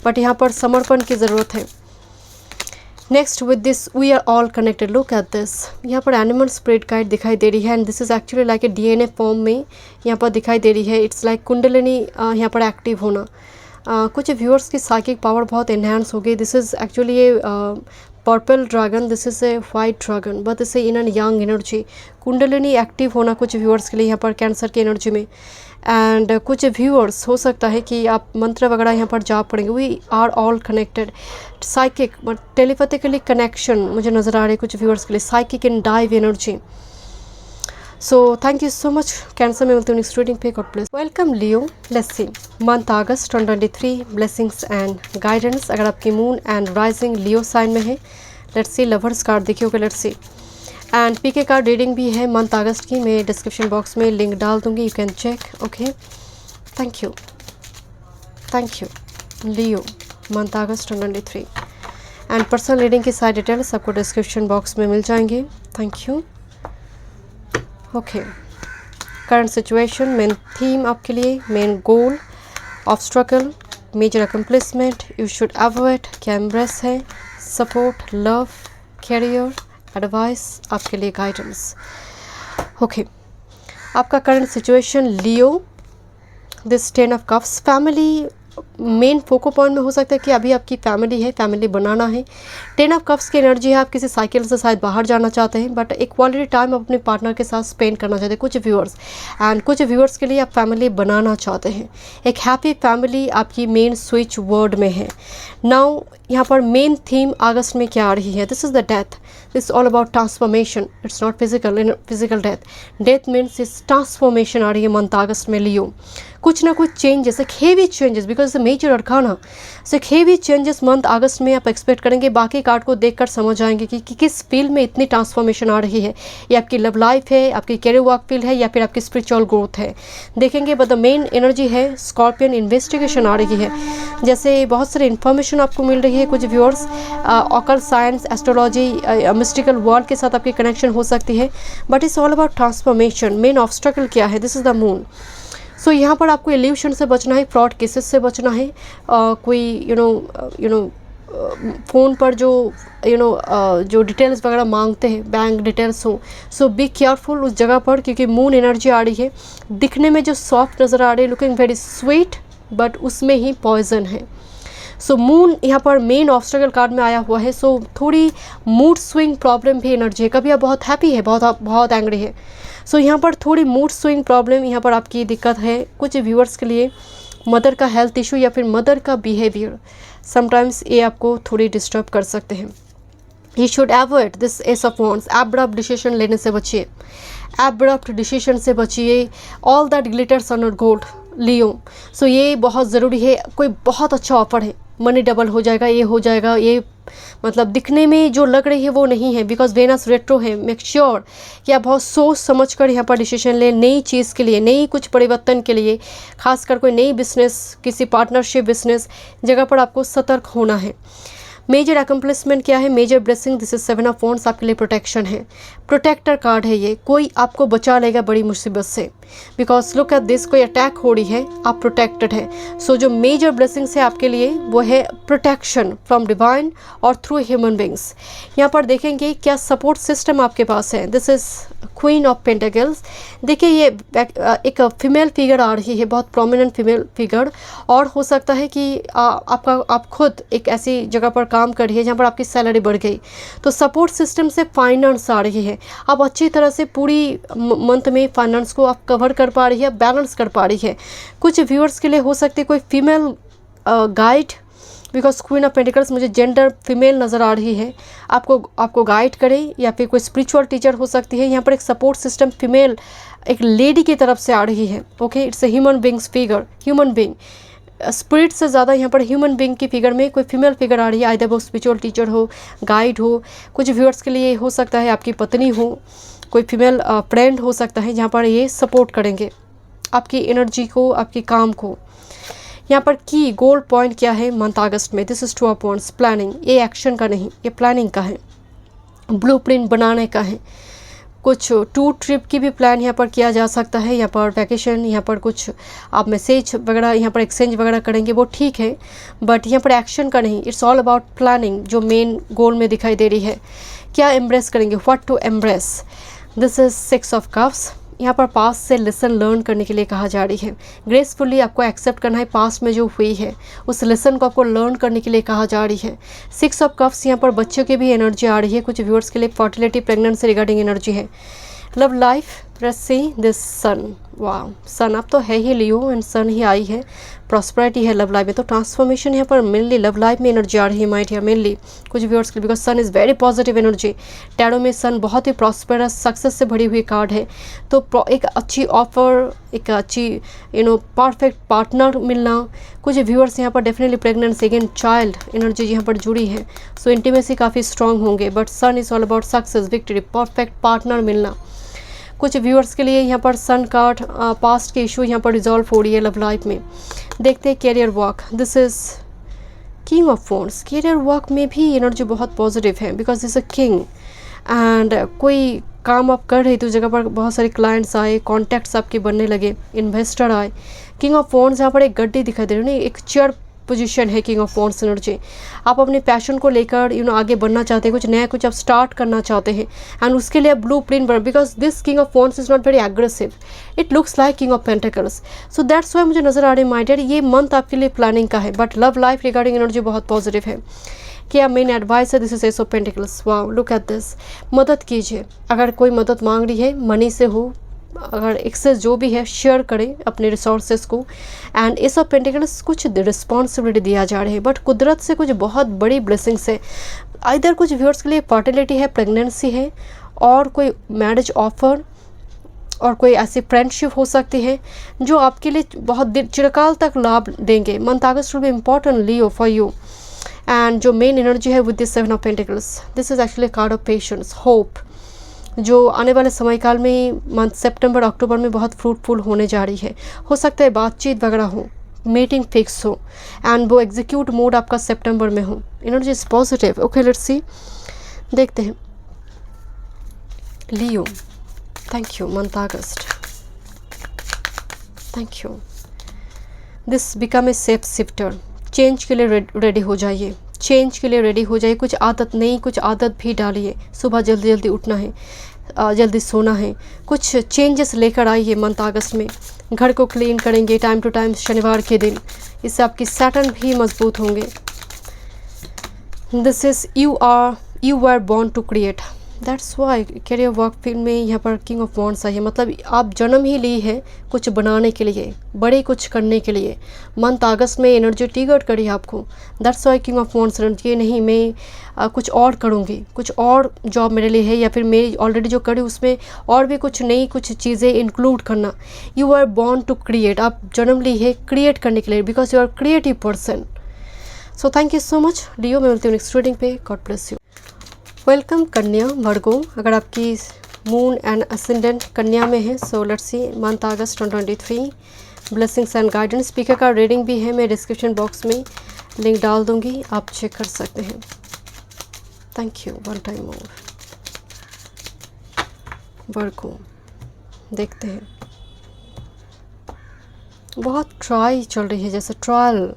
but यहाँ पर समर्पण की ज़रूरत है। Next with this we are all connected, look at this. यहाँ पर एनिमल स्पिरिट गाइड दिखाई दे रही है and this is actually like a DNA form में यहाँ पर दिखाई दे रही है। इट्स लाइक कुंडलिनी यहाँ पर एक्टिव होना। कुछ व्यूअर्स की साइकिक पावर बहुत एनहांस हो गई। This is actually a purple dragon, this is a white dragon, but इसे yin and yang energy. Kundalini active होना कुछ व्यूअर्स के लिए यहाँ पर कैंसर की एनर्जी में। एंड कुछ व्यूअर्स हो सकता है कि आप मंत्र वगैरह यहाँ पर जा पड़ेंगे। We are all connected, psychic but telepathically connection मुझे नज़र आ रही है कुछ व्यूअर्स के लिए, psychic in divine energy. So thank you so much Cancer में मिलती हूँ नेक्स्ट रीडिंग पे। God bless. Welcome Leo, let's see month August 2023 blessings and guidance. अगर आपकी moon and rising Leo sign में है, लेट्स सी लवर्स कार्ड देखिए, okay let's see. And PK card reading भी है मंथ अगस्त की, मैं डिस्क्रिप्शन बॉक्स में लिंक डाल दूंगी, you can check, okay. Thank you Leo month August 2023। And personal reading की सारी डिटेल्स आपको डिस्क्रिप्शन बॉक्स में मिल जाएंगे। Thank you, okay. Current situation, main theme आपके लिए, main goal, obstacle, major accomplishment, you should avoid, क्या एम्ब्रेस है, सपोर्ट, लव, कैरियर, एडवाइस, आपके लिए गाइडेंस, ओके। आपका current situation Leo, this 10 of cups, family main focal point में हो सकता है कि अभी आपकी फैमिली है, फैमिली बनाना है। 10 ऑफ कप्स की एनर्जी है, आप किसी साइकिल से शायद बाहर जाना चाहते हैं, बट एक क्वालिटी टाइम आप अपने पार्टनर के साथ स्पेंड करना चाहते हैं कुछ व्यूअर्स। एंड कुछ व्यूअर्स के लिए आप फैमिली बनाना चाहते हैं, एक हैप्पी फैमिली आपकी मेन स्विच वर्ड में है। नाउ यहाँ पर मेन थीम अगस्त में क्या आ रही है, this is the death, this all about transformation, it's not physical death means इस ट्रांसफॉर्मेशन आ रही है मंथ अगस्त में लियो। कुछ ना कुछ चेंजेस, एक heavy changes because the major arcana, so एक हेवी चेंजेस मंथ अगस्त में आप एक्सपेक्ट करेंगे। बाकी कार्ड को देखकर समझ आएंगे कि किस फील्ड में इतनी ट्रांसफॉर्मेशन आ रही है। ये आपकी लव लाइफ है, आपकी कैरियर वर्क फील्ड है, या फिर आपकी स्पिरिचुअल ग्रोथ है, देखेंगे। बट द मेन एनर्जी है स्कॉर्पियन, इन्वेस्टिगेशन आ रही है, जैसे बहुत सारी इन्फॉर्मेशन आपको मिल रही है। कुछ viewers occult science, astrology, mystical world के साथ आपकी कनेक्शन हो सकती है, but it's all about transformation. Main obstacle क्या है, this is the moon. So यहाँ पर आपको इल्यूशन से बचना है, फ्रॉड केसेस से बचना है। कोई यू नो फ़ोन पर जो जो डिटेल्स वगैरह मांगते हैं, बैंक डिटेल्स हो, सो बी केयरफुल उस जगह पर, क्योंकि मून एनर्जी आ रही है। दिखने में जो सॉफ्ट नज़र आ रही है, लुकिंग वेरी स्वीट, बट उसमें ही पॉइजन है। सो मून यहाँ पर मेन ऑब्स्टेकल कार्ड में आया हुआ है। सो थोड़ी मूड स्विंग प्रॉब्लम भी एनर्जी है, कभी आप बहुत हैप्पी है, बहुत एंग्री है। सो यहाँ पर थोड़ी मूड स्विंग प्रॉब्लम यहाँ पर आपकी दिक्कत है। कुछ व्यूअर्स के लिए मदर का हेल्थ इशू या फिर मदर का बिहेवियर समटाइम्स ये आपको थोड़ी डिस्टर्ब कर सकते हैं। You should avoid this ace of wands, abrupt decision लेने से बचिए, एब्रप्ट डिसीजन से बचिए। All that glitters are not gold Leo. So ये बहुत ज़रूरी है। कोई बहुत अच्छा ऑफर है, मनी डबल हो जाएगा, ये हो जाएगा, ये मतलब दिखने में जो लग रही है वो नहीं है, बिकॉज वेनस रेट्रो है। मेक श्योर कि आप बहुत सोच समझ कर यहाँ पर डिसीजन लें, नई चीज़ के लिए, नई कुछ परिवर्तन के लिए, खासकर कोई नई बिजनेस, किसी पार्टनरशिप बिजनेस जगह पर आपको सतर्क होना है। मेजर अकम्प्लिशमेंट क्या है, major blessing, this is 7 of wands, आपके लिए प्रोटेक्शन है। प्रोटेक्टर कार्ड है ये, कोई आपको बचा लेगा बड़ी मुसीबत से, बिकॉज लुक एट दिस, कोई अटैक हो रही है, आप प्रोटेक्टेड है। सो जो मेजर ब्लेसिंग्स है आपके लिए वो है प्रोटेक्शन फ्रॉम डिवाइन और थ्रू ह्यूमन बींग्स। यहाँ पर देखेंगे क्या सपोर्ट सिस्टम आपके पास है। This is queen of pentacles. देखिए ये एक फीमेल फिगर आ रही है, बहुत प्रोमिनेंट फीमेल फिगर, और हो सकता है कि आप खुद एक ऐसी जगह पर काम काम कर रही है, जहाँ पर आपकी सैलरी बढ़ गई, तो सपोर्ट सिस्टम से फाइनेंस आ रही है। आप अच्छी तरह से पूरी मंथ में फाइनेंस को आप कवर कर पा रही है, बैलेंस कर पा रही है। कुछ व्यूअर्स के लिए हो सकती है कोई female guide, because queen of pentacles मुझे जेंडर फीमेल नज़र आ रही है, आपको गाइड करे, या फिर कोई स्पिरिचुअल टीचर हो सकती है। यहाँ पर एक सपोर्ट सिस्टम फीमेल एक लेडी की तरफ से आ रही है। Okay, it's a human beings figure, human being, spirit से ज़्यादा यहाँ पर ह्यूमन बींग की फिगर में कोई फीमेल फिगर आ रही है। आइदर वो स्पिरिचुअल टीचर हो, गाइड हो, कुछ व्यूअर्स के लिए हो सकता है आपकी पत्नी हो, कोई फीमेल फ्रेंड हो सकता है, जहाँ पर ये सपोर्ट करेंगे आपकी एनर्जी को, आपके काम को। यहाँ पर की गोल पॉइंट क्या है मंथ अगस्त में? This is 2 of wands, planning. ये एक्शन का नहीं, ये प्लानिंग का है, ब्लूप्रिंट बनाने का है। कुछ टूर ट्रिप की भी प्लान यहाँ पर किया जा सकता है, यहाँ पर वैकेशन, यहाँ पर कुछ आप मैसेज वगैरह यहाँ पर एक्सचेंज वगैरह करेंगे, वो ठीक है, बट यहाँ पर एक्शन का नहीं। इट्स ऑल अबाउट प्लानिंग, जो मेन गोल में दिखाई दे रही है। क्या एम्ब्रेस करेंगे, what to embrace? This is 6 of cups. यहाँ पर पास्ट से लेसन लर्न करने के लिए कहा जा रही है। ग्रेसफुली आपको एक्सेप्ट करना है पास्ट में जो हुई है, उस लेसन को आपको लर्न करने के लिए कहा जा रही है। 6 ऑफ कप्स यहाँ पर बच्चों की भी एनर्जी आ रही है। कुछ व्यूअर्स के लिए फर्टिलिटी, प्रेगनेंसी रिगार्डिंग एनर्जी है। Love life, let's see this sun. वाह, सन अब तो है ही लियो एंड सन ही आई है, प्रॉस्पेरिटी है लव लाइफ में। तो ट्रांसफॉर्मेशन यहाँ पर मेनली लव लाइफ में एनर्जी आ रही है माइट, या मेनली कुछ व्यूअर्स के लिए, because sun is very positive energy. Tarot में सन बहुत ही प्रॉस्पेरस, सक्सेस से भरी हुई कार्ड है। तो एक अच्छी ऑफर, एक अच्छी परफेक्ट पार्टनर मिलना। कुछ व्यूअर्स यहाँ पर definitely pregnancy, again child energy यहाँ पर जुड़ी है। सो इंटीमेसी काफ़ी स्ट्रांग होंगे, but sun is all about success, victory, perfect partner मिलना। कुछ व्यूअर्स के लिए यहाँ पर सन कार्ड, पास्ट के इशू यहाँ पर रिजॉल्व हो रही है लव लाइफ में। देखते हैं career work, this is king of wands. Career work में भी एनर्जी बहुत पॉजिटिव है, because this a king, and कोई काम आप कर रहे थे उस जगह पर बहुत सारे क्लाइंट्स आए, कॉन्टैक्ट्स आपके बनने लगे, इन्वेस्टर आए। किंग ऑफ वॉन्ड्स यहाँ पर एक गड्डी दिखाई दे रही है, एक चेयर पोजीशन है किंग ऑफ वॉन्ड्स एनर्जी। आप अपने पैशन को लेकर आगे बढ़ना चाहते हैं, कुछ नया कुछ आप स्टार्ट करना चाहते हैं, एंड उसके लिए आप ब्लू प्रिंट बना, because this king of wands is not very aggressive, it looks like king of pentacles. So that's Y मुझे नजर आ रही है माय डियर, ये मंथ आपके लिए प्लानिंग का है, but love life regarding energy बहुत पॉजिटिव है। क्या मेन एडवाइस है? This is ace of pentacles. Wow, look at this. मदद कीजिए, अगर कोई मदद मांग रही है, मनी से हो, अगर एक्सेस जो भी है शेयर करें अपने रिसोर्सेज को। एंड एस ऑफ पेंटिकल्स कुछ रिस्पॉन्सिबिलिटी दिया जा रही है, बट कुदरत से कुछ बहुत बड़ी ब्लेसिंग्स है। इधर कुछ व्यूअर्स के लिए फर्टिलिटी है, प्रेगनेंसी है, और कोई मैरिज ऑफर, और कोई ऐसी फ्रेंडशिप हो सकती है जो आपके लिए बहुत चिरकाल तक लाभ देंगे। Month August will be important Leo for you. And जो मेन एनर्जी है with this 7 of pentacles, this is actually card of patience, hope, जो आने वाले समय काल में मंथ सितंबर अक्टूबर में बहुत फ्रूटफुल होने जा रही है। हो सकता है बातचीत वगैरह हो, मीटिंग फिक्स हो, एंड वो एग्जीक्यूट मोड आपका सितंबर में हो। Energy is positive. Okay, let's see, देखते हैं। Leo, thank you. Month August, thank you. This become a safe shifter. Change के लिए रेडी हो जाइए, चेंज के लिए रेडी हो जाइए। कुछ आदत नई, कुछ आदत भी डालिए। सुबह जल्दी जल्दी उठना है, जल्दी सोना है। कुछ चेंजेस लेकर आइए मंथ अगस्त में। घर को क्लीन करेंगे टाइम टू टाइम शनिवार के दिन, इससे आपकी सैटर्न भी मजबूत होंगे। This is you are born to create, that's why career work field में यहाँ पर किंग ऑफ वॉन्ड्स आई है। मतलब आप जन्म ही ली है कुछ बनाने के लिए, बड़े कुछ करने के लिए। मंथ अगस्त में एनर्जी ट्रिगर करी आपको, that's why king of wands. ये नहीं मैं कुछ और करूँगी, कुछ और जॉब मेरे लिए है, या फिर मेरी ऑलरेडी जो करी उसमें और भी कुछ नई कुछ चीज़ें इंक्लूड करना। You are born to create, आप जन्म ली है क्रिएट करने के लिए, because you are creative person. So thank you so much Leo. मैं मिलती हूँ नेक्स्ट रीडिंग पे। God bless you. Welcome Kanya, Virgo. अगर आपकी मून एंड असेंडेंट कन्या में है, so let's see month August 2023 blessings and guidance. Speaker का रीडिंग भी है, मैं डिस्क्रिप्शन बॉक्स में लिंक डाल दूंगी, आप चेक कर सकते हैं। Thank you. One time more. Virgo, देखते हैं। बहुत ट्राई चल रही है, जैसे ट्रायल।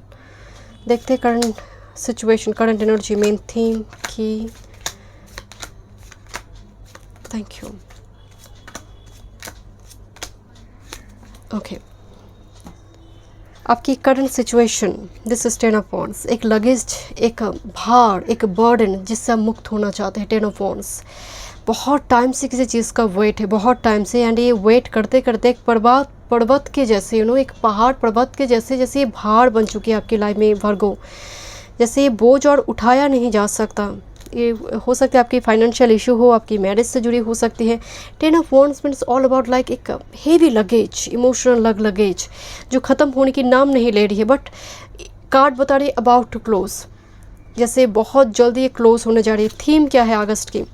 देखते हैं current situation, current energy, main theme की। Thank you. ओके, आपकी current situation, this is 10 of wands, एक लगेज, एक भार, एक बर्डन जिससे आप मुक्त होना चाहते हैं। 10 ऑफ वॉन्ड्स, बहुत टाइम से किसी चीज़ का वेट है, बहुत टाइम से, एंड ये वेट करते करते एक पर्वत के जैसे एक पहाड़ पर्वत के जैसे जैसे ये भार बन चुकी है आपकी लाइफ में वर्गो, जैसे ये बोझ और उठाया नहीं जा सकता। ये हो सकता है आपकी फाइनेंशियल इशू हो, आपकी मैरिज से जुड़ी हो सकती है। 10 of wands means all about like एक हेवी लगेज, इमोशनल लगेज जो ख़त्म होने की नाम नहीं ले रही है, बट कार्ड बता रही है अबाउट टू क्लोज, जैसे बहुत जल्दी ये क्लोज होने जा रही है। थीम क्या है अगस्त की?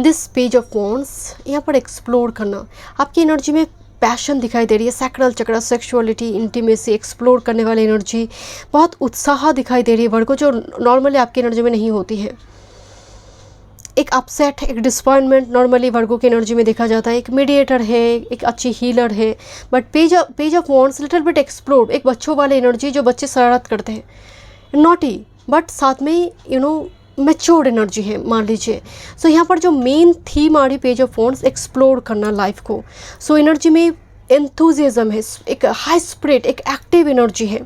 दिस पेज ऑफ वॉन्ड्स, यहाँ पर एक्सप्लोर करना, आपकी एनर्जी में पैशन दिखाई दे रही है, सैक्रल चक्र, सेक्सुअलिटी, इंटीमेसी, एक्सप्लोर करने वाली एनर्जी, बहुत उत्साह दिखाई दे रही है वर्गो, जो नॉर्मली आपकी एनर्जी में नहीं होती है। एक अपसेट, एक डिसअपॉइंटमेंट नॉर्मली वर्गो की एनर्जी में देखा जाता है। एक मीडिएटर है, एक अच्छी हीलर है, but page of wands little bit explore, एक बच्चों वाली एनर्जी, जो बच्चे शरारत करते हैं, नॉटी बट साथ में मैच्योर्ड एनर्जी है मान लीजिए। सो यहाँ पर जो मेन थीम आ रही पेज ऑफ वॉन्ड्स, एक्सप्लोर करना लाइफ को। सो एनर्जी में एंथुजियाज्म है, एक हाई स्पिरिट, एक एक्टिव एनर्जी है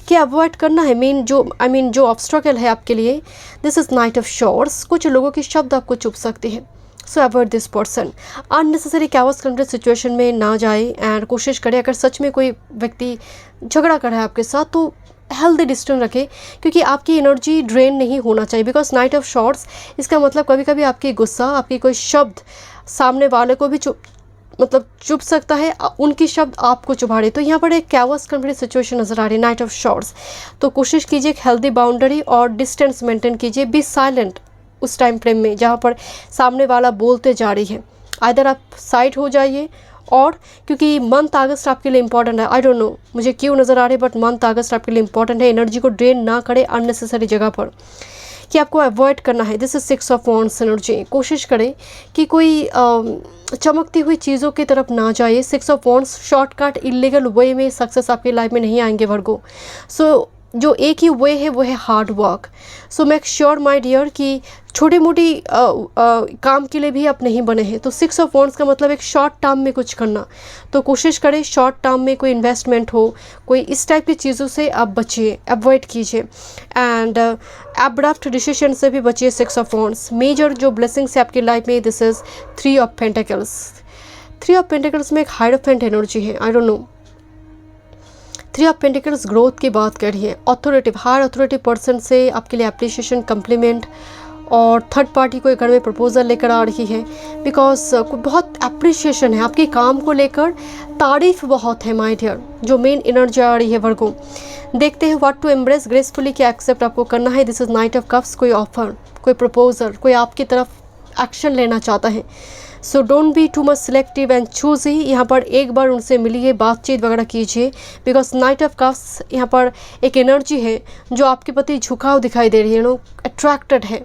कि अवॉइड करना है मेन जो ऑब्स्ट्रकल है आपके लिए। This is knight of swords, कुछ लोगों की शब्द आपको चुप सकती है, सो avoid this person. Unnecessary chaos country situation में ना जाए, एंड कोशिश करें अगर सच में कोई व्यक्ति झगड़ा कर रहा है आपके साथ तो हेल्दी डिस्टेंस रखें, क्योंकि आपकी एनर्जी ड्रेन नहीं होना चाहिए। बिकॉज नाइट ऑफ शॉर्ट्स, इसका मतलब कभी कभी आपकी गुस्सा, आपकी कोई शब्द सामने वाले को भी चुप सकता है, उनकी शब्द आपको चुभा रहे। तो यहाँ पर एक कैओस कंप्लीट सिचुएशन नजर आ रही है नाइट ऑफ शॉर्ट्स। तो कोशिश कीजिए एक हेल्दी बाउंड्री और डिस्टेंस मेंटेन कीजिए। बी साइलेंट उस टाइम फ्रेम में जहाँ पर सामने वाला बोलते जा रही है, आइदर आप साइड हो जाइए, और क्योंकि मंथ अगस्त आपके लिए इंपॉर्टेंट है, आई डोंट नो मुझे क्यों नज़र आ रही है, बट मंथ अगस्त आपके लिए इंपॉर्टेंट है। एनर्जी को ड्रेन ना करे अननेसेसरी जगह पर, कि आपको अवॉइड करना है। This is 6 of wands energy. कोशिश करें कि कोई चमकती हुई चीज़ों की तरफ ना जाइए। 6 ऑफ वॉन्ड्स, शॉर्टकट इलीगल वे में सक्सेस आपकी लाइफ में नहीं आएंगे वर्गो। सो जो एक ही वे है वो है hard work. So make sure my dear कि छोटी मोटी काम के लिए भी आप नहीं बने हैं। तो 6 ऑफ वॉन्ड्स का मतलब एक शॉर्ट टर्म में कुछ करना, तो कोशिश करें शॉर्ट टर्म में कोई इन्वेस्टमेंट हो, कोई इस टाइप की चीज़ों से आप बचिए, अवॉइड कीजिए, एंड एब्रप्ट डिसीजन से भी बचिए। 6 ऑफ वॉन्ड्स मेजर जो ब्लेसिंग्स है आपकी लाइफ में, this is 3 of pentacles. 3 of pentacles में एक हाइरोफेंट एनर्जी है, आई don't no. 3 of pentacles growth की बात कर रही है, अथॉरिटिव, हायर अथॉरिटी पर्सन से आपके लिए अप्रिशिएशन, कम्प्लीमेंट, और थर्ड पार्टी कोई घर में प्रपोजल लेकर आ रही है, बिकॉज बहुत अप्रिशिएशन है आपके काम को लेकर, तारीफ बहुत है माय डियर। जो मेन एनर्जी आ रही है वर्गो, देखते हैं व्हाट टू एम्ब्रेस ग्रेसफुली, क्या एक्सेप्ट आपको करना है। This is knight of cups, कोई ऑफर, कोई प्रपोजल, कोई आपकी तरफ एक्शन लेना चाहता है। So don't be too much selective and choose ही। यहाँ पर एक बार उनसे मिलिए, बातचीत वगैरह कीजिए, बिकॉज नाइट ऑफ कप्स यहाँ पर एक एनर्जी है जो आपके प्रति झुकाव दिखाई दे रही है, अट्रैक्टेड है।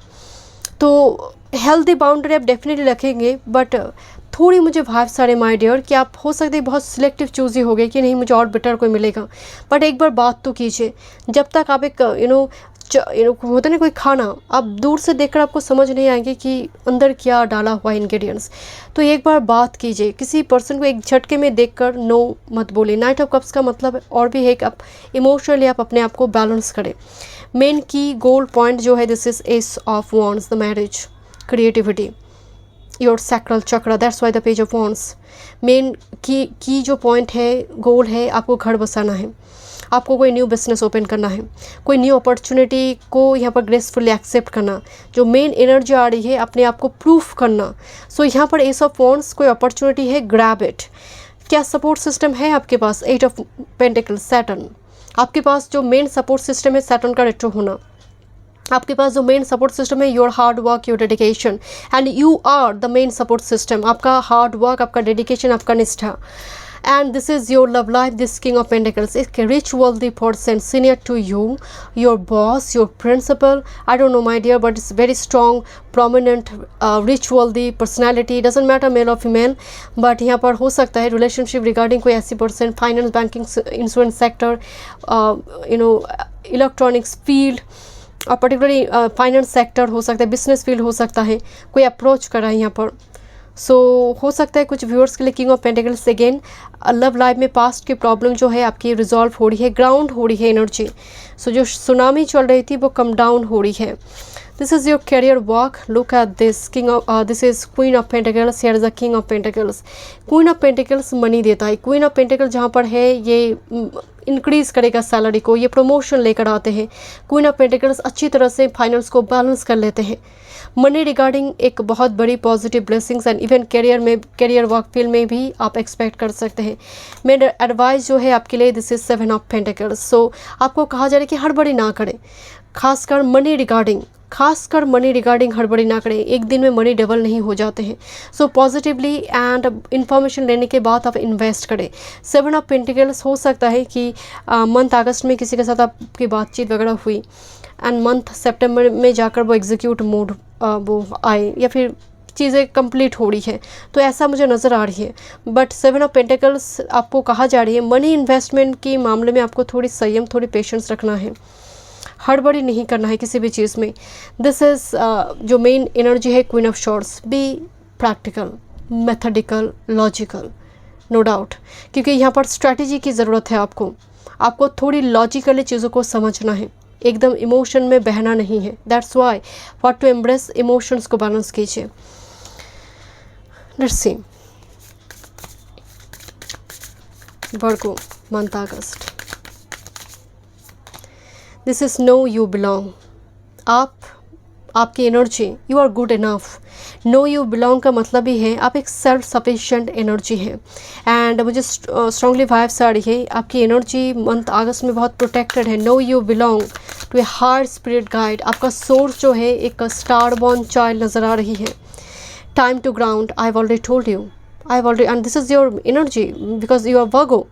तो हेल्दी बाउंड्री आप डेफिनेटली रखेंगे, बट थोड़ी मुझे वाइब्स आ रहे माय डियर कि आप हो सकते हैं बहुत सिलेक्टिव चूज़ी हो गए कि नहीं मुझे और बेटर कोई मिलेगा, बट एक बार बात तो कीजिए। जब तक आप एक होता ना कोई खाना, आप दूर से देखकर आपको समझ नहीं आएंगे कि अंदर क्या डाला हुआ है इंग्रेडिएंट्स, तो एक बार बात कीजिए। किसी पर्सन को एक झटके में देखकर नो मत बोलिए। नाइट ऑफ कप्स का मतलब और भी है कि आप इमोशनली आप अपने आप को बैलेंस करें। मेन की गोल पॉइंट जो है, this is ace of wands, the marriage, creativity, your sacral chakra, that's why the page of wands. Main की जो पॉइंट है, गोल है, आपको घर बसाना है, आपको कोई न्यू बिजनेस ओपन करना है, कोई न्यू अपॉर्चुनिटी को यहाँ पर ग्रेसफुली एक्सेप्ट करना। जो मेन एनर्जी आ रही है, अपने आप को प्रूफ करना। सो यहाँ पर एस ऑफ वॉन्ड्स, कोई अपॉर्चुनिटी है, ग्रैब इट। क्या सपोर्ट सिस्टम है आपके पास? 8 ऑफ पेंटिकल्स, सैटर्न। आपके पास जो मेन सपोर्ट सिस्टम है, सैटर्न का रेट्रो होना। आपके पास जो मेन सपोर्ट सिस्टम है, your hard work, your dedication, and you are the main support system. आपका हार्ड वर्क, आपका डेडिकेशन, आपका निष्ठा, and this is your love life. This King of Pentacles is a rich wealthy person senior to you, your boss, your principal, I don't know my dear, but it's very strong prominent rich wealthy personality, doesn't matter male or female, but यहाँ पर हो सकता है relationship regarding कोई ऐसी person, finance, banking, insurance sector, electronics field, particularly finance sector हो सकता है, बिजनेस फील्ड हो सकता है, कोई अप्रोच कर रहा है यहाँ पर। सो हो सकता है कुछ व्यूअर्स के लिए king of pentacles again love life में पास्ट की प्रॉब्लम जो है आपकी रिजॉल्व हो रही है, ग्राउंड हो रही है एनर्जी। सो जो सुनामी चल रही थी वो कम डाउन हो रही है। This is your career work, look at this king of this is queen of pentacles, here is the king of pentacles. Queen of pentacles money देता है, क्वीन ऑफ पेंटिकल जहाँ पर है ये इंक्रीज़ करेगा सैलरी को, ये प्रमोशन लेकर आते हैं। क्वीन ऑफ पेंटिकल्स अच्छी तरह से फाइनेंस को बैलेंस कर लेते हैं। मनी रिगार्डिंग एक बहुत बड़ी positive blessings and even career में, करियर वर्क फील्ड में भी आप एक्सपेक्ट कर सकते हैं। मेरा एडवाइस जो है आपके लिए, दिस इज 7 ऑफ पेंटिकल्स। सो आपको कहा जा रहा है कि हड़बड़ी ना करें, खासकर मनी रिगार्डिंग हड़बड़ी ना करें। एक दिन में मनी डबल नहीं हो जाते हैं। सो पॉजिटिवली एंड इन्फॉर्मेशन लेने के बाद आप इन्वेस्ट करें। 7 ऑफ पेंटिकल्स हो सकता है कि मंथ अगस्त में किसी के साथ आपकी बातचीत वगैरह हुई एंड मंथ सितंबर में जाकर वो एग्जीक्यूट मोड वो आए या फिर चीज़ें कंप्लीट हो रही है, तो ऐसा मुझे नज़र आ रही है। बट 7 ऑफ पेंटिकल्स आपको कहा जा रही है मनी इन्वेस्टमेंट के मामले में आपको थोड़ी संयम, थोड़ी पेशेंस रखना है, हड़बड़ी नहीं करना है किसी भी चीज़ में। दिस इज़ जो मेन एनर्जी है queen of swords, be practical, methodical, logical, no doubt, क्योंकि यहाँ पर स्ट्रैटेजी की ज़रूरत है। आपको थोड़ी लॉजिकली चीज़ों को समझना है, एकदम इमोशन में बहना नहीं है। That's why what to embrace, emotions को बैलेंस कीजिए। Let's see Virgo month August. This is no you belong. आपकी energy, you are good enough. No you belong का मतलब ही है आप एक सेल्फ सफिशिएंट एनर्जी है। एंड मुझे स्ट्रांगली वाइब्स आ रही है आपकी एनर्जी मंथ अगस्त में बहुत प्रोटेक्टेड है। No you belong to a higher spirit guide. आपका सोर्स जो है एक स्टार बॉर्न चाइल्ड नज़र आ रही है। Time to ground, I have already told you, and this is your energy because you are Virgo.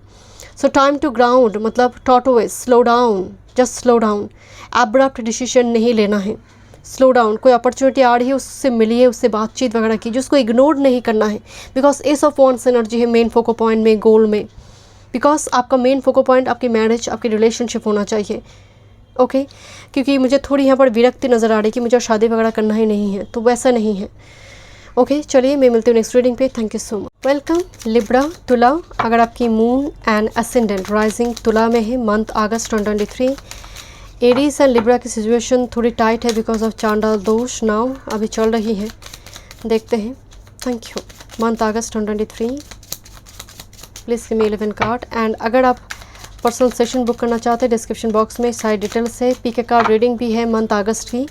So time to ground मतलब tortoise, slow down, just slow down. Abrupt decision नहीं लेना है, स्लो डाउन। कोई अपॉर्चुनिटी आ रही है उससे मिलिए, उससे बातचीत वगैरह कीजिए, उसको इग्नोर नहीं करना है। Because ace of wands energy है मेन फोको पॉइंट में, गोल में। बिकॉज आपका मेन फोको पॉइंट आपकी मैरिज, आपकी रिलेशनशिप होना चाहिए। ओके क्योंकि मुझे थोड़ी यहाँ पर विरक्ति नज़र आ रही है कि मुझे शादी वगैरह करना ही नहीं है, तो वैसा नहीं है। ओके चलिए मैं मिलती हूँ नेक्स्ट रीडिंग पे। Thank you so much. Welcome Libra, तुला। अगर आपकी मून एंड असेंडेंट राइजिंग तुला में है month August 2023। Aries and Libra की सिचुएशन थोड़ी टाइट है बिकॉज ऑफ चांडाल दोष नाउ अभी चल रही है, देखते हैं। Thank you. Month August 2023, please give me 11 card. And अगर आप पर्सनल सेशन बुक करना चाहते हैं, डिस्क्रिप्शन बॉक्स में साइड डिटेल्स है। पीके कार्ड रीडिंग भी है मंथ अगस्त की,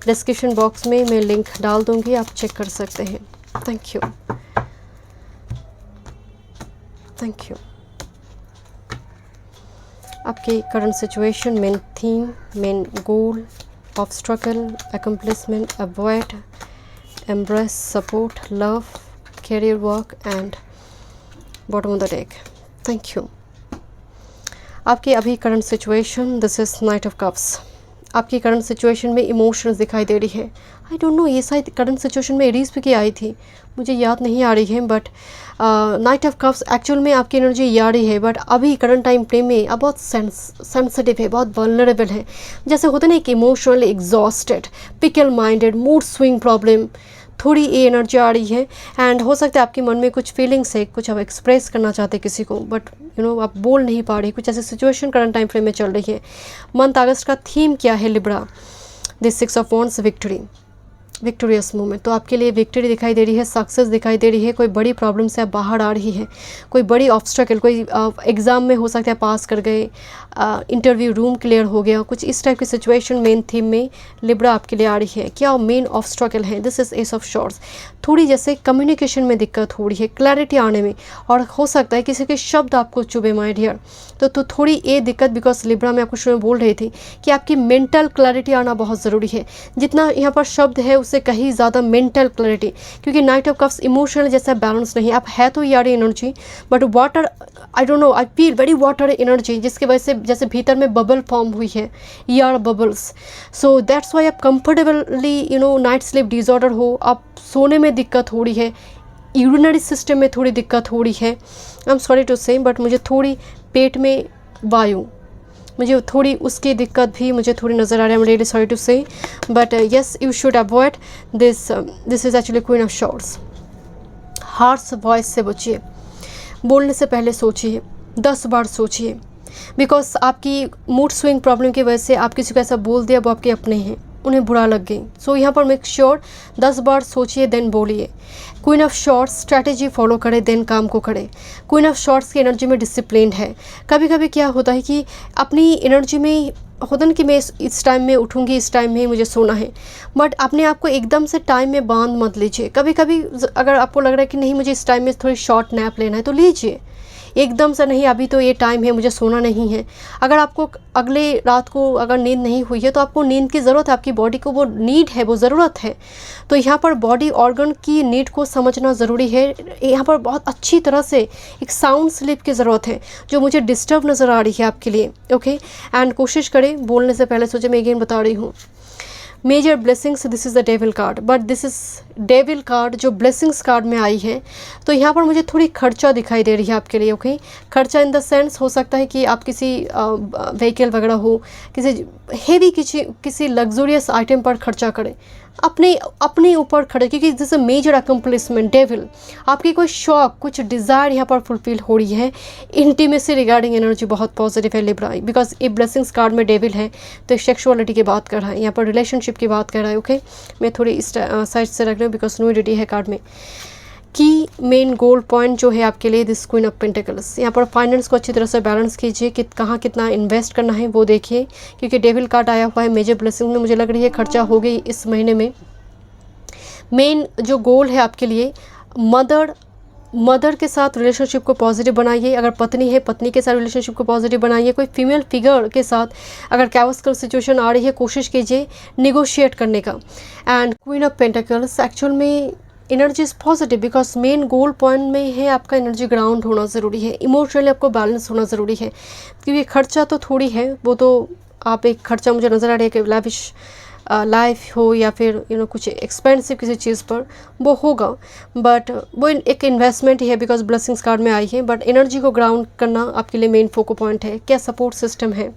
डिस्क्रिप्शन बॉक्स में मैं लिंक डाल दूंगी, आप चेक कर सकते हैं। Thank you, thank you. आपकी current situation, main theme, main goal, obstacle, accomplishment, avoid, embrace, support, love, career work and bottom of the deck. Thank you. आपकी अभी current situation, this is knight of cups. आपकी करंट सिचुएशन में इमोशंस दिखाई दे रही है। आई डोंट नो, ये शायद करंट सिचुएशन में एरीज पे की आई थी, मुझे याद नहीं आ रही है। But night of cups actual में आपकी एनर्जी ये आ रही है, बट अभी करंट टाइम फ्रेम में आप बहुत सेंसिटिव है, बहुत वल्नरेबल है। जैसे होता ना, एक emotionally exhausted, pickle minded, mood swing problem, थोड़ी ये एनर्जी आ रही है। एंड हो सकता है आपके मन में कुछ फीलिंग्स है, कुछ आप एक्सप्रेस करना चाहते हैं किसी को, बट आप बोल नहीं पा रहे। कुछ ऐसी सिचुएशन करंट टाइम फ्रेम में चल रही है। मंथ अगस्त का थीम क्या है Libra? This 6 of wands, victory, victorious movement. तो आपके लिए विक्ट्री दिखाई दे रही है, सक्सेस दिखाई दे रही है। कोई बड़ी प्रॉब्लम से आप बाहर आ रही है, कोई बड़ी ऑब्स्ट्रकल, कोई एग्ज़ाम में हो सकता है पास कर गए, इंटरव्यू रूम क्लियर हो गया, कुछ इस टाइप की सिचुएशन मेन थीम में लिब्रा आपके लिए आ रही है। क्या मेन ऑब्स्ट्रकल है? This is ace of shorts. थोड़ी जैसे कम्युनिकेशन में दिक्कत हो रही है, क्लैरिटी आने में, और हो सकता है किसी के शब्द आपको चुभे माय डियर, तो थोड़ी ये दिक्कत, बिकॉज लिब्रा में आपको शुरू में बोल रही थी कि आपकी मेंटल क्लैरिटी आना बहुत ज़रूरी है। जितना यहाँ पर शब्द है उससे कहीं ज़्यादा मेंटल क्लैरिटी, क्योंकि नाइट ऑफ कप्स इमोशनल जैसा बैलेंस नहीं। आप है तो यार energy, but water, I don't no, I feel very water energy, जिसकी वजह से जैसे भीतर में बबल फॉर्म हुई है, यार बबल्स। सो दैट्स वाई आप कंफर्टेबली नाइट स्लीप डिसऑर्डर हो, आप सोने में दिक्कत हो रही है, यूरिनरी सिस्टम में थोड़ी दिक्कत हो रही है। I am sorry to say, but मुझे थोड़ी पेट में वायु, मुझे थोड़ी उसकी दिक्कत भी मुझे थोड़ी नज़र आ रही है। I am really sorry to say, but yes you should avoid this. This is actually queen of swords. Harsh voice से बचिए, बोलने से पहले सोचिए, 10 बार सोचिए, बिकॉज आपकी मूड स्विंग प्रॉब्लम की वजह से आप किसी को ऐसा बोल दिया, वो आपके अपने हैं, उन्हें बुरा लग गई। सो यहाँ पर मेक श्योर 10 बार सोचिए देन बोलिए। Queen of shorts strategy follow करे देन काम को करे। क्वीन ऑफ शॉर्ट्स की एनर्जी में डिसिप्लिन है। कभी कभी क्या होता है कि अपनी एनर्जी में होता ना कि मैं इस टाइम में उठूँगी, इस टाइम में मुझे सोना है, बट अपने आप को एकदम से टाइम में बांध मत लीजिए। कभी कभी अगर आपको लग रहा है कि नहीं मुझे इस टाइम में थोड़ी शॉर्ट नैप लेना है तो लीजिए, एकदम से नहीं अभी तो ये टाइम है मुझे सोना नहीं है। अगर आपको अगले रात को अगर नींद नहीं हुई है तो आपको नींद की ज़रूरत है, आपकी बॉडी को वो नीड है, वो ज़रूरत है। तो यहाँ पर बॉडी ऑर्गन की नीड को समझना ज़रूरी है। यहाँ पर बहुत अच्छी तरह से एक साउंड स्लीप की ज़रूरत है जो मुझे डिस्टर्ब नज़र आ रही है आपके लिए। ओके, एंड कोशिश करें बोलने से पहले सोचे। मैं अगेन बता रही हूँ, major blessings, this is the devil card, but this is devil card जो ब्लेसिंग्स कार्ड में आई है। तो यहाँ पर मुझे थोड़ी खर्चा दिखाई दे रही है आपके लिए। ओके, खर्चा इन द सेंस हो सकता है कि आप किसी व्हीकल वगैरह हो, किसी हेवी किसी लग्जूरियस आइटम पर खर्चा करें, अपने ऊपर खड़े, क्योंकि this a major accomplishment. Devil, आपकी कोई शौक, कुछ डिज़ायर यहाँ पर फुलफिल हो रही है। इंटीमेसी रिगार्डिंग एनर्जी बहुत पॉजिटिव है लिब्रा, बिकॉज ये ब्लेसिंग्स कार्ड में डेविल है तो सेक्सुअलिटी की बात कर रहा है, यहाँ पर रिलेशनशिप की बात कर रहा है। ओके, मैं थोड़ी इस साइड से रख रही हूँ बिकॉज न्यूडिटी है कार्ड में। की मेन गोल पॉइंट जो है आपके लिए दिस क्वीन ऑफ पेंटिकल्स, यहाँ पर फाइनेंस को अच्छी तरह से बैलेंस कीजिए कि कहाँ कितना इन्वेस्ट करना है वो देखिए, क्योंकि डेविल कार्ड आया हुआ है मेजर ब्लेसिंग में। मुझे लग रही है खर्चा हो गई इस महीने में। मेन जो गोल है आपके लिए, मदर के साथ रिलेशनशिप को पॉजिटिव बनाइए। अगर पत्नी है, पत्नी के साथ रिलेशनशिप को पॉजिटिव बनाइए। कोई फीमेल फिगर के साथ अगर कैवस्कल सिचुएशन आ रही है, कोशिश कीजिए निगोशिएट करने का। And queen of pentacles actual में energy is positive because main goal point में है आपका एनर्जी ग्राउंड होना ज़रूरी है, इमोशनली आपको बैलेंस होना ज़रूरी है। क्योंकि खर्चा तो थोड़ी है, वो तो आप एक खर्चा मुझे नज़र आ रहा है कि लाविश लाइफ हो या फिर कुछ एक्सपेंसिव किसी चीज़ पर वो होगा, बट वो एक इन्वेस्टमेंट ही है बिकॉज ब्लेसिंग्स कार्ड में आई है। बट एनर्जी को ग्राउंड करना आपके लिए मेन फोकस पॉइंट है। क्या सपोर्ट सिस्टम है,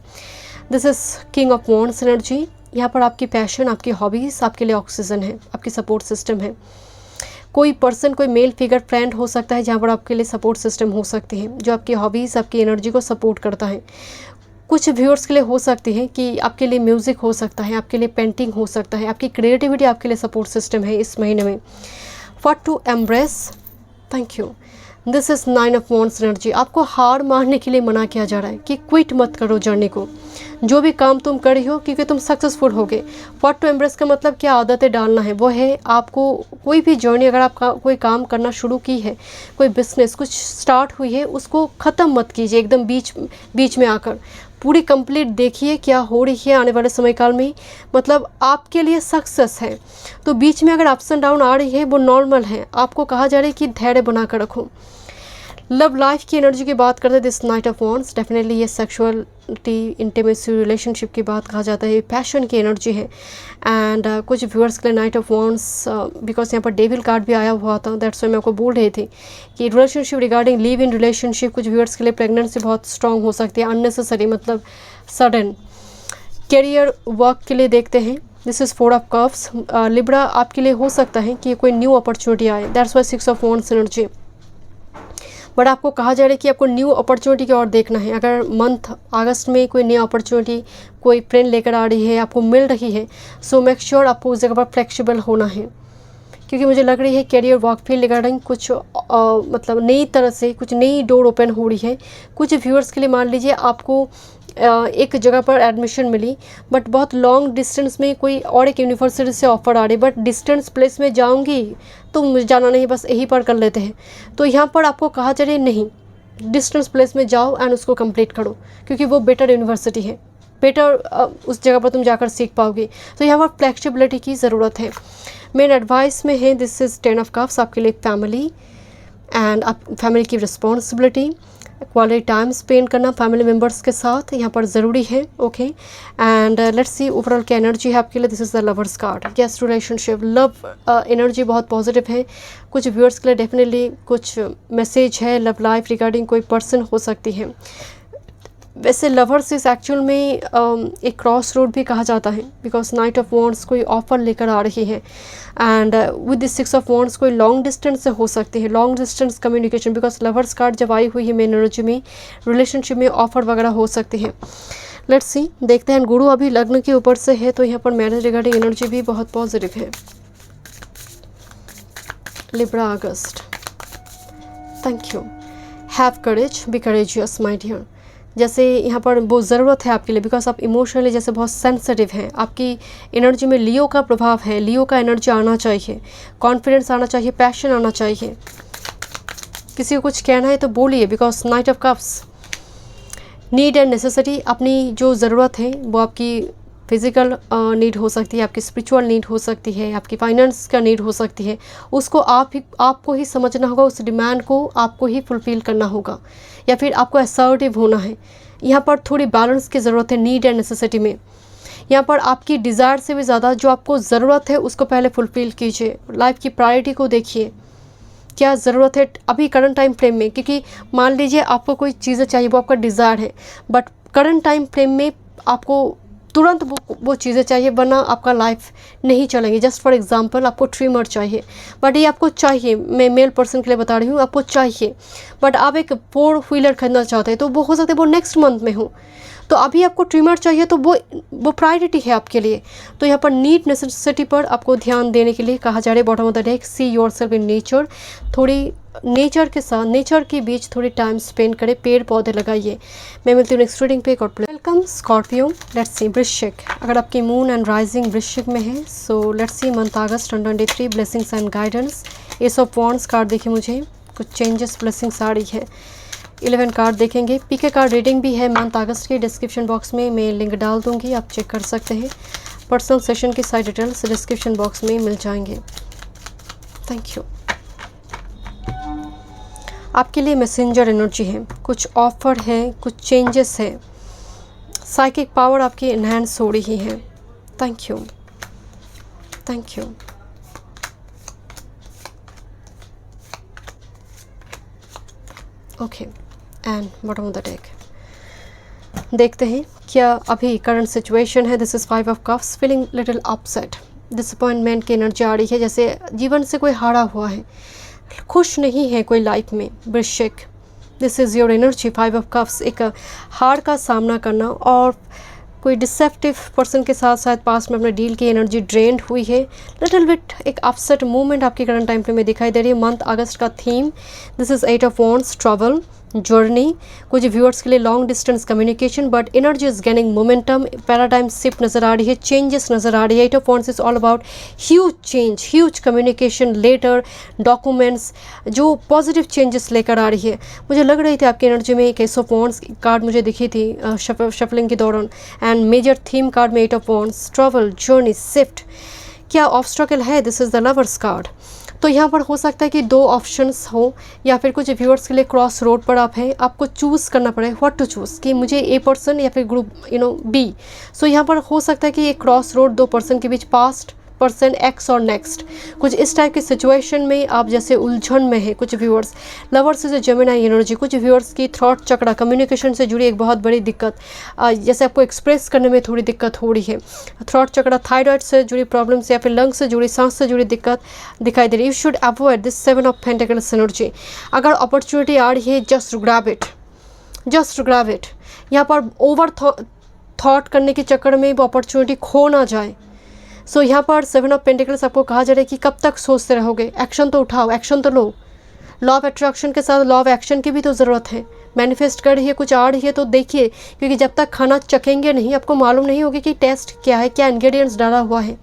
this is king of wands energy. यहाँ पर आपकी पैशन, आपकी हॉबीज़ आपके लिए ऑक्सीजन है, आपकी सपोर्ट सिस्टम है। कोई पर्सन, कोई मेल फिगर फ्रेंड हो सकता है जहाँ पर आपके लिए सपोर्ट सिस्टम हो सकते हैं, जो आपकी हॉबीज़, आपकी एनर्जी को सपोर्ट करता है। कुछ व्यूअर्स के लिए हो सकती है कि आपके लिए म्यूज़िक हो सकता है, आपके लिए पेंटिंग हो सकता है, आपकी क्रिएटिविटी आपके लिए सपोर्ट सिस्टम है इस महीने में। What to embrace, thank you, this is 9 of wands energy. आपको हार मारने के लिए मना किया जा रहा है कि क्विट मत करो जर्नी को, जो भी काम तुम कर रही हो, क्योंकि तुम सक्सेसफुल होगे। व्हाट टू एम्ब्रेस का मतलब क्या आदतें डालना है, वो है आपको कोई भी जर्नी, अगर आप कोई काम करना शुरू की है, कोई बिजनेस कुछ स्टार्ट हुई है, उसको ख़त्म मत कीजिए एकदम बीच में आकर। पूरी कंप्लीट देखिए क्या हो रही है आने वाले समय काल में, मतलब आपके लिए सक्सेस है। तो बीच में अगर अप्स एंड डाउन आ रही है वो नॉर्मल है, आपको कहा जा रहा है कि धैर्य बना कर रखो। लव लाइफ की एनर्जी की बात करते हैं this knight of wands, definitely ये सेक्सुअलिटी, इंटीमेसी, रिलेशनशिप की बात कहा जाता है, पैशन की एनर्जी है। एंड कुछ व्यूअर्स के लिए नाइट ऑफ वॉन्ड्स, बिकॉज यहाँ पर डेविल कार्ड भी आया हुआ था, दैट्स वाई मैं आपको बोल रही थी कि relationship regarding live in relationship, कुछ व्यूअर्स के लिए प्रेगनेंसी बहुत स्ट्रांग हो सकती है, अननेसेसरी मतलब सडन। करियर वर्क के लिए देखते हैं, this is 4 of cups. Libra, आपके लिए हो सकता है कि कोई न्यू अपॉर्चुनिटी आए, that's why 6 of wands energy. But आपको कहा जा रहा है कि आपको न्यू अपॉर्चुनिटी की ओर देखना है। अगर मंथ अगस्त में कोई न्यू अपॉर्चुनिटी कोई फ्रेंड लेकर आ रही है, आपको मिल रही है, सो मेक श्योर आपको उस जगह पर फ्लेक्सिबल होना है, क्योंकि मुझे लग रही है कैरियर वर्क फील्ड रिगार्डिंग कुछ मतलब नई तरह से कुछ नई डोर ओपन हो रही है। कुछ व्यूअर्स के लिए मान लीजिए आपको एक जगह पर एडमिशन मिली, बट बहुत लॉन्ग डिस्टेंस में कोई और एक यूनिवर्सिटी से ऑफर आ रही, बट डिस्टेंस प्लेस में जाऊंगी तो मुझे जाना नहीं, बस यहीं पर कर लेते हैं। तो यहाँ पर आपको कहा जा रहा है नहीं, डिस्टेंस प्लेस में जाओ एंड उसको कंप्लीट करो, क्योंकि वो बेटर यूनिवर्सिटी है, बेटर उस जगह पर तुम जाकर सीख पाओगे। तो यहाँ पर फ्लेक्सिबिलिटी की ज़रूरत है। मेन एडवाइस में है दिस इज़ 10 ऑफ कप्स, आपके लिए फैमिली एंड आप फैमिली की रिस्पॉन्सिबिलिटी, क्वालिटी टाइम स्पेंड करना फैमिली मेम्बर्स के साथ यहाँ पर ज़रूरी है। Okay, and let's see overall क्या एनर्जी है आपके लिए। This is the lovers card, yes relationship, love energy बहुत पॉजिटिव है। कुछ व्यूअर्स के लिए डेफिनेटली कुछ मैसेज है लव लाइफ रिगार्डिंग, कोई पर्सन हो सकती है। वैसे लवर्स इस एक्चुअल में एक क्रॉस रोड भी कहा जाता है, बिकॉज नाइट ऑफ वॉन्ड्स कोई ऑफर लेकर आ रही है, and with this 6 of wands कोई लॉन्ग डिस्टेंस से हो सकती है, long distance communication, because lovers card जब आई हुई है मेन एनर्जी में, रिलेशनशिप में ऑफर वगैरह हो सकते हैं। लेट्स सी, देखते हैं। गुरु अभी लग्न के ऊपर से है, तो यहाँ पर मैरिज रिगार्डिंग एनर्जी भी बहुत पॉजिटिव है। Libra August, thank you. Have courage, be courageous my dear. जैसे यहाँ पर वो ज़रूरत है आपके लिए, बिकॉज आप इमोशनली जैसे बहुत सेंसिटिव हैं, आपकी एनर्जी में लियो का प्रभाव है, लियो का एनर्जी आना चाहिए, कॉन्फिडेंस आना चाहिए, पैशन आना चाहिए। किसी को कुछ कहना है तो बोलिए, because night of cups, need and necessity, अपनी जो ज़रूरत है वो आपकी फिज़िकल नीड हो सकती है, आपकी स्पिरिचुअल नीड हो सकती है, आपकी फाइनेंस का नीड हो सकती है, उसको आपको ही समझना होगा, उस डिमांड को आपको ही फुलफ़िल करना होगा, या फिर आपको असर्टिव होना है। यहाँ पर थोड़ी बैलेंस की ज़रूरत है नीड एंड नेसेसिटी में। यहाँ पर आपकी डिज़ायर से भी ज़्यादा जो आपको ज़रूरत है उसको पहले फुलफ़िल कीजिए। लाइफ की प्रायोरिटी को देखिए, क्या ज़रूरत है अभी करंट टाइम फ्रेम में, क्योंकि मान लीजिए आपको कोई चीज़ें चाहिए, वो आपका डिज़ायर है, बट करंट टाइम फ्रेम में आपको तुरंत वो चीज़ें चाहिए, वरना आपका लाइफ नहीं चलेगी। जस्ट फॉर एग्जांपल, आपको ट्रिमर चाहिए, बट ये आपको चाहिए, मैं मेल पर्सन के लिए बता रही हूँ, आपको चाहिए, बट आप एक 4 व्हीलर खरीदना चाहते हैं, तो वो हो सकता है वो नेक्स्ट मंथ में हो, तो अभी आपको ट्रिमर चाहिए, तो वो प्रायोरिटी है आपके लिए। तो यहाँ पर नीड नेसेसिटी पर आपको ध्यान देने के लिए कहा जा रहा है। Bottom of the deck, see yourself in nature, थोड़ी नेचर के साथ, नेचर के बीच थोड़ी टाइम स्पेंड करें, पेड़ पौधे लगाइए। मैं मिलती हूँ नेक्स्ट रीडिंग पे। Welcome Scorpio. लेट्स सी वृश्चिक, अगर आपकी मून एंड राइजिंग वृश्चिक में है, so let's see month August 2023 blessings and guidance. S of wands card देखिए, मुझे कुछ चेंजेस ब्लेसिंग्स आ रही है। 11 कार्ड देखेंगे। पीके कार्ड रीडिंग भी है मंथ अगस्त की, डिस्क्रिप्शन बॉक्स में मैं लिंक डाल दूंगी, आप चेक कर सकते हैं। पर्सनल सेशन की सारी डिटेल्स डिस्क्रिप्शन बॉक्स में मिल जाएंगे। Thank you. आपके लिए मैसेंजर एनर्जी है, कुछ ऑफर है, कुछ चेंजेस है, साइकिक पावर आपकी इन्हांस हो रही है। Thank you, thank you. Okay, and bottom of the deck देखते हैं क्या अभी करंट सिचुएशन है। This is 5 of cups, feeling little upset, disappointment की एनर्जी आ रही है, जैसे जीवन से कोई हारा हुआ है, खुश नहीं है कोई लाइफ में। वृश्चिक, this is your energy. 5 of cups, एक हार का सामना करना, और कोई डिसेप्टिव पर्सन के साथ शायद पास में अपने डील की एनर्जी ड्रेन्ड हुई है। लिटिल बिट एक अपसेट मूवमेंट आपके करंट टाइम फ्रेम में दिखाई दे रही है। मंथ अगस्त का theme, this is 8 of wands, travel, journey, कुछ व्यूअर्स के लिए long distance communication, but energy is gaining momentum, paradigm shift नज़र आ रही है, चेंजेस नज़र आ रही है। 8 of wands is all about huge change, huge communication, letter, documents, जो पॉजिटिव चेंजेस लेकर आ रही है। मुझे लग रही थी आपकी एनर्जी में एक एस ऑफ वॉन्ड्स कार्ड मुझे दिखी थी शफलिंग के दौरान, एंड मेजर थीम कार्ड में 8 of wands, travel, journey, shift. क्या ऑब्स्ट्रकल है? This is the lovers card. तो यहाँ पर हो सकता है कि 2 ऑप्शंस हो, या फिर कुछ व्यूअर्स के लिए क्रॉस रोड पर आप हैं, आपको चूज़ करना पड़े व्हाट टू चूज़, कि मुझे ए पर्सन या फिर ग्रुप बी। सो यहाँ पर हो सकता है कि एक क्रॉस रोड 2 पर्सन के बीच, पास्ट पर्सन एक्स और नेक्स्ट, कुछ इस टाइप की सिचुएशन में आप जैसे उलझन में है। कुछ व्यूअर्स लवर्स से जेमिनी एनर्जी, कुछ व्यूअर्स की थ्रॉट चक्रा, कम्युनिकेशन से जुड़ी एक बहुत बड़ी दिक्कत, जैसे आपको एक्सप्रेस करने में थोड़ी दिक्कत हो रही है। थ्रॉट चक्रा, थायराइड से जुड़ी प्रॉब्लम्स, या फिर लंग्स से जुड़ी, सांस से जुड़ी दिक्कत दिखाई दे रही है। You should avoid this 7 of pentacles energy. अगर अपॉर्चुनिटी आ रही है, just grab it, just grab it. यहाँ पर ओवर थॉट करने के चक्कर में वो अपॉर्चुनिटी खो ना जाए। सो यहाँ पर 7 ऑफ पेंटिकल्स आपको कहा जा रहा है कि कब तक सोचते रहोगे, एक्शन तो उठाओ, एक्शन तो लो। लॉ ऑफ अट्रैक्शन के साथ लॉ ऑफ एक्शन की भी तो ज़रूरत है। मैनिफेस्ट कर रही है, कुछ आ रही है तो देखिए, क्योंकि जब तक खाना चखेंगे नहीं, आपको मालूम नहीं होगी कि टेस्ट क्या है, क्या इंग्रेडिएंट्स डाला हुआ है।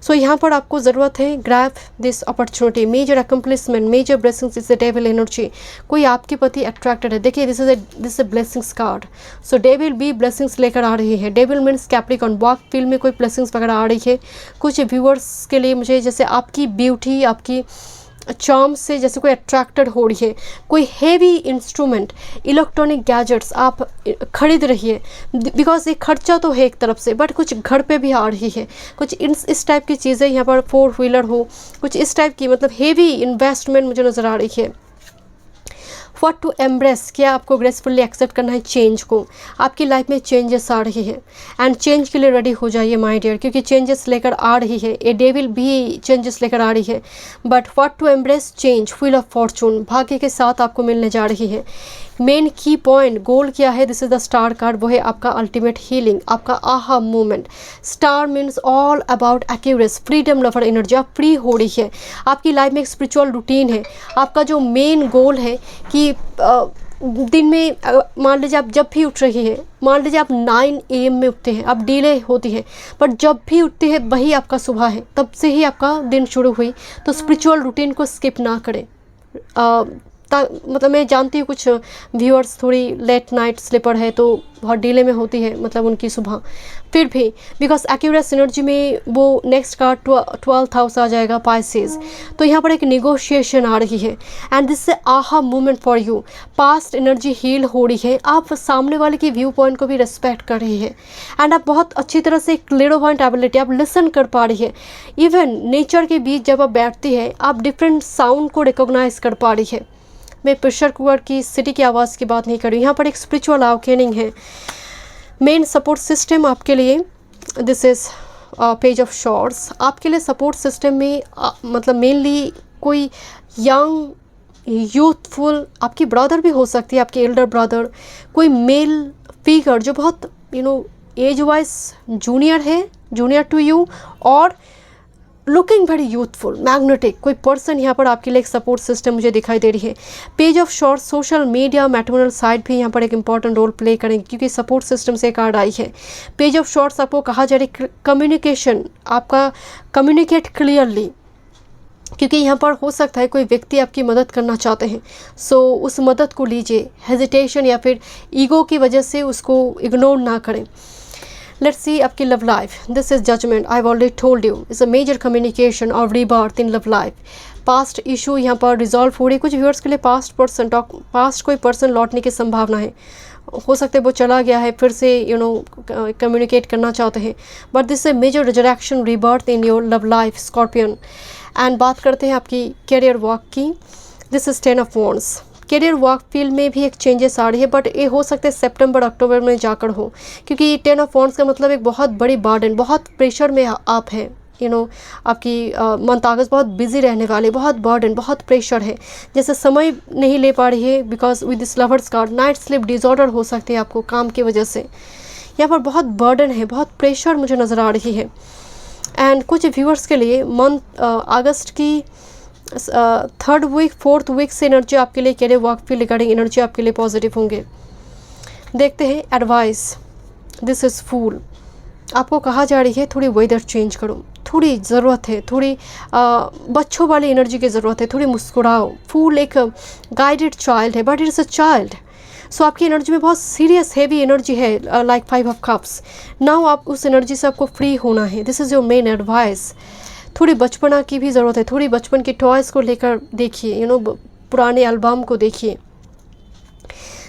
सो यहाँ पर आपको ज़रूरत है grab this opportunity, major accomplishment, major blessings is the devil energy. कोई आपके प्रति अट्रैक्टेड है। देखिए, this is a blessings card. So devil भी ब्लेसिंग्स लेकर आ रही है। Devil means Capricorn, work field में कोई ब्लेसिंग्स वगैरह आ रही है। कुछ व्यूअर्स के लिए मुझे जैसे आपकी ब्यूटी, आपकी चार्म से जैसे कोई अट्रैक्टेड हो रही है। कोई हेवी इंस्ट्रूमेंट, इलेक्ट्रॉनिक गैजेट्स आप खरीद रही है, बिकॉज ये खर्चा तो है एक तरफ से, बट कुछ घर पे भी आ रही है। कुछ इस टाइप की चीज़ें, यहाँ पर 4 व्हीलर हो, कुछ इस टाइप की, मतलब हेवी इन्वेस्टमेंट मुझे नज़र आ रही है। व्हाट टू एम्ब्रेस, क्या आपको ग्रेसफुली एक्सेप्ट करना है चेंज को। आपकी लाइफ में चेंजेस आ रही है एंड चेंज के लिए रेडी हो जाइए माय डियर, क्योंकि चेंजेस लेकर आ रही है, ए डेविल भी चेंजेस लेकर आ रही है। But what to embrace change, wheel of fortune, भाग्य के साथ आपको मिलने जा रही है। मेन की पॉइंट गोल क्या है, this is the star card, वो है आपका अल्टीमेट हीलिंग, आपका आहा movement. Star means all about Accuris, freedom lover energy, आप फ्री हो रही है। आपकी लाइफ में एक स्पिरिचुअल रूटीन है, आपका जो मेन गोल है कि दिन में मान लीजिए आप जब भी उठ रही है, मान लीजिए आप 9 AM में उठते हैं, आप डिले होती है, बट जब भी उठते हैं वही आपका सुबह है, तब से ही आपका दिन शुरू हुई। तो स्पिरिचुअल रूटीन को स्किप ना करें। मतलब मैं जानती हूँ कुछ व्यूअर्स थोड़ी लेट नाइट स्लीपर है तो बहुत डिले में होती है मतलब उनकी सुबह, फिर भी बिकॉज एक्यूरेस एनर्जी में वो नेक्स्ट कार्ड 12th हाउस आ जाएगा पाइसेस। तो यहाँ पर एक निगोशिएशन आ रही है एंड दिस से आहा movement for you. Past energy heal हो रही है, आप सामने वाले की व्यू पॉइंट को भी रिस्पेक्ट कर रही है एंड आप बहुत अच्छी तरह से क्लियर पॉइंट एबिलिटी, आप लिसन कर पा रही है। इवन नेचर के बीच जब आप बैठती है आप डिफरेंट साउंड को रिकॉग्नाइज कर पा रही है। मैं प्रेशर कुकर की सिटी की आवाज़ की बात नहीं कर रही, यहाँ पर एक स्पिरिचुअल अवेकनिंग है। मेन सपोर्ट सिस्टम आपके लिए, this is page of shorts, आपके लिए सपोर्ट सिस्टम में मतलब मेनली कोई यंग यूथफुल, आपकी ब्रदर भी हो सकती है, आपके एल्डर ब्रदर, कोई मेल फिगर जो बहुत एज वाइज जूनियर है, जूनियर टू यू, और लुकिंग वेरी यूथफुल मैग्नेटिक कोई पर्सन यहाँ पर आपके लिए एक सपोर्ट सिस्टम मुझे दिखाई दे रही है। Page of shorts, social media, maternal site भी यहाँ पर एक इंपॉर्टेंट रोल प्ले करेंगे क्योंकि सपोर्ट सिस्टम से कार्ड आई है। पेज ऑफ शॉर्ट्स आपको कहा जा रहा है कम्युनिकेशन, आपका कम्युनिकेट क्लियरली, क्योंकि यहाँ पर हो सकता है कोई व्यक्ति आपकी मदद करना चाहते हैं, सो उस मदद को लीजिए, हेजिटेशन या फिर ईगो की वजह से उसको इग्नोर ना करें। लेट्स सी आपकी love life, this is judgement, I have already told you, is a major communication और rebirth in love life. Past issue यहाँ पर रिजॉल्व हो रही है, कुछ व्यूअर्स के लिए पास्ट कोई पर्सन लौटने की संभावना है, हो सकता है वो चला गया है, फिर से कम्युनिकेट करना चाहते हैं, but this is major resurrection rebirth in your love life Scorpion. And बात करते हैं आपकी कैरियर वॉक की, this is 10 of wands. Career work field में भी एक चेंजेस आ रही है, बट ये हो सकता है सितंबर अक्टूबर में जाकर हो, क्योंकि 10 ऑफ वॉन्ड्स का मतलब एक बहुत बड़ी बर्डन, बहुत प्रेशर में आप हैं, आपकी मंथ अगस्त बहुत बिजी रहने वाले, बहुत बर्डन, बहुत प्रेशर है, जैसे समय नहीं ले पा रही है because with this lovers card night sleep disorder हो सकते हैं आपको काम की वजह से, यहाँ पर बहुत बर्डन है, बहुत प्रेशर मुझे नज़र आ रही है। एंड कुछ व्यूअर्स के लिए मंथ अगस्त की 3rd वीक 4th वीक से एनर्जी आपके लिए career work field regarding energy आपके लिए पॉजिटिव होंगे। देखते हैं एडवाइस, दिस इज़ फूल, आपको कहा जा रही है थोड़ी वेदर चेंज करो, थोड़ी ज़रूरत है, थोड़ी बच्चों वाली एनर्जी की ज़रूरत है, थोड़ी मुस्कुराओ। फूल एक गाइडेड चाइल्ड है बट इट्स अ चाइल्ड, सो आपकी एनर्जी में बहुत सीरियस हैवी एनर्जी है, लाइक 5 ऑफ कप्स। नाउ आप उस एनर्जी से आपको फ्री होना है, this is your main advice. थोड़ी बचपना की भी ज़रूरत है, थोड़ी बचपन के टॉयज़ को लेकर देखिए, पुराने एल्बम को देखिए।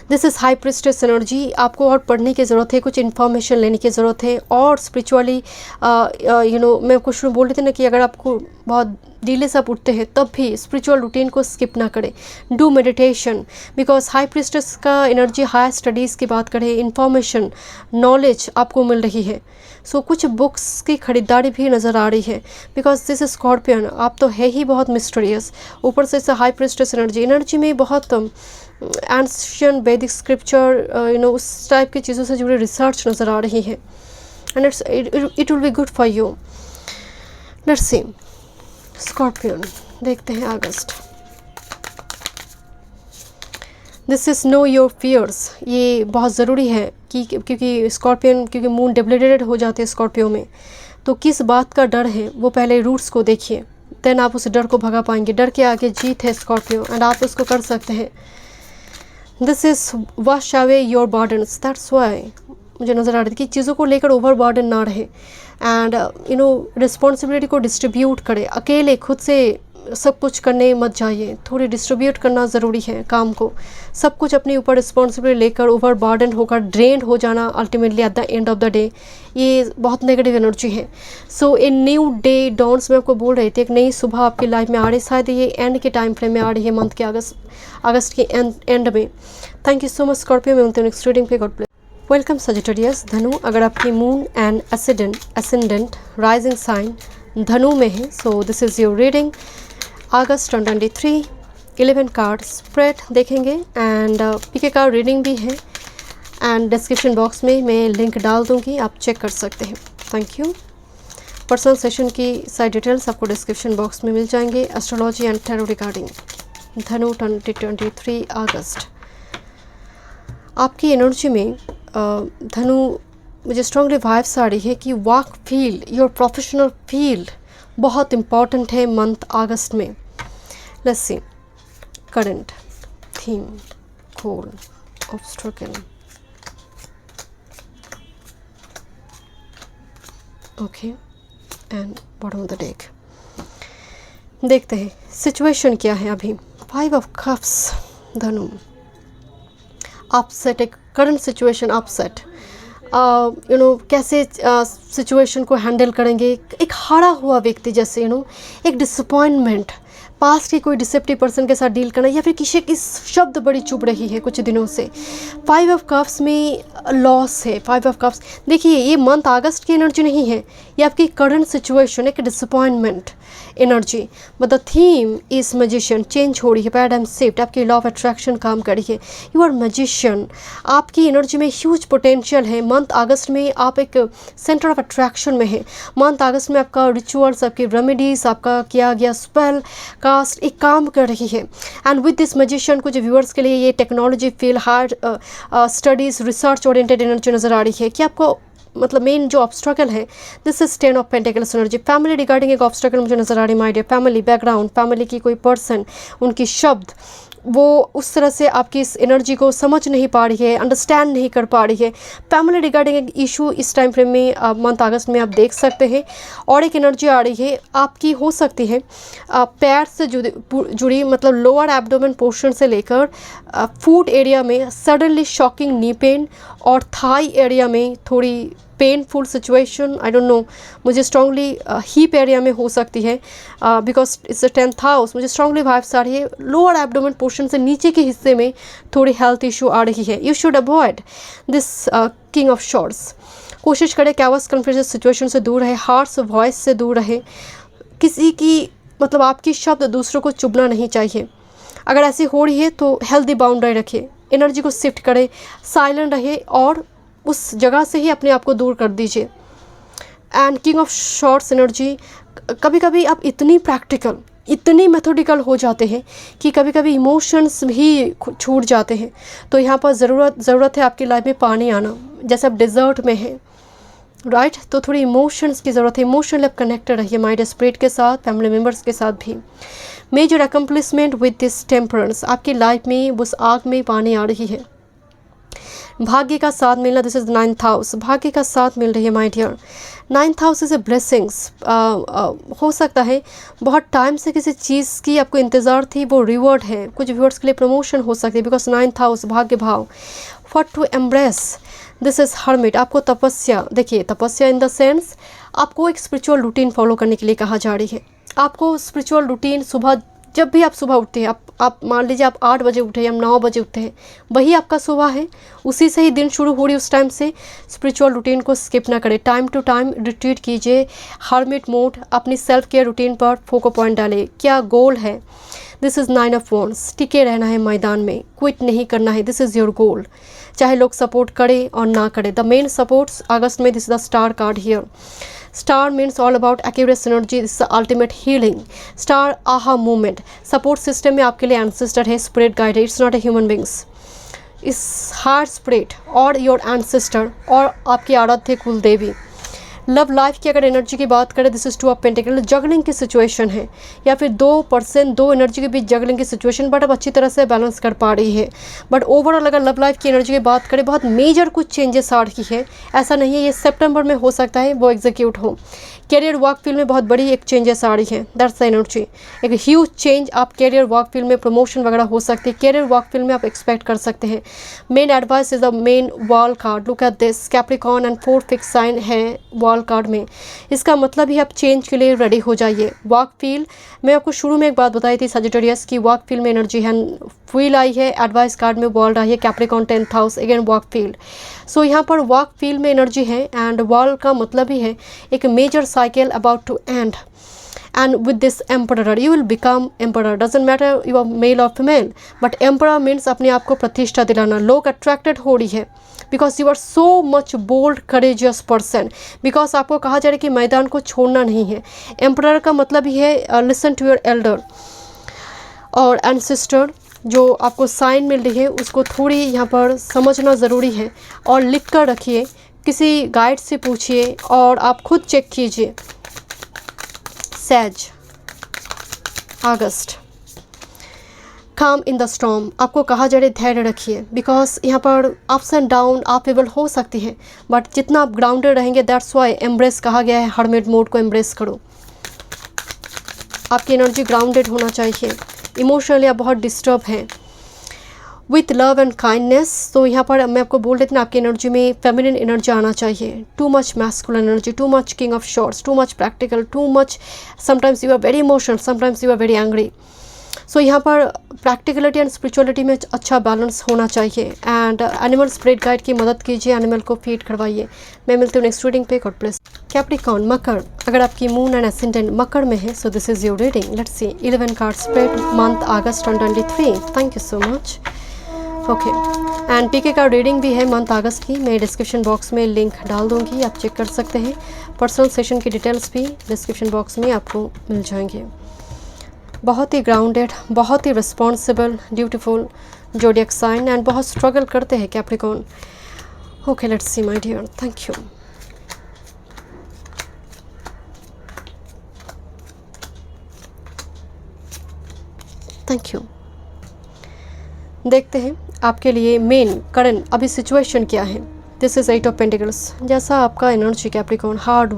This is high priestess energy, आपको और पढ़ने की ज़रूरत है, कुछ इन्फॉर्मेशन लेने की ज़रूरत है, और स्पिरिचुअली मैं कुछ बोल रही थी ना कि अगर आपको बहुत डिले से आप उठते हैं तब भी स्पिरिचुअल रूटीन को स्किप ना करें, do meditation, because high priestess का एनर्जी हाई स्टडीज़ की बात करें, इन्फॉर्मेशन नॉलेज आपको मिल रही है, सो कुछ बुक्स की खरीदारी भी नज़र आ रही है, बिकॉज दिस इज स्कॉर्पियन, आप तो है ही बहुत मिस्टीरियस, ऊपर से इस हाई प्रिस्टेस एनर्जी में बहुत एंशियंट वैदिक स्क्रिप्चर उस टाइप की चीज़ों से जुड़ी रिसर्च नज़र आ रही है, and it will be good for you. Let's see scorpion, देखते हैं अगस्त, this is no your fears, ये बहुत ज़रूरी है कि क्योंकि स्कॉर्पियन, क्योंकि मून डेबिलिटेटेड हो जाते हैं स्कॉर्पियो में, तो किस बात का डर है वो पहले रूट्स को देखिए, देन आप उस डर को भगा पाएंगे। डर के आगे जीत है स्कॉर्पियो, एंड आप उसको कर सकते हैं। This is wash away your burdens, that's why मुझे नज़र आ रही थी कि चीज़ों को लेकर ओवर बर्डन ना रहे, एंड रिस्पॉन्सिबिलिटी को डिस्ट्रीब्यूट करें, अकेले खुद से सब कुछ करने मत जाइए, थोड़ी डिस्ट्रीब्यूट करना ज़रूरी है काम को। सब कुछ अपने ऊपर रिस्पॉन्सिबिलिटी लेकर ओवर बर्डन होकर ड्रेन हो जाना ultimately at the end of the day, ये बहुत नेगेटिव एनर्जी है। सो ए न्यू डे डॉन्स, मैं आपको बोल रही थी, एक नई सुबह आपकी लाइफ में आ रही, शायद ये एंड के टाइम फ्रेम में आ रही है, मंथ के अगस्त के एंड में। Thank you so much Scorpio, मैं उनके नेक्स्ट रीडिंग पे। God bless. Welcome Sagittarius. धनु, अगर आपकी moon and ascendant rising sign धनु में है, so this is your reading August 2023। 11 card spread देखेंगे एंड पीके कार्ड रीडिंग भी है एंड डिस्क्रिप्शन बॉक्स में मैं लिंक डाल दूंगी, आप चेक कर सकते हैं। Thank you. पर्सनल सेशन की सारी डिटेल्स आपको डिस्क्रिप्शन बॉक्स में मिल जाएंगे। एस्ट्रोलॉजी एंड टैरो रिगार्डिंग धनु 2023 अगस्त। आपकी एनर्जी में धनु मुझे स्ट्रांगली वाइब्स आ रही है कि work field, your professional field बहुत इम्पॉर्टेंट है मंथ अगस्त में। Let's see current theme, goal, obstacle. Okay and bottom of the deck. देखते हैं सिचुएशन क्या है अभी। 5 ऑफ कप्स धनु, अपसेट, एक करंट सिचुएशन अपसेट। कैसे सिचुएशन को हैंडल करेंगे। एक हारा हुआ व्यक्ति जैसे एक डिसअपॉइंटमेंट, पास्ट की कोई डिसेप्टिव पर्सन के साथ डील करना, या फिर किसी की शब्द बड़ी चुभ रही है कुछ दिनों से। 5 ऑफ कप्स में लॉस है। 5 ऑफ कप्स देखिए, ये मंथ अगस्त की एनर्जी नहीं है, ये आपकी करंट सिचुएशन, एक disappointment energy. But the theme is magician, change हो रही है, पैराडाइम शिफ्ट, आपकी लॉ ऑफ अट्रैक्शन काम कर रही है। यू आर मैजिशियन, आपकी एनर्जी में ह्यूज पोटेंशियल है। मंथ अगस्त में आप एक सेंटर ऑफ अट्रैक्शन में है। मंथ अगस्त में आपका रिचुअल्स, आपकी रेमेडीज, आपका किया गया स्पेल कास्ट एक काम कर रही है। एंड विद दिस मैजिशियन, कुछ व्यूअर्स के लिए ये technology field, hard studies, research oriented energy नज़र आ रही है कि आपको मतलब मेन जो ऑब्स्ट्रकल है, दिस इज 10 ऑफ पेंटिकल्स एनर्जी। फैमिली रिगार्डिंग एक ऑब्स्ट्रकल मुझे नजर आ रही है my dear. Family background, family की कोई पर्सन, उनकी शब्द, वो उस तरह से आपकी इस एनर्जी को समझ नहीं पा रही है, अंडरस्टैंड नहीं कर पा रही है। फैमिली रिगार्डिंग एक इशू इस टाइम फ्रेम में मंथ अगस्त में आप देख सकते हैं। और एक एनर्जी आ रही है आपकी, हो सकती है पैर से जुड़ी मतलब लोअर एब्डोमेन पोर्शन से लेकर फूट एरिया में सडनली शॉकिंग नी पेन, और थाई एरिया में थोड़ी painful situation. I don't no, मुझे स्ट्रांगली हीप एरिया में हो सकती है because it's a 10th house. मुझे स्ट्रांगली वाइब्स आ रही है लोअर एब्डोमेन पोर्शन से नीचे के हिस्से में थोड़ी हेल्थ इशू आ रही है। You should avoid this king of shorts. कोशिश करें कैवस कन्फ्यूजन सिचुएशन से दूर रहे, हार्श वॉइस से दूर रहे। किसी की मतलब आपकी शब्द दूसरों को चुभना नहीं चाहिए। अगर ऐसी हो रही है तो हेल्दी बाउंड्री रखिए, एनर्जी को शिफ्ट करें, साइलेंट रहिए और उस जगह से ही अपने आप को दूर कर दीजिए। And king of swords energy, कभी कभी आप इतनी प्रैक्टिकल, इतनी मेथोडिकल हो जाते हैं कि कभी कभी इमोशंस भी छूट जाते हैं। तो यहाँ पर ज़रूरत है आपकी लाइफ में पानी आना, जैसे आप डिज़र्ट में हैं, राइट। तो थोड़ी इमोशंस की ज़रूरत है। इमोशनल आप कनेक्टेड रहिए माइंड स्पिरिट के साथ, फैमिली मेम्बर्स के साथ भी। Major accomplishment with this temperance, आपकी लाइफ में उस आग में पानी आ रही है। भाग्य का साथ मिलना, दिस इज 9th हाउस, भाग्य का साथ मिल रही है my dear. 9th house is a blessings. हो सकता है बहुत टाइम से किसी चीज़ की आपको इंतज़ार थी, वो रिवॉर्ड है। कुछ व्यूअर्स के लिए प्रमोशन हो सकती है बिकॉज 9th हाउस भाग्य भाव। For to embrace, this is hermit, आपको तपस्या, देखिए तपस्या इन द सेंस आपको एक स्पिरिचुअल रूटीन फॉलो करने के लिए कहा जा रही है। आपको स्पिरिचुअल रूटीन सुबह, जब भी आप सुबह उठते हैं, आप मान लीजिए आप 8 बजे उठे या 9 बजे उठते हैं, वही आपका सुबह है, उसी से ही दिन शुरू हो रही। उस टाइम से स्पिरिचुअल रूटीन को स्किप ना करें, टाइम टू टाइम रिट्रीट कीजिए, हर्मिट मोड, अपनी सेल्फ केयर रूटीन पर फोकस पॉइंट डालें। क्या गोल है? दिस इज़ 9 ऑफ वॉन्ड्स, टिके रहना है मैदान में, क्विट नहीं करना है, दिस इज़ योर गोल। चाहे लोग सपोर्ट करें और ना करें, द मेन सपोर्ट्स अगस्त में, this is the star card here. Star means all about accurate energy, this is the ultimate healing. Star aha movement, support system में आपके लिए ancestor है, spirit guide है, it's not a human beings. इस heart spirit और your ancestor और आपकी आराध्य कुल देवी। लव लाइफ की अगर एनर्जी की बात करें, this is 2 of pentacle, juggling की सिचुएशन है या फिर 2 एनर्जी के बीच जगलिंग की सिचुएशन, बट अब अच्छी तरह से बैलेंस कर पा रही है। बट ओवरऑल अगर लव लाइफ की एनर्जी की बात करें, बहुत मेजर कुछ चेंजेस आ रही है। ऐसा नहीं है ये सितंबर में हो सकता है वो एग्जीक्यूट हो। कैरियर वर्क फील्ड में बहुत बड़ी एक चेंजेस आ रही है, दैट्स द एनर्जी। एक ह्यूज चेंज आप कैरियर वर्क फील्ड में, प्रमोशन वगैरह हो सकती है, कैरियर वर्क फील्ड में आप एक्सपेक्ट कर सकते हैं। Main advice is the main wall card, look at this, Capricorn and 4 fix sign है वॉल कार्ड में। इसका मतलब ही आप चेंज के लिए रेडी हो जाइए। वर्क फील्ड, मैं आपको शुरू में एक बात बताई थी सजिटेरियस की वर्क फील्ड में एनर्जी है, व्हील आई है, एडवाइस कार्ड में वॉल आई है, Capricorn 10th house, again work field. So यहाँ पर वर्क फील्ड में एनर्जी है एंड वॉल का मतलब ही है एक major cycle about to end. And with this emperor you will become emperor, doesn't matter you are male or female, but emperor means अपने आप को प्रतिष्ठा दिलाना। लोग अट्रैक्टेड हो रही है because you are so much bold courageous person, because आपको कहा जा रहा है कि मैदान को छोड़ना नहीं है। emperor का मतलब ही है listen to your elder और ancestor। जो आपको साइन मिल रही है उसको थोड़ी यहाँ पर समझना ज़रूरी है और लिख कर रखिए, किसी गाइड से पूछिए और आप खुद चेक कीजिए। सैज, अगस्त, काम इन द स्टॉर्म, आपको कहा जा रहा है धैर्य रखिए, बिकॉज यहाँ पर अप्स एंड डाउन अपेबल हो सकती है, बट जितना आप ग्राउंडेड रहेंगे दैट्स वाई एम्ब्रेस कहा गया है, हर्मिट मोड को एम्ब्रेस करो। आपकी एनर्जी ग्राउंडेड होना चाहिए। इमोशनली आप बहुत डिस्टर्ब हैं। विथ लव एंड काइंडनेस, तो यहाँ पर मैं आपको बोल देती हूँ आपकी एनर्जी में फेमिनिन एनर्जी आना चाहिए। Too much masculine energy, too much king of swords, too much practical, too much sometimes you are very emotional, sometimes you are very angry. So यहाँ पर प्रैक्टिकलिटी एंड स्पिरिचुअलिटी में अच्छा बैलेंस होना चाहिए। एंड एनिमल स्पिरिट गाइड की मदद कीजिए, एनिमल को फीड करवाइए। मैं मिलती हूँ नेक्स्ट रीडिंग पे। God bless. कैप्रिकॉर्न, मकर, अगर आपकी मून एंड एसेंडेंट मकर में है so this is your reading. Let's see 11 card spread, month August 2023। Thank you so much. Okay, and PK का रीडिंग भी है मंथ अगस्त की, मैं डिस्क्रिप्शन बॉक्स में लिंक डाल दूंगी, आप चेक कर सकते हैं। पर्सनल सेशन की डिटेल्स भी डिस्क्रिप्शन बॉक्स में आपको मिल जाएंगे। बहुत ही ग्राउंडेड, बहुत ही responsible, dutiful zodiac sign and बहुत स्ट्रगल करते हैं Capricorn. Okay, let's see my dear. Thank you. Thank you. देखते हैं आपके लिए मेन करंट अभी सिचुएशन क्या है। This is 8 of pentacles. जैसा आपका एनर्जी कैप्रिकॉर्न, हार्ड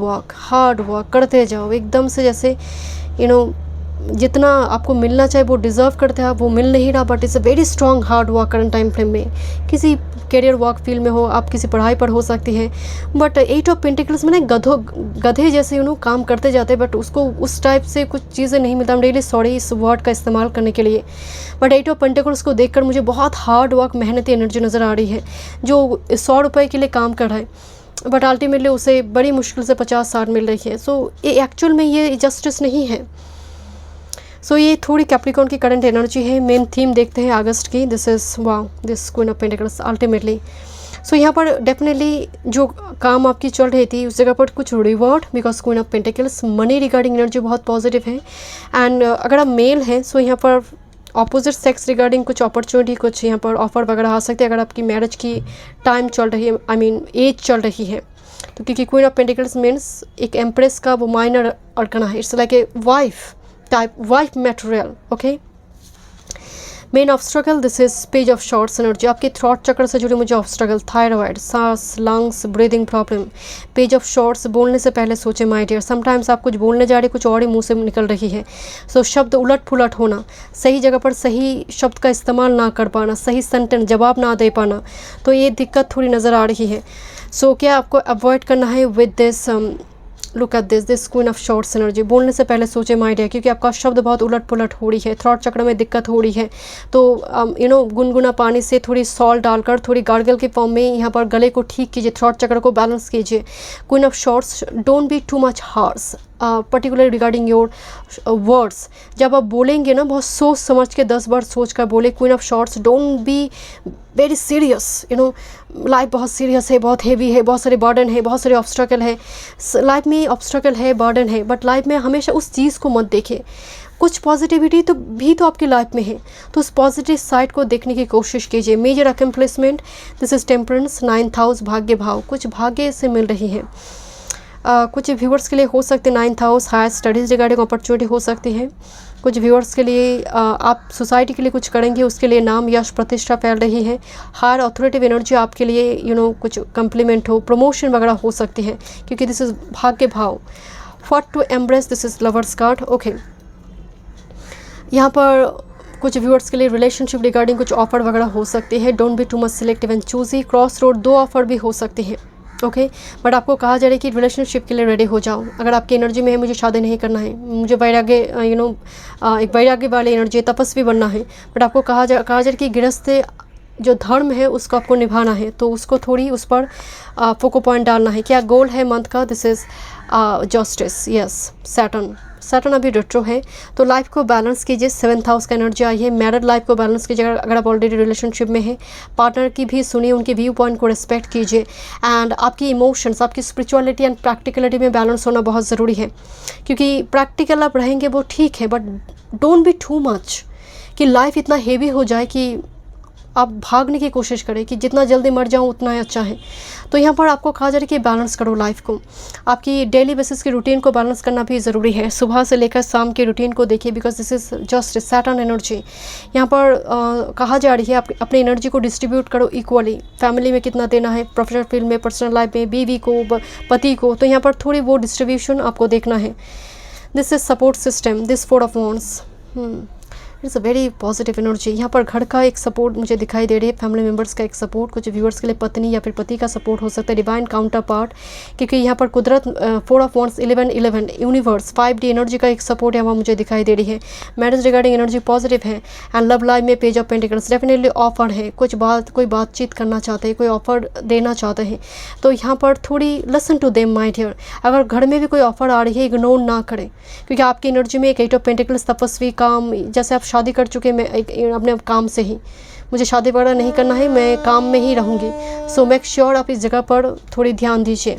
वर्क करते जाओ एकदम से, जैसे जितना आपको मिलना चाहिए वो डिज़र्व करते हैं वो मिल नहीं रहा, but it's a very strong hard work current time frame में। किसी कैरियर वर्क फील्ड में हो, आप किसी पढ़ाई पर हो सकती है, बट 8 ऑफ पेंटिकल्स में ना गधे जैसे काम करते जाते हैं, बट उसको उस टाइप से कुछ चीज़ें नहीं मिलता। I'm रियली सॉरी इस वर्ड का इस्तेमाल करने के लिए, बट 8 ऑफ पेंटिकल्स को देखकर मुझे बहुत हार्ड वर्क, मेहनती एनर्जी नज़र आ रही है। जो 100 रुपये के लिए काम कर रहा है बट अल्टीमेटली उसे बड़ी मुश्किल से 50-60 मिल रही है। सो एक्चुअल में ये जस्टिस नहीं है। सो ये थोड़ी कैप्रिकॉर्न की करंट एनर्जी है। मेन थीम देखते हैं अगस्त की। This is wow, this queen of pentacles ultimately. So यहाँ पर डेफिनेटली जो काम आपकी चल रही थी उस जगह पर कुछ reward, because queen of pentacles money regarding energy बहुत पॉजिटिव है। एंड अगर आप मेल हैं सो यहाँ पर ऑपोजिट सेक्स रिगार्डिंग कुछ अपॉर्चुनिटी, कुछ यहाँ पर ऑफर वगैरह आ सकते हैं। अगर आपकी मैरिज की टाइम चल रही है, आई मीन एज चल रही है, तो क्योंकि क्वीन ऑफ पेंटिकल्स मीन्स एक एम्प्रेस का वो माइनर अरकना है। It's like a wife type, wife material. Okay, main obstacle, this is page of swords energy. आपके थ्रॉट चक्र से जुड़े मुझे ऑब्स्ट्रगल, थायराइड, सांस, lungs, breathing problem. Page of swords, बोलने से पहले सोचे माय डियर। समटाइम्स आप कुछ बोलने जा रहे, कुछ और ही मुंह से निकल रही है। सो शब्द उलट पुलट होना, सही जगह पर सही शब्द का इस्तेमाल ना कर पाना, सही सेंटेंस जवाब ना दे पाना, तो ये दिक्कत थोड़ी नज़र आ रही है। सो क्या आपको अवॉइड करना है with this, look at this queen of swords energy. बोलने से पहले सोचे माय डियर, क्योंकि आपका शब्द बहुत उलट पुलट हो रही है, थ्रॉट चक्र में दिक्कत हो रही है। तो गुनगुना पानी से थोड़ी सॉल्ट डालकर थोड़ी गार्गल के फॉर्म में यहाँ पर गले को ठीक कीजिए, थ्रॉट चक्र को बैलेंस कीजिए। Queen of shorts, don't be too much harsh particular regarding your words. जब आप बोलेंगे ना बहुत सोच समझ के 10 बार सोच कर बोले। Queen of shorts, don't be very serious, life बहुत सीरियस है, बहुत हेवी है, बहुत सारे बर्डन है, बहुत सारे ऑब्स्ट्रकल है। लाइफ में ऑब्स्ट्रकल है, बर्डन है, बट लाइफ में हमेशा उस चीज़ को मत देखिए। कुछ पॉजिटिविटी तो भी तो आपकी लाइफ में है, तो उस पॉजिटिव साइड को देखने की कोशिश कीजिए। Major accomplishment, this is temperance, 9th house, भाग्य भाव, कुछ भाग्य से मिल रही है। कुछ व्यूअर्स के लिए हो सकते 9th house, higher studies regarding opportunity हो सकती है। कुछ व्यूअर्स के लिए आप सोसाइटी के लिए कुछ करेंगे, उसके लिए नाम यश प्रतिष्ठा फैल रही है। हायर अथॉरिटिव एनर्जी आपके लिए कुछ कम्प्लीमेंट हो, प्रमोशन वगैरह हो सकती है, क्योंकि दिस इज़ भाग्य भाव। What to embrace, this is lovers card. Okay, यहाँ पर कुछ व्यूअर्स के लिए रिलेशनशिप रिगार्डिंग कुछ ऑफर वगैरह हो सकती है। Don't be too much selective and choosy. Cross road, 2 offer भी हो सकती हैं। ओके, बट आपको कहा जा रहा है कि रिलेशनशिप के लिए रेडी हो जाओ। अगर आपकी एनर्जी में है मुझे शादी नहीं करना है, मुझे वैराग्य एक वैराग्य वाली एनर्जी, तपस्वी बनना है, बट आपको कहा जा रहा है कि गृहस्थ जो धर्म है उसको आपको निभाना है, तो उसको थोड़ी उस पर फोको पॉइंट डालना है। क्या गोल है मंथ का? This is justice, yes, Saturn अभी रेट्रो है, तो लाइफ को बैलेंस कीजिए। 7th हाउस का एनर्जी आई है। मैरिड लाइफ को बैलेंस कीजिए अगर आप ऑलरेडी रिलेशनशिप में हैं। पार्टनर की भी सुनिए, उनके व्यू पॉइंट को रिस्पेक्ट कीजिए। एंड आपकी इमोशंस, आपकी स्पिरिचुअलिटी एंड प्रैक्टिकलिटी में बैलेंस होना बहुत ज़रूरी है, क्योंकि प्रैक्टिकल आप रहेंगे वो ठीक है, but don't be too much कि लाइफ इतना हेवी हो जाए कि आप भागने की कोशिश करें कि जितना जल्दी मर जाऊं उतना ही अच्छा है। तो यहाँ पर आपको कहा जा रहा है कि बैलेंस करो लाइफ को। आपकी डेली बेसिस की रूटीन को बैलेंस करना भी ज़रूरी है। सुबह से लेकर शाम की रूटीन को देखिए, because this is just Saturn energy. यहाँ पर कहा जा रही है अपनी एनर्जी को डिस्ट्रीब्यूट करो इक्वली। फैमिली में कितना देना है, प्रोफेशनल फील्ड में, पर्सनल लाइफ में, बीवी को, पति को, तो यहाँ पर थोड़ी वो डिस्ट्रीब्यूशन आपको देखना है। This is support system, this 4 of wands, it's a very positive energy. यहाँ पर घर का एक सपोर्ट मुझे दिखाई दे रही है, फैमिली मेम्बर्स का एक सपोर्ट, कुछ व्यूअर्स के लिए पत्नी या फिर पति का सपोर्ट हो सकता है, डिवाइन काउंटर पार्ट, क्योंकि यहाँ पर कुदरत 4 of wands 11 universe 5D energy का एक सपोर्ट यहाँ मुझे दिखाई दे रही है। मैरिज रिगार्डिंग एनर्जी पॉजिटिव है। एंड लव लाइफ में page of pentacles definitely offer है, कोई बातचीत करना चाहते हैं, कोई ऑफर देना चाहते हैं, तो यहाँ पर थोड़ी listen to them my dear. अगर घर में भी कोई ऑफर आ रही है, इग्नोर ना करें, क्योंकि आपकी एनर्जी में एक 8 ऑफ पेंटिकल्स, तपस्वी, काम, जैसे आप शादी कर चुके, मैं अपने काम से ही, मुझे शादी वगैरह नहीं करना है, मैं काम में ही रहूँगी। सो मेक श्योर आप इस जगह पर थोड़ी ध्यान दीजिए।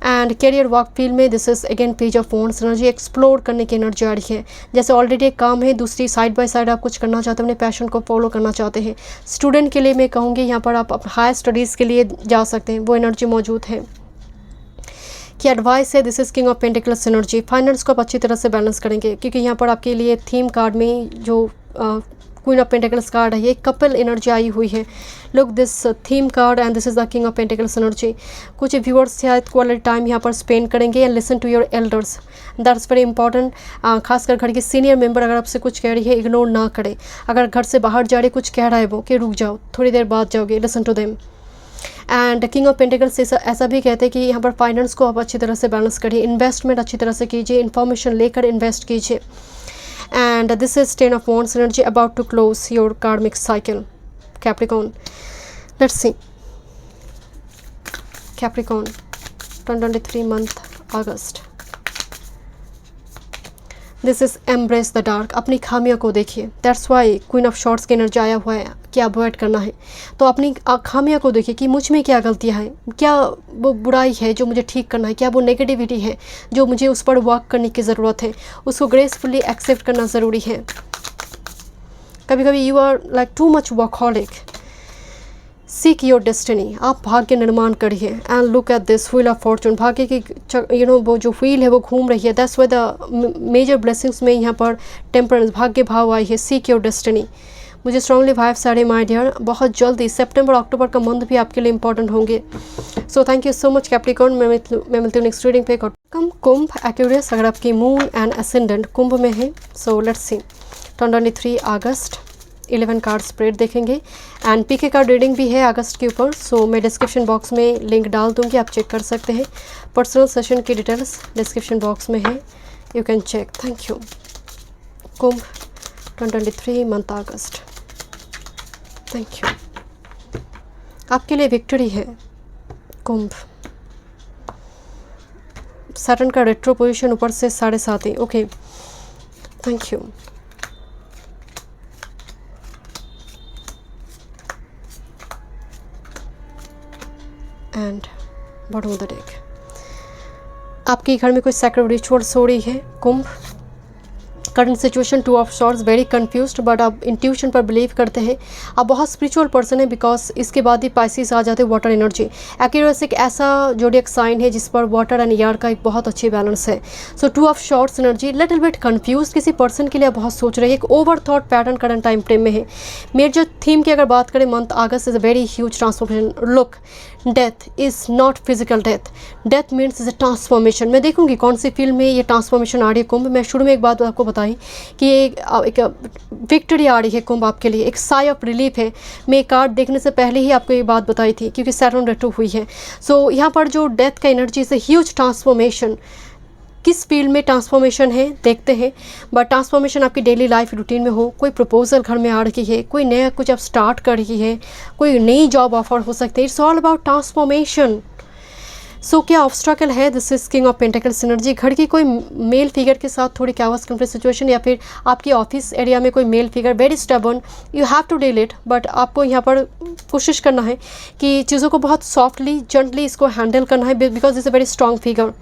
एंड कैरियर वर्क फील्ड में this is again page of wands energy, explore करने की एनर्जी आ रही है। जैसे ऑलरेडी एक काम है, दूसरी साइड बाय साइड आप कुछ करना चाहते हैं, अपने पैशन को फॉलो करना चाहते हैं। स्टूडेंट के लिए मैं कहूँगी यहाँ पर आप हायर स्टडीज़ के लिए जा सकते हैं, वो एनर्जी मौजूद है। की एडवाइस है, this is king of pentacles energy. Finance को आप अच्छी तरह से बैलेंस करेंगे, क्योंकि यहाँ पर आपके लिए थीम कार्ड में जो क्वीन ऑफ पेंटिकल्स कार्ड है, ये कपल एनर्जी आई हुई है। Look this theme card and this is the king of pentacles energy. कुछ व्यूअर्स शायद क्वालिटी टाइम यहाँ पर स्पेंड करेंगे and listen to your elders, that's very important. खासकर घर के सीनियर मेंबर अगर आपसे कुछ कह रही है, इग्नोर ना करें। अगर घर से बाहर जा रहे, कुछ कह रहा है वो, कि रुक जाओ, थोड़ी देर बाद जाओगे, listen to them. And king of pentacles ऐसा भी कहते हैं कि यहाँ पर फाइनेंस को आप अच्छी तरह से बैलेंस करिए, इन्वेस्टमेंट अच्छी तरह से कीजिए, इन्फॉर्मेशन लेकर इन्वेस्ट कीजिए। And this is 10 of wands energy, about to close your karmic cycle, Capricorn. Let's see Capricorn 2023 month August. This is embrace the dark, अपनी खामियों को देखिए। That's why queen of swords की एनर्जी आया हुआ है कि अवॉइड करना है। तो अपनी खामियों को देखिए कि मुझ में क्या गलतियाँ हैं, क्या वो बुराई है जो मुझे ठीक करना है, क्या वो नेगेटिविटी है जो मुझे उस पर वर्क करने की ज़रूरत है, उसको ग्रेसफुली एक्सेप्ट करना ज़रूरी है। कभी कभी you are like too much workaholic, seek your destiny, आप भाग्य निर्माण करिए। And look at this wheel of fortune, भाग्य की वो जो व्हील है वो घूम रही है। That's why the major blessings में यहाँ पर टेम्परेंस, भाग्य भाव आई है। सीक योर डेस्टिनी, मुझे स्ट्रांगली वाइब्स आ रहे माय डियर। बहुत जल्दी सितंबर अक्टूबर का मंथ भी आपके लिए इंपॉर्टेंट होंगे। सो thank you so much Capricorn. मैं मिलती हूँ नेक्स्ट रीडिंग पे। कम कुंभ एक्यूरियस, अगर आपकी मून एंड असेंडेंट कुंभ में है, so let's C 2023 August 11 card spread देखेंगे। एंड पीके कार्ड रीडिंग भी है अगस्त के ऊपर, सो मैं डिस्क्रिप्शन बॉक्स में लिंक डाल दूँगी, आप चेक कर सकते हैं। पर्सनल सेशन की डिटेल्स डिस्क्रिप्शन बॉक्स में है, you can check. Thank you. Kumbh 2023 month August, thank you. आपके लिए विक्ट्री है कुंभ। सैटर्न का रेट्रो पोजीशन ऊपर से 7.5 है। Okay, thank you. And bottom of the deck, आपके घर में कोई सैक्रेड रिचुअल्स हो रही है Kumbh, current situation 2 of swords, very confused, but आप इंट्यूशन पर बिलीव करते हैं। आप बहुत स्पिरिचुअल पर्सन है, बिकॉज इसके बाद ही पाइसिस आ जाते हैं, वाटर एनर्जी। एक्वेरियस एक ऐसा जोडियक साइन है जिस पर वाटर एंड एयर का एक बहुत अच्छी बैलेंस है। सो 2 of swords energy, little bit confuse, किसी पर्सन के लिए आप बहुत सोच रहे हैं, एक over thought pattern current time frame में है। मेजर थीम की अगर बात करें, month August is a very huge transformation. Look, death is not physical death, death means is a transformation. मैं देखूंगी कौन सी फील्ड में ये ट्रांसफॉर्मेशन आ रही है कुंभ। मैं शुरू में एक बात आपको बताई कि एक विक्ट्री आ रही है कुंभ आपके लिए, एक साई ऑफ रिलीफ है। मैं कार्ड देखने से पहले ही आपको ये बात बताई थी, क्योंकि सैटर्न रेट्रो हुई है। सो यहाँ पर जो डेथ का एनर्जी से ह्यूज ट्रांसफॉर्मेशन, किस फील्ड में ट्रांसफॉर्मेशन है देखते हैं। बट ट्रांसफॉर्मेशन आपकी डेली लाइफ रूटीन में हो, कोई प्रपोजल घर में आ रही है, कोई नया कुछ आप स्टार्ट कर रही है, कोई नई जॉब ऑफर हो सकती है। It's all about transformation. So क्या ऑब्स्ट्रकल है? This is king of pentacles energy. घर की कोई मेल फिगर के साथ थोड़ी कैओस कॉन्फ्लिक्ट सिचुएशन, या फिर आपकी ऑफिस एरिया में कोई male figure very stubborn, you have to deal it. But आपको यहाँ पर कोशिश करना है कि चीज़ों को बहुत सॉफ्टली जेंटली इसको हैंडल करना है, because is a very strong figure,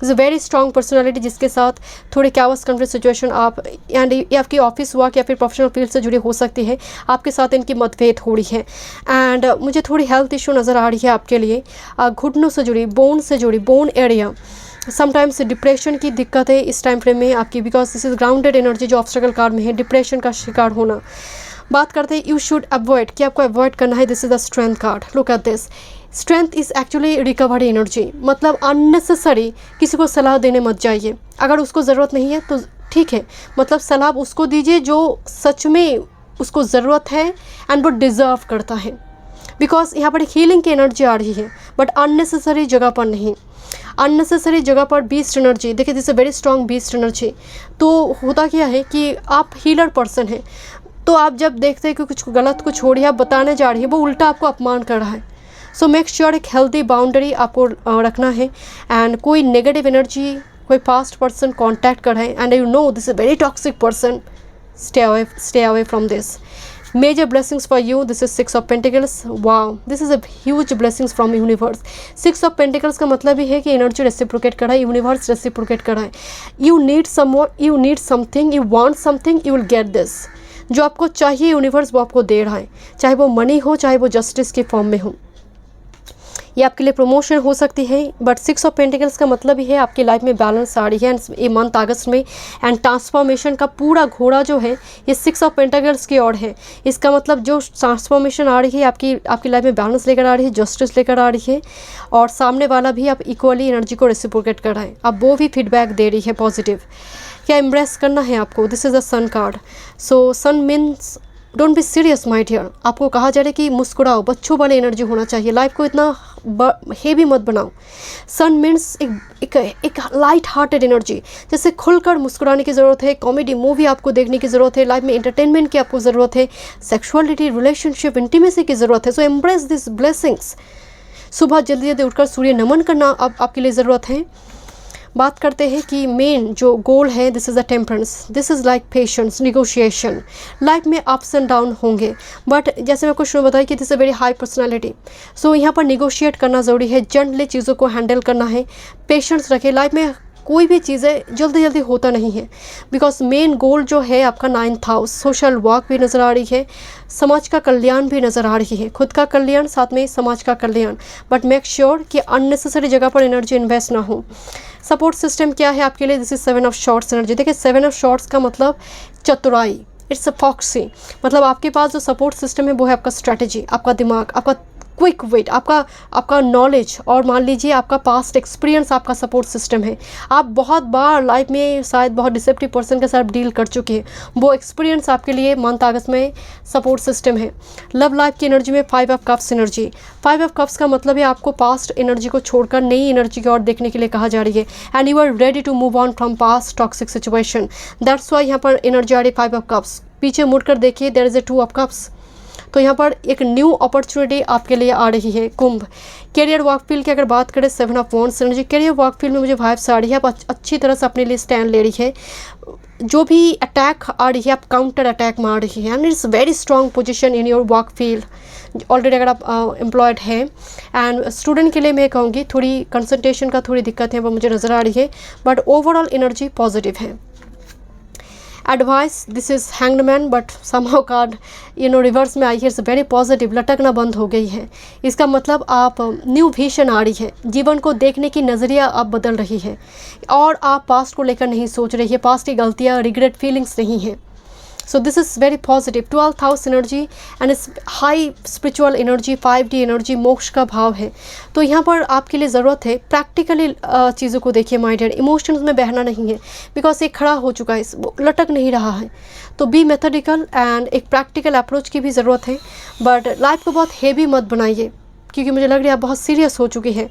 is a very strong personality, जिसके साथ थोड़ी कैओस कॉन्फ्लिक्ट सिचुएशन आप एंड ये आपकी ऑफिस वर्क या फिर प्रोफेशनल फील्ड से जुड़ी हो सकती है। आपके साथ इनकी मतभेद हो रही है। एंड मुझे थोड़ी हेल्थ इशू नज़र आ रही है आपके लिए, घुटनों से जुड़ी, बोन से जुड़ी, बोन एरिया। समटाइम्स डिप्रेशन की दिक्कत है इस टाइम फ्रेम में आपकी, because this is grounded energy जो ऑब्स्ट्रकल कार्ड में है, डिप्रेशन का शिकार होना। बात करते हैं यू शुड अवॉइड, कि आपको अवॉइड करना है। This is the strength card. Look at this, strength is actually recovery energy. मतलब अननेसेसरी किसी को सलाह देने मत जाइए, अगर उसको ज़रूरत नहीं है तो ठीक है, मतलब सलाह उसको दीजिए जो सच में उसको ज़रूरत है एंड वो डिज़र्व करता है। बिकॉज यहाँ पर एक हीलिंग की एनर्जी आ रही है, बट अननेसेसरी जगह पर नहीं। अननेसेसरी जगह पर बीस्ट एनर्जी, देखिए this a very strong beast energy. तो होता क्या है कि आप हीलर पर्सन हैं, तो आप जब देखते हैं कि कुछ गलत कुछ हो रही है, आप बताने जा रही है, वो उल्टा आपको अपमान कर रहा है। सो मेक श्योर एक हेल्दी बाउंड्री आपको रखना है। एंड कोई नेगेटिव एनर्जी, कोई पास्ट पर्सन कॉन्टैक्ट कर रहे हैं and you know this is very toxic person, stay away from this. Major blessings for you. This is 6 of Pentacles. Wow, this is a huge blessings from universe. 6 of Pentacles का मतलब ही है कि एनर्जी रेसिप्रोकेट कर रहा है, यूनिवर्स रेसिप्रोकेट कर रहा है। You need someone, you need something, you want something, you will get this. जो आपको चाहिए यूनिवर्स वो आपको दे रहा है, चाहे वो मनी हो, चाहे वो जस्टिस के फॉर्म में हो। ये आपके लिए प्रमोशन हो सकती है। बट 6 ऑफ पेंटिकल्स का मतलब ही है आपकी लाइफ में बैलेंस आ रही है ये मंथ अगस्त में। एंड ट्रांसफॉर्मेशन का पूरा घोड़ा जो है ये 6 ऑफ पेंटिकल्स की ओर है। इसका मतलब जो ट्रांसफॉर्मेशन आ रही है आपकी लाइफ में बैलेंस लेकर आ रही है, जस्टिस लेकर आ रही है, और सामने वाला भी आप इक्वली एनर्जी को रेसिप्रोकेट कर रहा है। अब वो भी फीडबैक दे रही है पॉजिटिव। क्या एम्ब्रेस करना है आपको? This is the sun card. So sun means don't be serious my dear. आपको कहा जा रहा है कि मुस्कुराओ, बच्चों वाली एनर्जी होना चाहिए, लाइफ को इतना हेवी मत बनाओ। सन मीन्स एक लाइट हार्टेड एनर्जी, जैसे खुलकर मुस्कुराने की ज़रूरत है, कॉमेडी मूवी आपको देखने की ज़रूरत है, लाइफ में एंटरटेनमेंट की आपको ज़रूरत है, सेक्सुअलिटी, रिलेशनशिप, इंटीमेसी की ज़रूरत है। सो एम्ब्रेस दिस ब्लेसिंग्स। सुबह जल्दी जल्दी उठकर सूर्य नमन करना आपके लिए ज़रूरत है। बात करते हैं कि मेन जो गोल है, this is a temperance, this is like patience, negotiation. Life में अप्स एंड डाउन होंगे, बट जैसे मैं कुछ बताया कि this is a very high personality. So यहाँ पर निगोशिएट करना ज़रूरी है, जेंटली चीज़ों को हैंडल करना है, पेशेंस रखें। लाइफ में कोई भी चीज़ें जल्दी जल्दी होता नहीं है, बिकॉज मेन गोल जो है आपका 9th हाउस, सोशल वर्क भी नज़र आ रही है, समाज का कल्याण भी नज़र आ रही है, खुद का कल्याण साथ में समाज का कल्याण। बट मेक श्योर कि अननेसेसरी जगह पर एनर्जी इन्वेस्ट ना हो। सपोर्ट सिस्टम क्या है आपके लिए? This is 7 of swords energy. देखिए 7 ऑफ शॉर्ट्स का मतलब चतुराई, इट्स अ फॉक्सी। मतलब आपके पास जो सपोर्ट सिस्टम है वो है आपका स्ट्रैटेजी, आपका दिमाग, आपका क्विक विट, आपका नॉलेज, और मान लीजिए आपका पास्ट एक्सपीरियंस आपका सपोर्ट सिस्टम है। आप बहुत बार लाइफ में शायद बहुत डिसेप्टिव पर्सन के साथ डील कर चुके हैं, वो एक्सपीरियंस आपके लिए मंथ अगस्त में सपोर्ट सिस्टम है। लव लाइफ की एनर्जी में 5 of cups energy. 5 of cups का मतलब है आपको पास्ट एनर्जी को छोड़कर नई एनर्जी की ओर देखने के लिए कहा जा रही है, and you are ready to move on from past toxic situation. That's why यहाँ पर एनर्जी आ रही 5 ऑफ कप्स। पीछे मुड़कर देखिए, there is a 2 of cups. तो यहाँ पर एक न्यू अपॉर्चुनिटी आपके लिए आ रही है कुंभ। करियर वर्क फील्ड की अगर बात करें 7 of wands energy, career work field में मुझे वाइब्स आ रही है, आप अच्छी तरह से अपने लिए स्टैंड ले रही है। जो भी अटैक आ रही है आप काउंटर अटैक मार रही है, and it's very strong position in your work field. Already अगर आप एम्प्लॉयड हैं, एंड स्टूडेंट के लिए मैं कहूँगी थोड़ी कंसंट्रेशन का थोड़ी दिक्कत है वो मुझे नज़र आ रही है, बट ओवरऑल एनर्जी पॉजिटिव है। Advice, this is hanged man, but somehow card reverse में आई है, इट्स वेरी पॉजिटिव, लटकना बंद हो गई है। इसका मतलब आप न्यू विजन आ रही है, जीवन को देखने की नज़रिया आप बदल रही है और आप पास्ट को लेकर नहीं सोच रही है, पास्ट की गलतियाँ, रिग्रेट फीलिंग्स नहीं है। So this is very positive. 12th house energy and is high spiritual energy, 5D energy, मोक्ष का भाव है। तो यहाँ पर आपके लिए ज़रूरत है प्रैक्टिकली चीज़ों को देखिए माय डियर, इमोशंस में बहना नहीं है, बिकॉज ये खड़ा हो चुका है, लटक नहीं रहा है। तो बी मेथडिकल एंड एक प्रैक्टिकल अप्रोच की भी ज़रूरत है, बट लाइफ को बहुत हेवी मत बनाइए, क्योंकि मुझे लग रहा है आप बहुत सीरियस हो चुकी है।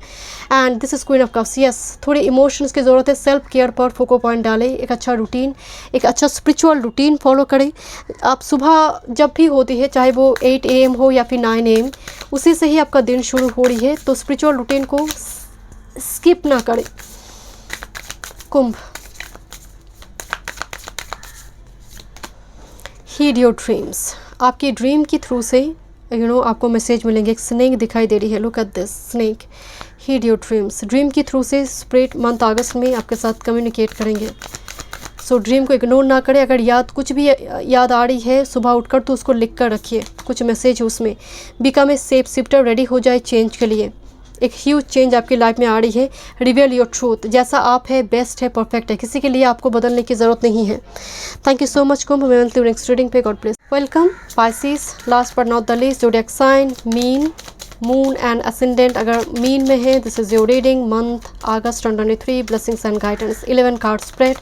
And this is queen of cups. Yes, थोड़ी इमोशंस की ज़रूरत है, सेल्फ केयर पर फोको पॉइंट डालें, एक अच्छा रूटीन, एक अच्छा स्पिरिचुअल रूटीन फॉलो करें। आप सुबह जब भी होती है, चाहे वो 8 AM हो या फिर 9 AM, उसी से ही आपका दिन शुरू हो रही है, तो स्पिरिचुअल रूटीन को स्किप ना करें। कुंभ, हीड योर ड्रीम्स। आपकी ड्रीम के थ्रू से आपको मैसेज मिलेंगे। एक स्नेक दिखाई दे रही है, look at this snake. Heed your dreams, dream के थ्रू से स्पिरिट मंथ अगस्त में आपके साथ कम्युनिकेट करेंगे। सो ड्रीम को इग्नोर ना करें। अगर कुछ भी याद आ रही है सुबह उठकर, तो उसको लिख कर रखिए, कुछ मैसेज है उसमें। Become a safe shifter, ready हो जाए चेंज के लिए। एक ह्यूज चेंज आपकी लाइफ में आ रही है। रिवील योर ट्रूथ, जैसा आप है बेस्ट है, परफेक्ट है, किसी के लिए आपको बदलने की ज़रूरत नहीं है। Thank you so much Kumbh. मैं मिलती हूँ नेक्स्ट रीडिंग पे। God bless. Welcome Pisces, last but not the least, zodiac sign Meen, moon and ascendant. अगर मीन में है, this is your reading month August 2023, blessings and guidance, 11 card spread.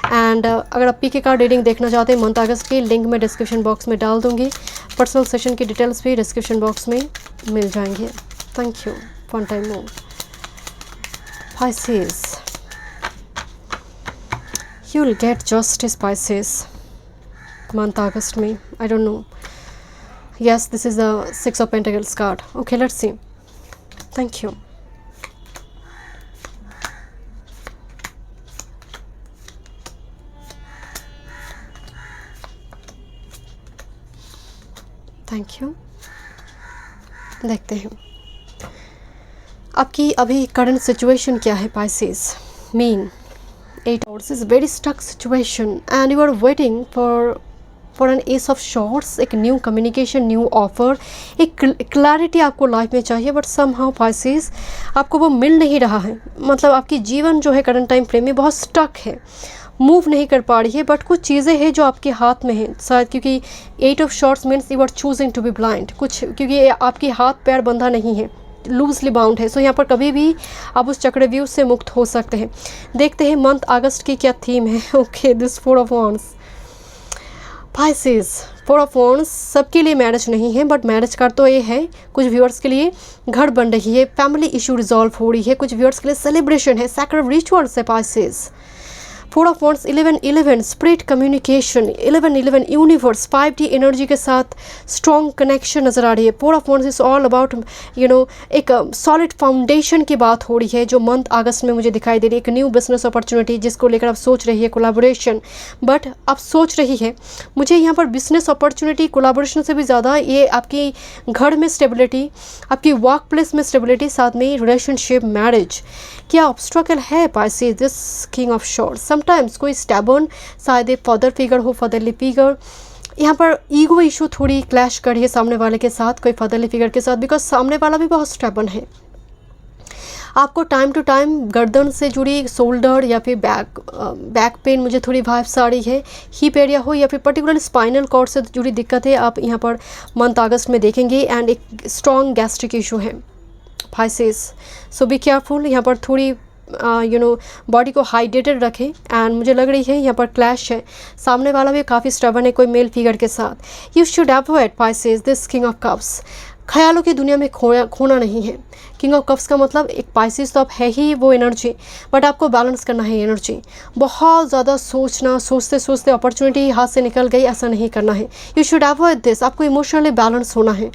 And अगर आप पीके कार्ड रीडिंग देखना चाहते हैं मंथ अगस्त की, लिंक मैं डिस्क्रिप्शन बॉक्स में डाल दूँगी। पर्सनल सेशन की डिटेल्स भी डिस्क्रिप्शन बॉक्स में मिल जाएंगे। Thank you. One time more. Pisces, you will get justice, Pisces, month August में. I don't know. Yes, this is the 6 of Pentacles card. Okay, let's see. Thank you. Thank you. देखते हैं आपकी अभी करंट सिचुएशन क्या है Pisces. Meen 8 hours is very stuck situation and you are waiting for an ace of swords, एक न्यू कम्युनिकेशन, न्यू ऑफर, एक क्लैरिटी आपको लाइफ में चाहिए, बट समहाउ पाइसेस आपको वो मिल नहीं रहा है। मतलब आपकी जीवन जो है करंट टाइम फ्रेम में बहुत स्टक है, मूव नहीं कर पा रही है, बट कुछ चीज़ें हैं जो आपके हाथ में हैं शायद, क्योंकि 8 of Swords means you are choosing to be blind. कुछ क्योंकि आपके हाथ पैर बंधा नहीं है, लूजली बाउंड है। सो यहाँ पर कभी भी आप उस चक्रव्यूह से मुक्त हो सकते हैं। देखते हैं मंथ अगस्त की क्या थीम है। Okay, this 4 of Wands। Pisces, 4 of Wands सबके लिए मैरिज नहीं है, बट मैरिज का तो ये है, कुछ व्यूअर्स के लिए घर बन रही है, फैमिली इशू रिजॉल्व हो रही है, कुछ व्यूअर्स के लिए सेलिब्रेशन है, सैक्रेड रिचुअल्स है। Pisces 4 of Wands, 11-11 spirit communication, 11-11 universe, 5D energy के साथ स्ट्रॉन्ग कनेक्शन नज़र आ रही है। 4 of Wands is all about एक सॉलिड फाउंडेशन की बात हो रही है, जो मंथ अगस्त में मुझे दिखाई दे रही है। एक न्यू बिजनेस अपॉर्चुनिटी जिसको लेकर आप सोच रही है, कोलैबोरेशन, बट आप सोच रही है, मुझे यहाँ पर बिजनेस अपॉर्चुनिटी कोलैबोरेशन से भी ज़्यादा ये आपकी घर में स्टेबिलिटी, आपकी वर्क प्लेस में स्टेबिलिटी, साथ में रिलेशनशिप, मैरिज, क्या ऑब्स्ट्रकल है Pisces. This king of shorts, sometimes कोई स्टैबर्न, शायद एक फादर फिगर हो, फादरली फिगर। यहाँ पर ईगो इशू थोड़ी क्लैश कर रही है सामने वाले के साथ, कोई फादरली फिगर के साथ, बिकॉज सामने वाला भी बहुत स्टैबर्न है। आपको टाइम टू टाइम गर्दन से जुड़ी शोल्डर या फिर बैक पेन, मुझे थोड़ी वाइब्स आ रही है। हिप एरिया हो या फिर पर्टिकुलरली स्पाइनल कॉर्ड से जुड़ी दिक्कत है, आप यहाँ पर मंथ अगस्त में देखेंगे। एंड एक स्ट्रॉन्ग गैस्ट्रिक इशू है पाइसेस, सो बी केयरफुल। यहाँ पर थोड़ी बॉडी को हाइड्रेटेड रखें। एंड मुझे लग रही है यहाँ पर क्लैश है, सामने वाला भी काफ़ी स्टबर्न है कोई मेल फिगर के साथ। You should avoid Pisces this king of cups. ख्यालों की दुनिया में खोना नहीं है। किंग ऑफ कप्स का मतलब एक पाइसेस तो आप है ही वो एनर्जी, बट आपको बैलेंस करना है एनर्जी। बहुत ज़्यादा सोचना, सोचते सोचते अपॉर्चुनिटी हाथ से निकल गई, ऐसा नहीं करना है। You should avoid this. आपको इमोशनली बैलेंस होना है।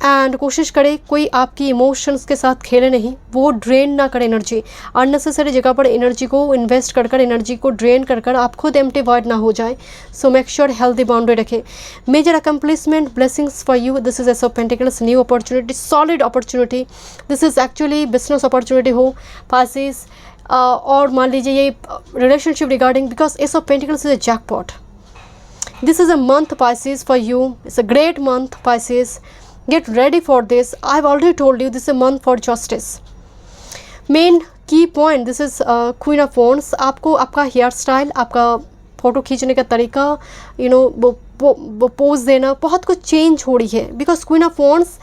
एंड कोशिश करें कोई आपकी इमोशंस के साथ खेले नहीं, वो ड्रेन ना करे एनर्जी, अननेसेसरी जगह पर एनर्जी को इन्वेस्ट कर कर एनर्जी को ड्रेन कर कर आप खुद एम्प्टी वॉइड ना हो जाए। So make sure healthy boundary रखें। Major accomplishment blessings for you, this is ace of pentacles, new opportunity, solid opportunity, this is actually business opportunity हो पासिस, और मान लीजिए ये relationship regarding, because ace of pentacles is a jackpot. This is a month Pisces for you, it's a great month Pisces, get ready for this. I've already told you this is a month for justice. Main की point, this is queen of wands. आपको आपका हेयर स्टाइल, आपका फ़ोटो खींचने का तरीका, वो पोज देना, बहुत कुछ चेंज हो रही है, because queen of wands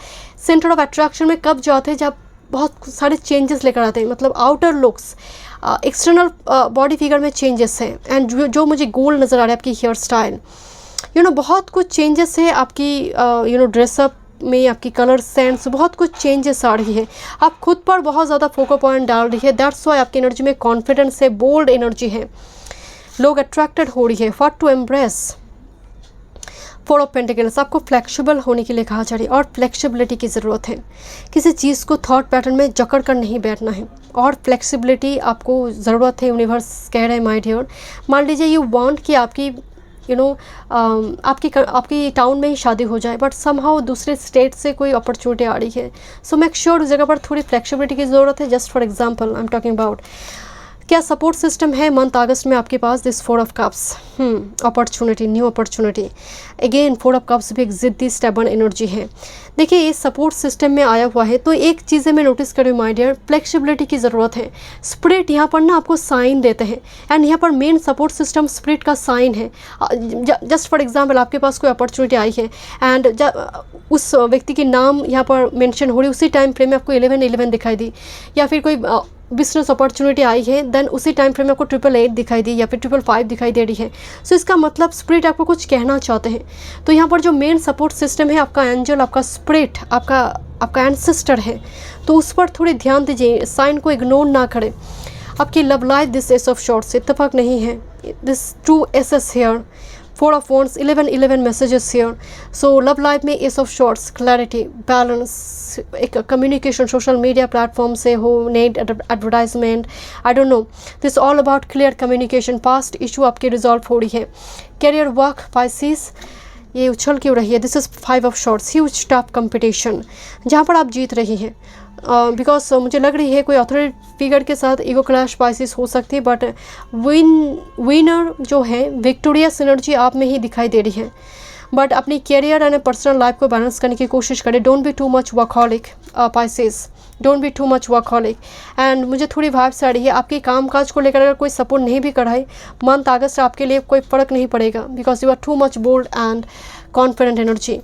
centre of attraction में कब जाते हैं, जब बहुत सारे चेंजेस लेकर आते हैं, मतलब outer looks, external body figure में चेंजेस हैं, एंड जो मुझे गोल नज़र आ रहा है आपकी हेयर स्टाइल, बहुत कुछ चेंजेस है आपकी ड्रेसअप में, आपकी कलर सेंस, बहुत कुछ चेंजेस आ रही है। आप खुद पर बहुत ज़्यादा फोकस पॉइंट डाल रही है, दैट्स वाई आपकी एनर्जी में कॉन्फिडेंस है, बोल्ड एनर्जी है, लोग अट्रैक्टेड हो रही है। For to embrace, 4 of pentacles, आपको फ्लेक्सिबल होने के लिए कहा जा रही है, और फ्लेक्सिबिलिटी की ज़रूरत है। किसी चीज़ को थॉट पैटर्न में जकड़ कर नहीं बैठना है, और फ्लेक्सिबिलिटी आपको ज़रूरत है। यूनिवर्स कह रहे हैं माय डियर, मान लीजिए यू वांट कि आपकी आपकी टाउन में ही शादी हो जाए, बट समहाउ दूसरे स्टेट से कोई अपॉर्चुनिटी आ रही है, सो मेक श्योर उस जगह पर थोड़ी फ्लेक्सिबिलिटी की ज़रूरत है। Just for example I am talking about, क्या सपोर्ट सिस्टम है मंथ अगस्त में आपके पास, this 4 of cups, opportunity, new opportunity. Again 4 of cups भी एक ज़िद्दी स्टेबन एनर्जी है। देखिए ये सपोर्ट सिस्टम में आया हुआ है, तो एक चीज़ें मैं नोटिस कर रही हूँ माय डियर, फ्लेक्सिबिलिटी की ज़रूरत है। स्पिरिट यहाँ पर ना आपको साइन देते हैं, एंड यहाँ पर मेन सपोर्ट सिस्टम स्पिरिट का साइन है। जस्ट फॉर एग्जाम्पल आपके पास कोई अपॉर्चुनिटी आई है, एंड उस व्यक्ति के नाम यहाँ पर मेंशन हो रही, उसी टाइम फ्रेम में आपको 1111 दिखाई दी, या फिर कोई बिजनेस अपॉर्चुनिटी आई है, देन उसी टाइम फ्रेम में आपको 888 दिखाई दी, या फिर 555 दिखाई दे रही है। सो इसका मतलब स्पिरिट आपको कुछ कहना चाहते हैं। तो यहाँ पर जो मेन सपोर्ट सिस्टम है, आपका एंजल, आपका स्पिरिट, आपका एंसेस्टर है, तो उस पर थोड़ी ध्यान दीजिए, साइन को इग्नोर ना करें। आपकी love life, this ace of swords, इत्तेफाक नहीं है, this 2 aces here, 4 of wands, 1111 messages here. So love life में ace of swords, clarity, balance, एक कम्युनिकेशन सोशल मीडिया प्लेटफॉर्म से हो, net advertisement, I don't know, this all about clear communication. Past issue आपकी रिजॉल्व हो रही है। करियर, वर्क, पाइसिस, ये उछल क्यों रही है, this is 5 of shorts, huge tough competition, जहाँ पर आप जीत रही हैं, बिकॉज मुझे लग रही है कोई अथॉरिटी फिगर के साथ ईगो क्लैश पाइसिस हो सकती है, बट विनर जो है, विक्टोरियस एनर्जी आप में ही दिखाई दे रही है। बट अपनी कैरियर एंड पर्सनल लाइफ को बैलेंस करने की कोशिश करें। Don't be too much workaholic Pisces, don't be too much workaholic. And मुझे थोड़ी वाइब्स आ रही है आपके काम काज को लेकर, अगर कोई सपोर्ट नहीं भी कराए मंथ अगस्त, आपके लिए कोई फ़र्क नहीं पड़ेगा, because you are too much bold and confident energy.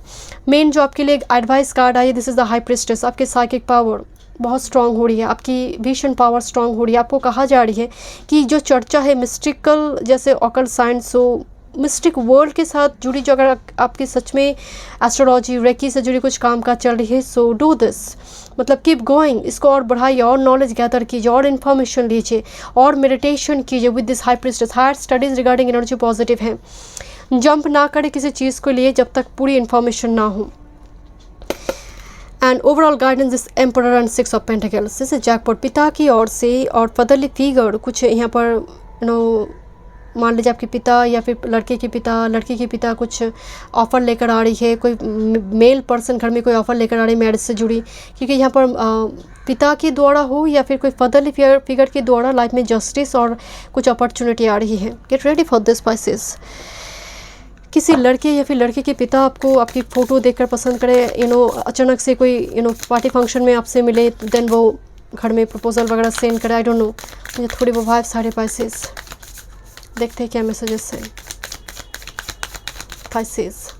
Main जो आपके लिए एडवाइस कार्ड आई है, this is the high priestess. आपकी साइकिक पावर बहुत स्ट्रांग हो रही है, आपकी विजन पावर स्ट्रांग हो रही है। आपको कहा जा रही है कि जो चर्चा है मिस्टिकल, जैसे ऑकल्ट साइंस हो, मिस्टिक वर्ल्ड के साथ जुड़ी, जो अगर आपकी सच में एस्ट्रोलॉजी, रेकी से जुड़ी कुछ काम काज चल रही है, सो डू दिस, मतलब कीप गोइंग, इसको और बढ़ाइए, और नॉलेज गैदर कीजिए, और इन्फॉर्मेशन लीजिए, और मेडिटेशन कीजिए with this high priestess. Higher studies regarding energy positive है। जंप ना करें किसी चीज़ को लिए जब तक पूरी इन्फॉर्मेशन ना हो। एंड ओवरऑल गाइडेंस इस एम्परर एंड 6 ऑफ पेंटिकल्स, जैसे जैकपॉट पिता की ओर से, और फादरली फिगर कुछ यहाँ पर मान लीजिए आपके पिता या फिर लड़के के पिता, लड़की के पिता कुछ ऑफ़र लेकर आ रही है, कोई मेल पर्सन घर में कोई ऑफ़र लेकर आ रही है मैरिज से जुड़ी, क्योंकि यहाँ पर पिता के द्वारा हो या फिर कोई फादरली फिगर के द्वारा लाइफ में जस्टिस और कुछ अपॉर्चुनिटी आ रही है। Get ready for this Pisces. किसी लड़के या फिर लड़के के पिता आपको आपकी फ़ोटो देखकर पसंद करे, अचानक से कोई पार्टी फंक्शन में आपसे मिले, देन वो घर में प्रपोजल वगैरह सेंड करे, आई डोंट नो, मुझे थोड़ी वो वाइब्स सारे पाइसेस। देखते हैं क्या मैसेजेस हैं Pisces.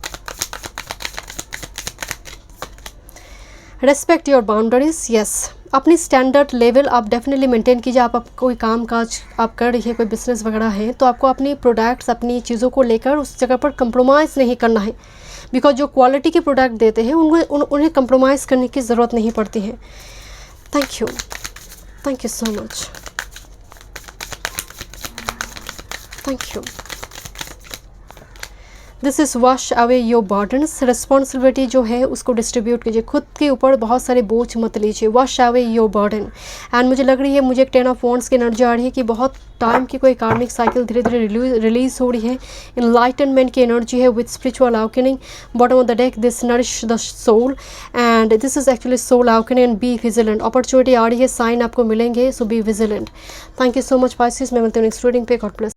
Respect your boundaries, yes, अपनी स्टैंडर्ड लेवल आप डेफिनेटली मेंटेन कीजिए। आप कोई काम काज आप कर रही है, कोई बिजनेस वगैरह है, तो आपको अपनी प्रोडक्ट्स, अपनी चीज़ों को लेकर उस जगह पर कंप्रोमाइज़ नहीं करना है, बिकॉज जो क्वालिटी के प्रोडक्ट देते हैं उन्हें कंप्रोमाइज़ करने की ज़रूरत नहीं पड़ती है। Thank you so much, thank you. This is wash away your burdens, responsibility जो है उसको डिस्ट्रीब्यूट कीजिए, खुद के ऊपर बहुत सारे बोझ मत लीजिए, wash away your burden. And मुझे लग रही है, मुझे एक 10 ऑफ वॉन्ड्स की एनर्जी आ रही है कि बहुत टाइम की कोई कार्मिक साइकिल धीरे धीरे रिलीज हो रही है, इनलाइटनमेंट की एनर्जी है with spiritual awakening. Bottom of the deck, this nourish the soul and this is actually soul awakening and be vigilant. Opportunity आ रही है, साइन आपको मिलेंगे, so be vigilant. Thank you so much Pisces, मैं मिलती हूँ नेक्स्ट रीडिंग पे। God bless.